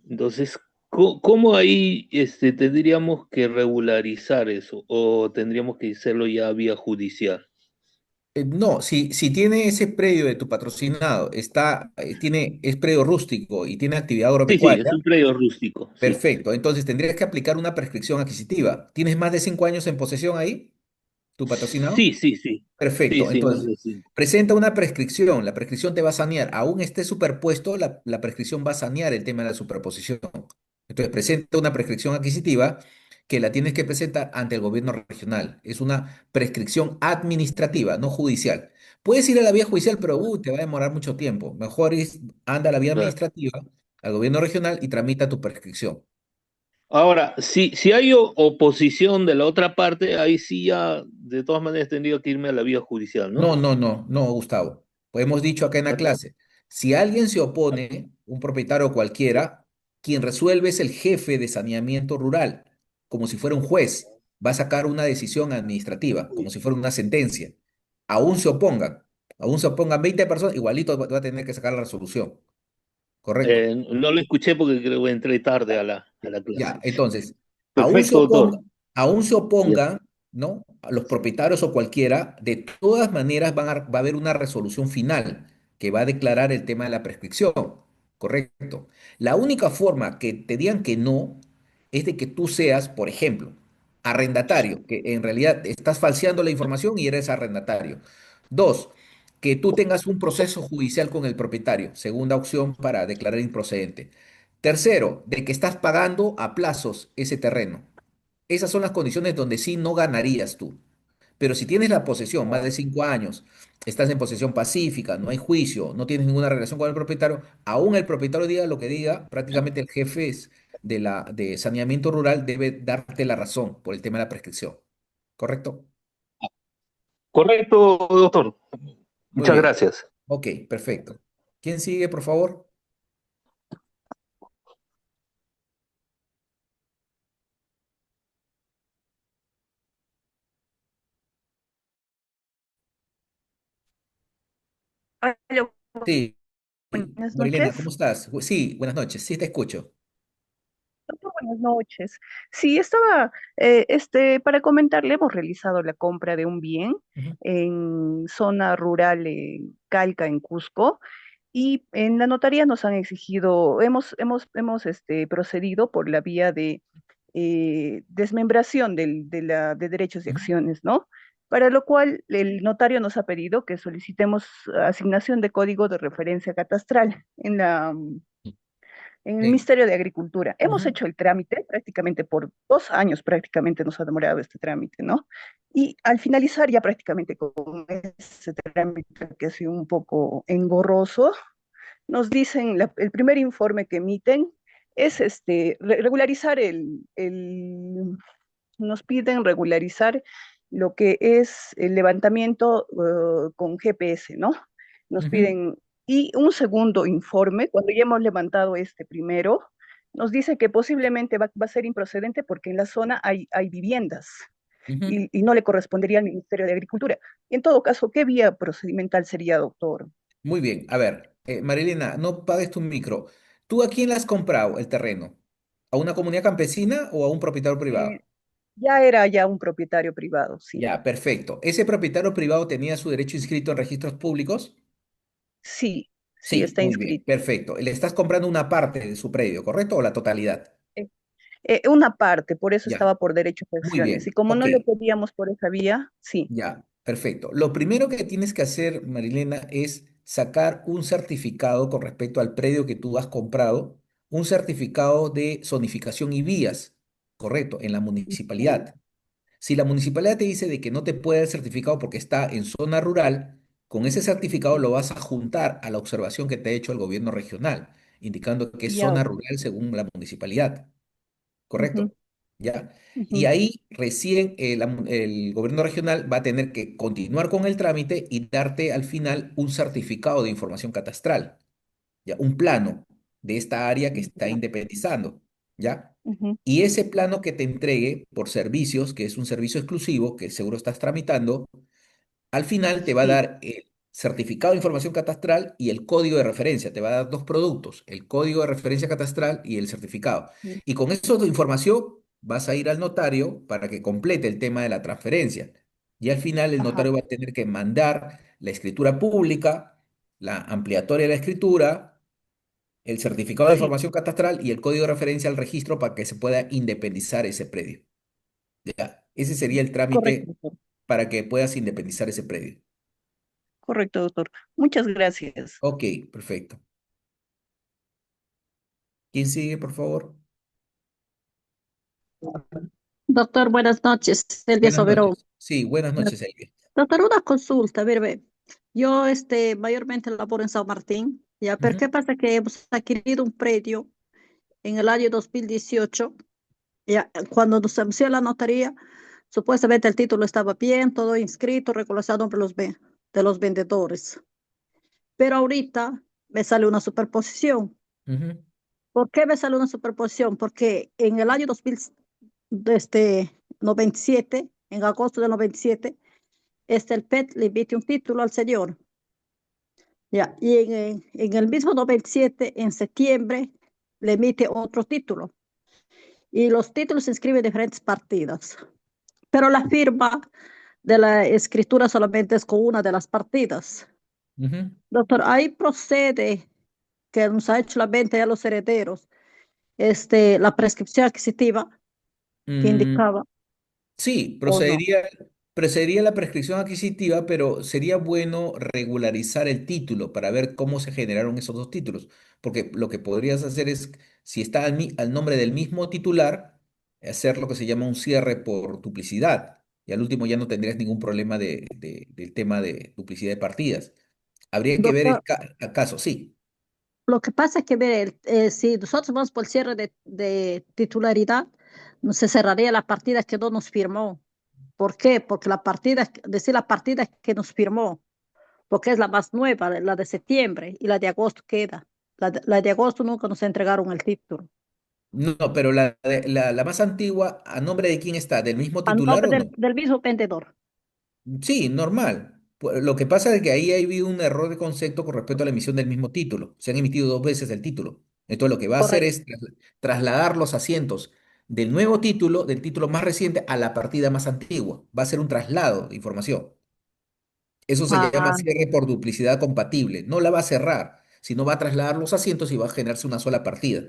Speaker 6: Entonces, ¿cómo ahí tendríamos que regularizar eso o tendríamos que hacerlo ya vía judicial?
Speaker 1: No, si tiene ese predio de tu patrocinado, es predio rústico y tiene actividad
Speaker 6: Sí, sí,
Speaker 1: agropecuaria,
Speaker 6: es un predio rústico, sí.
Speaker 1: perfecto. Entonces tendrías que aplicar una prescripción adquisitiva. ¿Tienes más de 5 años en posesión ahí? ¿Tu patrocinado?
Speaker 6: Sí, sí, sí. Sí,
Speaker 1: Perfecto.
Speaker 6: sí, más
Speaker 1: Entonces,
Speaker 6: de sí.
Speaker 1: presenta una prescripción. La prescripción te va a sanear. Aún esté superpuesto, la prescripción va a sanear el tema de la superposición. Entonces, presenta una prescripción adquisitiva que la tienes que presentar ante el gobierno regional. Es una prescripción administrativa, no judicial. Puedes ir a la vía judicial, pero te va a demorar mucho tiempo. Mejor anda a la vía
Speaker 6: Claro.
Speaker 1: administrativa, al gobierno regional y tramita tu prescripción.
Speaker 6: Ahora, si hay oposición de la otra parte, ahí sí ya de todas maneras tendría que irme a la vía judicial, ¿no?
Speaker 1: No, no, no, no, Gustavo. Pues hemos dicho acá en la clase, si alguien se opone, un propietario cualquiera, quien resuelve es el jefe de saneamiento rural, como si fuera un juez. Va a sacar una decisión administrativa, como si fuera una sentencia. Aún se opongan 20 personas, igualito va a tener que sacar la resolución, ¿correcto?
Speaker 6: No lo escuché porque creo que entré tarde a la
Speaker 1: Ya,
Speaker 6: clase.
Speaker 1: entonces,
Speaker 6: Perfecto, doctor.
Speaker 1: aún se
Speaker 6: Ya.
Speaker 1: opongan, ¿no? A los propietarios o cualquiera, de todas maneras va a haber una resolución final que va a declarar el tema de la prescripción, ¿correcto? La única forma que te digan que no es de que tú seas, por ejemplo, arrendatario, que en realidad estás falseando la información y eres arrendatario. Dos, que tú tengas un proceso judicial con el propietario, segunda opción para declarar improcedente. Tercero, de que estás pagando a plazos ese terreno. Esas son las condiciones donde sí no ganarías tú. Pero si tienes la posesión más de 5 años, estás en posesión pacífica, no hay juicio, no tienes ninguna relación con el propietario, aún el propietario diga lo que diga, prácticamente el jefe de saneamiento rural debe darte la razón por el tema de la prescripción. ¿Correcto?
Speaker 6: Correcto, doctor.
Speaker 1: Muy
Speaker 6: Muchas
Speaker 1: bien.
Speaker 6: gracias.
Speaker 1: Ok, perfecto. ¿Quién sigue, por favor?
Speaker 7: Aló,
Speaker 1: Sí,
Speaker 7: buenas
Speaker 1: Marilena,
Speaker 7: noches.
Speaker 1: ¿cómo estás? Sí, buenas noches, sí te escucho.
Speaker 7: Doctor, buenas noches. Sí, estaba, para comentarle, hemos realizado la compra de un bien
Speaker 1: Ujú,
Speaker 7: en zona rural en Calca, en Cusco, y en la notaría nos han exigido, hemos procedido por la vía de desmembración de derechos y
Speaker 1: ujú.
Speaker 7: acciones, ¿no? Para lo cual el notario nos ha pedido que solicitemos asignación de código de referencia catastral en el
Speaker 1: Sí.
Speaker 7: Ministerio de Agricultura. Hemos
Speaker 1: Ujú.
Speaker 7: hecho el trámite prácticamente por 2 años, prácticamente nos ha demorado este trámite, ¿no? Y al finalizar ya prácticamente con ese trámite que ha sido un poco engorroso, nos dicen, el primer informe que emiten es regularizar nos piden regularizar lo que es el levantamiento con GPS, ¿no? Nos
Speaker 1: Ujú.
Speaker 7: piden, y un segundo informe, cuando ya hemos levantado este primero, nos dice que posiblemente va a ser improcedente porque en la zona hay viviendas
Speaker 1: Ujú.
Speaker 7: y no le correspondería al Ministerio de Agricultura. En todo caso, ¿qué vía procedimental sería, doctor?
Speaker 1: Muy bien, a ver, Marilena, no pagues tu micro. ¿Tú a quién le has comprado el terreno? ¿A una comunidad campesina o a un propietario privado?
Speaker 7: Eh, ya era ya un propietario privado, sí.
Speaker 1: Ya, perfecto. ¿Ese propietario privado tenía su derecho inscrito en registros públicos?
Speaker 7: Sí, sí,
Speaker 1: Sí,
Speaker 7: está
Speaker 1: muy bien,
Speaker 7: inscrito.
Speaker 1: perfecto. Le estás comprando una parte de su predio, ¿correcto? ¿O la totalidad?
Speaker 7: Eh, una parte, por eso
Speaker 1: Ya,
Speaker 7: estaba por derechos de
Speaker 1: muy
Speaker 7: acciones. Y
Speaker 1: bien,
Speaker 7: como
Speaker 1: ok.
Speaker 7: no lo pedíamos por esa vía, sí,
Speaker 1: Ya, perfecto. Lo primero que tienes que hacer, Marilena, es sacar un certificado con respecto al predio que tú has comprado, un certificado de zonificación y vías, correcto, en la municipalidad. Si la municipalidad te dice de que no te puede dar certificado porque está en zona rural, con ese certificado lo vas a juntar a la observación que te ha hecho el gobierno regional, indicando que es
Speaker 7: ya,
Speaker 1: zona
Speaker 7: ok.
Speaker 1: rural según la municipalidad.
Speaker 7: Ujú,
Speaker 1: ¿Correcto? ¿Ya? Y
Speaker 7: ujú,
Speaker 1: ahí recién el gobierno regional va a tener que continuar con el trámite y darte al final un certificado de información catastral, ¿ya? Un plano de esta área que está
Speaker 7: ya,
Speaker 1: independizando, ¿ya?
Speaker 7: ujú,
Speaker 1: Y ese plano que te entregue por servicios, que es un servicio exclusivo que seguro estás tramitando, al final te va a
Speaker 7: sí,
Speaker 1: dar el certificado de información catastral y el código de referencia. Te va a dar dos productos, el código de referencia catastral y el certificado.
Speaker 7: sí,
Speaker 1: Y con esa información vas a ir al notario para que complete el tema de la transferencia. Y al final el
Speaker 7: ajá,
Speaker 1: notario va a tener que mandar la escritura pública, la ampliatoria de la escritura, el certificado de
Speaker 7: sí,
Speaker 1: información catastral y el código de referencia al registro para que se pueda independizar ese predio. ¿Ya? Ese sería el
Speaker 7: correcto,
Speaker 1: trámite
Speaker 7: doctor.
Speaker 1: para que puedas independizar ese predio.
Speaker 7: Correcto, doctor. Muchas gracias.
Speaker 1: Ok, perfecto. ¿Quién sigue, por favor?
Speaker 8: Doctor, buenas noches. Elvia
Speaker 1: Buenas
Speaker 8: Soberón.
Speaker 1: noches. Sí, buenas noches, Elvia.
Speaker 8: Doctor, una consulta, a ver, ve. Yo mayormente laboro en San Martín, ya, pero
Speaker 1: Ujú,
Speaker 8: ¿qué pasa? Que hemos adquirido un predio en el año 2018, ya, cuando nos anunció la notaría, supuestamente el título estaba bien, todo inscrito, regularizado nombre de los vendedores. Pero ahorita me sale una superposición.
Speaker 1: ujú,
Speaker 8: ¿Por qué me sale una superposición? Porque en el año 2000, 97, en agosto del 97, el PET le emite un título al señor. Ya, y en el mismo 97, en septiembre, le emite otro título. Y los títulos se inscriben en diferentes partidas. Pero la firma de la escritura solamente es con una de las partidas.
Speaker 1: ujú.
Speaker 8: Doctor, ahí procede que nos ha hecho la venta a los herederos, la prescripción adquisitiva que
Speaker 1: Mm,
Speaker 8: indicaba,
Speaker 1: sí,
Speaker 8: o no.
Speaker 1: procedería la prescripción adquisitiva, pero sería bueno regularizar el título para ver cómo se generaron esos dos títulos. Porque lo que podrías hacer es, si está al nombre del mismo titular, hacer lo que se llama un cierre por duplicidad. Y al último ya no tendrías ningún problema del tema de duplicidad de partidas. Habría que ver
Speaker 8: Doctor,
Speaker 1: el caso, sí.
Speaker 8: lo que pasa es que, mire, si nosotros vamos por el cierre de titularidad, no se cerraría la partida que no nos firmó. ¿Por qué? Porque la partida que nos firmó, porque es la más nueva, la de septiembre, y la de agosto queda. La de agosto nunca nos entregaron el título.
Speaker 1: No, pero la más antigua, ¿a nombre de quién está? ¿Del mismo
Speaker 8: A
Speaker 1: titular
Speaker 8: nombre
Speaker 1: o no?
Speaker 8: del mismo vendedor.
Speaker 1: Sí, normal. Lo que pasa es que ahí ha habido un error de concepto con respecto a la emisión del mismo título. Se han emitido dos veces el título. Entonces lo que va a hacer
Speaker 8: Correcto.
Speaker 1: es trasladar los asientos del nuevo título, del título más reciente, a la partida más antigua. Va a ser un traslado de información. Eso se llama
Speaker 8: Ah,
Speaker 1: cierre por duplicidad compatible. No la va a cerrar, sino va a trasladar los asientos y va a generarse una sola partida.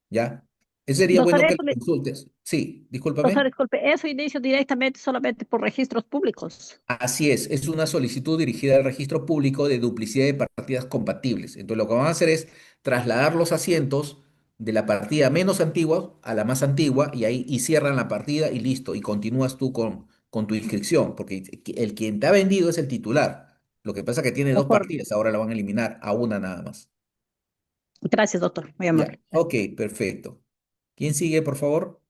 Speaker 1: ¿Ya? Eso sería
Speaker 8: doctor,
Speaker 1: bueno que lo consultes. Sí,
Speaker 8: doctor,
Speaker 1: discúlpame.
Speaker 8: disculpe, eso inicio directamente solamente por registros públicos.
Speaker 1: Así es una solicitud dirigida al registro público de duplicidad de partidas compatibles. Entonces lo que van a hacer es trasladar los asientos de la partida menos antigua a la más antigua y ahí y cierran la partida y listo, y continúas tú con tu inscripción, porque el quien te ha vendido es el titular. Lo que pasa es que tiene
Speaker 8: De
Speaker 1: dos
Speaker 8: acuerdo.
Speaker 1: partidas, ahora la van a eliminar a una nada más.
Speaker 8: Gracias, doctor. Muy
Speaker 1: Ya,
Speaker 8: amable.
Speaker 1: ok, perfecto. ¿Quién sigue, por favor?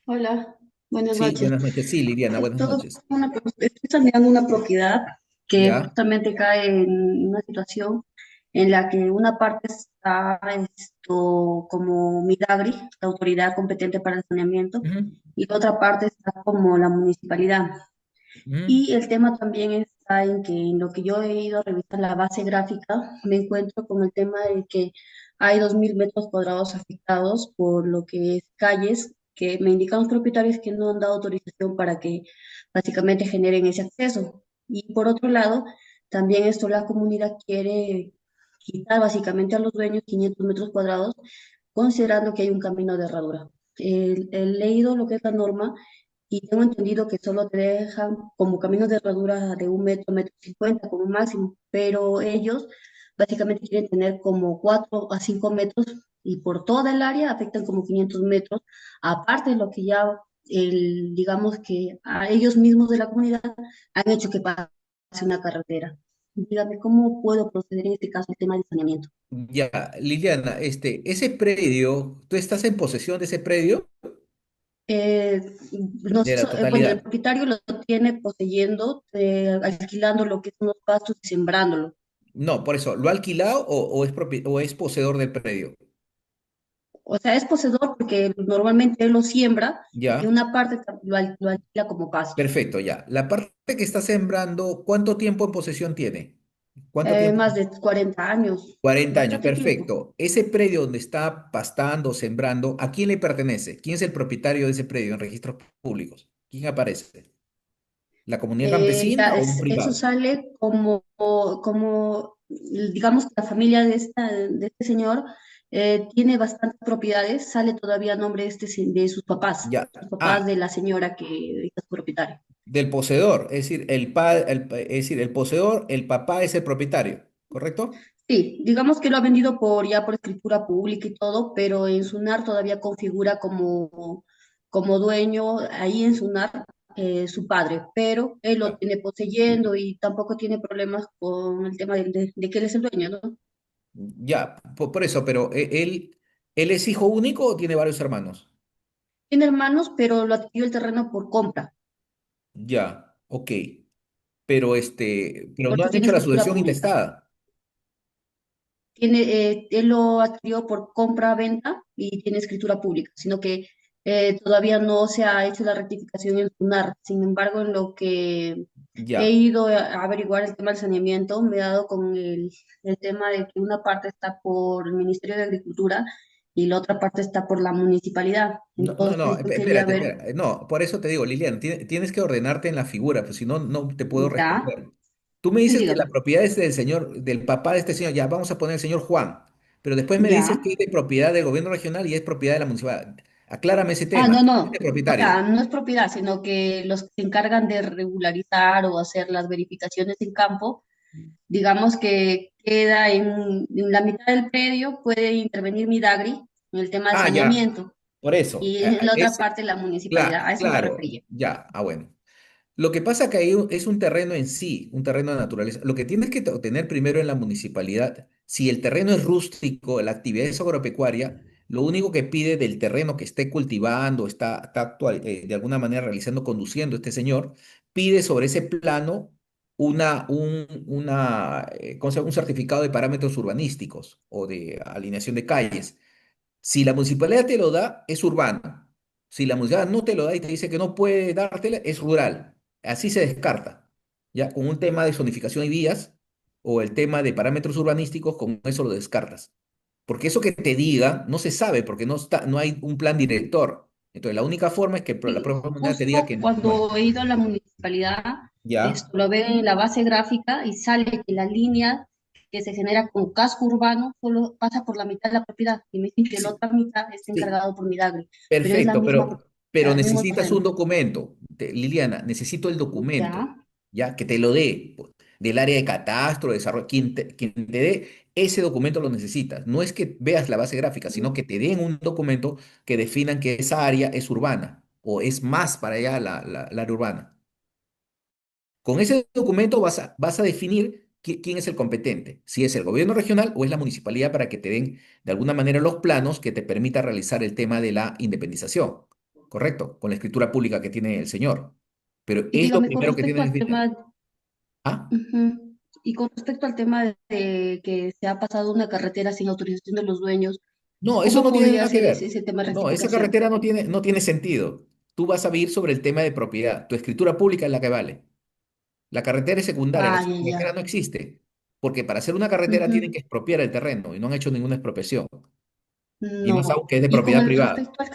Speaker 9: Hola, buenas
Speaker 1: Sí,
Speaker 9: noches.
Speaker 1: buenas noches. Sí, Liliana, buenas noches.
Speaker 9: Estoy examinando una propiedad que
Speaker 1: ¿Ya?
Speaker 9: justamente cae en una situación en la que una parte está como Midagri, la autoridad competente para el saneamiento,
Speaker 1: Ujú,
Speaker 9: y la otra parte está como la municipalidad.
Speaker 1: ujú,
Speaker 9: Y el tema también está en que en lo que yo he ido a revisar la base gráfica, me encuentro con el tema de que hay 2.000 metros cuadrados afectados por lo que es calles, que me indican los propietarios que no han dado autorización para que básicamente generen ese acceso. Y por otro lado, también esto la comunidad quiere quitar básicamente a los dueños 500 metros cuadrados, considerando que hay un camino de herradura. He leído lo que es la norma y tengo entendido que solo te dejan como caminos de herradura de 1 metro, 1,50 m como máximo, pero ellos básicamente quieren tener como 4 a 5 metros y por toda el área afectan como 500 metros, aparte de lo que ya, digamos que a ellos mismos de la comunidad han hecho que pase una carretera. Dígame, ¿cómo puedo proceder en este caso el tema del saneamiento?
Speaker 1: Ya, Liliana, ese predio, ¿tú estás en posesión de ese predio?
Speaker 9: Eh,
Speaker 1: De la
Speaker 9: bueno, el
Speaker 1: totalidad.
Speaker 9: propietario lo tiene poseyendo, alquilando lo que son los pastos y sembrándolo.
Speaker 1: No, por eso, ¿lo ha alquilado o es poseedor del predio?
Speaker 9: O sea, es poseedor porque normalmente él lo siembra y
Speaker 1: Ya,
Speaker 9: una parte lo alquila como pasto.
Speaker 1: perfecto, ya. La parte que está sembrando, ¿cuánto tiempo en posesión tiene? ¿Cuánto tiempo?
Speaker 9: Más de 40 años,
Speaker 1: 40 años,
Speaker 9: bastante tiempo.
Speaker 1: perfecto. Ese predio donde está pastando, sembrando, ¿a quién le pertenece? ¿Quién es el propietario de ese predio en registros públicos? ¿Quién aparece? ¿La comunidad campesina o un
Speaker 9: Eso
Speaker 1: privado?
Speaker 9: sale como, digamos, que la familia de este señor tiene bastantes propiedades, sale todavía a nombre de
Speaker 1: Ya.
Speaker 9: sus papás
Speaker 1: Ah,
Speaker 9: de la señora que es propietaria.
Speaker 1: del poseedor, es decir, es decir, el poseedor, el papá es el propietario, ¿correcto?
Speaker 9: Sí, digamos que lo ha vendido ya por escritura pública y todo, pero en SUNAR todavía configura como dueño ahí en SUNAR su padre, pero él lo
Speaker 1: Ya.
Speaker 9: tiene poseyendo y tampoco tiene problemas con el tema de que él es el dueño, ¿no?
Speaker 1: Ya, por eso, pero ¿él es hijo único o tiene varios hermanos?
Speaker 9: Tiene hermanos, pero lo adquirió el terreno por compra,
Speaker 1: Ya, ok. Pero pero
Speaker 9: por
Speaker 1: no
Speaker 9: eso
Speaker 1: han
Speaker 9: tiene
Speaker 1: hecho la
Speaker 9: escritura
Speaker 1: sucesión
Speaker 9: pública.
Speaker 1: intestada.
Speaker 9: Él lo adquirió por compra-venta y tiene escritura pública, sino que todavía no se ha hecho la rectificación en SUNAR. Sin embargo, en lo que he
Speaker 1: Ya.
Speaker 9: ido a averiguar el tema del saneamiento, me he dado con el tema de que una parte está por el Ministerio de Agricultura y la otra parte está por la municipalidad.
Speaker 1: No, no, no,
Speaker 9: Entonces, yo quería
Speaker 1: espérate,
Speaker 9: ver,
Speaker 1: espérate. No, por eso te digo, Lilian, tienes que ordenarte en la figura, pues si no, no te puedo
Speaker 9: ya,
Speaker 1: responder. Tú me
Speaker 9: sí,
Speaker 1: dices que la
Speaker 9: dígame,
Speaker 1: propiedad es del señor, del papá de este señor, ya vamos a poner el señor Juan, pero después me dices
Speaker 9: ya.
Speaker 1: que es de propiedad del gobierno regional y es propiedad de la municipalidad. Aclárame ese
Speaker 9: Ah,
Speaker 1: tema.
Speaker 9: no,
Speaker 1: ¿Quién es el
Speaker 9: no. O
Speaker 1: propietario?
Speaker 9: sea, no es propiedad, sino que los que se encargan de regularizar o hacer las verificaciones en campo, digamos que queda en la mitad del predio, puede intervenir Midagri en el tema de
Speaker 1: Ah, ya,
Speaker 9: saneamiento
Speaker 1: por eso.
Speaker 9: y en la otra parte la municipalidad. A eso me
Speaker 1: Claro,
Speaker 9: refería.
Speaker 1: ya, bueno. Lo que pasa que ahí es un terreno en sí, un terreno de naturaleza. Lo que tienes que tener primero en la municipalidad, si el terreno es rústico, la actividad es agropecuaria, lo único que pide del terreno que esté cultivando, está de alguna manera realizando, conduciendo este señor, pide sobre ese plano ¿cómo se llama? Un certificado de parámetros urbanísticos o de alineación de calles. Si la municipalidad te lo da, es urbano. Si la municipalidad no te lo da y te dice que no puede dártela, es rural. Así se descarta. Ya con un tema de zonificación y vías o el tema de parámetros urbanísticos, con eso lo descartas. Porque eso que te diga no se sabe porque no hay un plan director. Entonces la única forma es que la
Speaker 9: Sí,
Speaker 1: propia comunidad te diga
Speaker 9: justo
Speaker 1: que no es.
Speaker 9: cuando he ido a la municipalidad,
Speaker 1: Ya,
Speaker 9: esto lo veo en la base gráfica y sale que la línea que se genera con casco urbano solo pasa por la mitad de la propiedad y me dicen que la
Speaker 1: sí,
Speaker 9: otra mitad está
Speaker 1: sí.
Speaker 9: encargado por Midagri, pero es la
Speaker 1: Perfecto,
Speaker 9: misma,
Speaker 1: pero
Speaker 9: el mismo
Speaker 1: necesitas un
Speaker 9: terreno.
Speaker 1: documento. Liliana, necesito el documento,
Speaker 9: Ya.
Speaker 1: ya que te lo dé del área de catastro, de desarrollo, quien te dé ese documento lo necesitas. No es que veas la base gráfica, sino que te den un documento que definan que esa área es urbana o es más para allá la área urbana. Con ese documento vas a definir quién es el competente, si es el gobierno regional o es la municipalidad para que te den de alguna manera los planos que te permita realizar el tema de la independización, ¿correcto? Con la escritura pública que tiene el señor. Pero
Speaker 9: Y
Speaker 1: es lo
Speaker 9: dígame, con
Speaker 1: primero que
Speaker 9: respecto
Speaker 1: tienes
Speaker 9: al
Speaker 1: que definir.
Speaker 9: tema,
Speaker 1: ¿Ah?
Speaker 9: ujú, y con respecto al tema de que se ha pasado una carretera sin autorización de los dueños,
Speaker 1: No, eso
Speaker 9: ¿cómo
Speaker 1: no tiene
Speaker 9: podría
Speaker 1: nada que
Speaker 9: ser
Speaker 1: ver.
Speaker 9: ese tema de
Speaker 1: No, esa
Speaker 9: rectificación?
Speaker 1: carretera no tiene sentido. Tú vas a vivir sobre el tema de propiedad. Tu escritura pública es la que vale. La carretera es secundaria, la
Speaker 9: Ah, ya,
Speaker 1: carretera
Speaker 9: ya.
Speaker 1: no existe. Porque para hacer una carretera tienen
Speaker 9: Ujú.
Speaker 1: que expropiar el terreno y no han hecho ninguna expropiación. Y más
Speaker 9: No.
Speaker 1: aún que es de
Speaker 9: Y con
Speaker 1: propiedad
Speaker 9: el
Speaker 1: privada.
Speaker 9: respecto al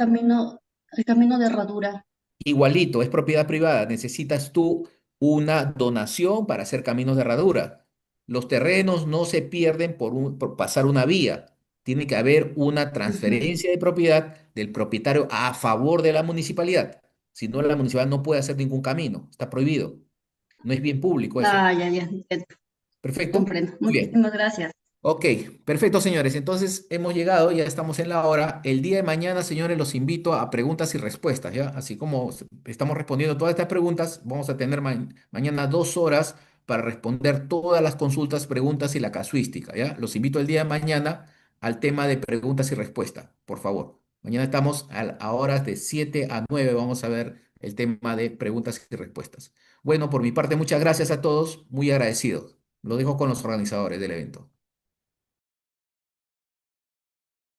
Speaker 9: camino de herradura,
Speaker 1: Igualito, es propiedad privada. Necesitas tú una donación para hacer caminos de herradura. Los terrenos no se pierden por pasar una vía. Tiene que haber una
Speaker 9: ujú.
Speaker 1: transferencia de propiedad del propietario a favor de la municipalidad. Si no, la municipalidad no puede hacer ningún camino. Está prohibido. No es bien público eso.
Speaker 9: Ah, ya, ya, entiendo,
Speaker 1: ¿Perfecto?
Speaker 9: comprendo.
Speaker 1: Muy bien.
Speaker 9: Muchísimas gracias.
Speaker 1: Ok, perfecto, señores. Entonces hemos llegado, ya estamos en la hora. El día de mañana, señores, los invito a preguntas y respuestas, ¿ya? Así como estamos respondiendo todas estas preguntas, vamos a tener mañana 2 horas para responder todas las consultas, preguntas y la casuística, ¿ya? Los invito el día de mañana al tema de preguntas y respuestas, por favor. Mañana estamos a horas de 7 a 9, vamos a ver el tema de preguntas y respuestas. Bueno, por mi parte, muchas gracias a todos, muy agradecidos. Lo dejo con los organizadores del evento.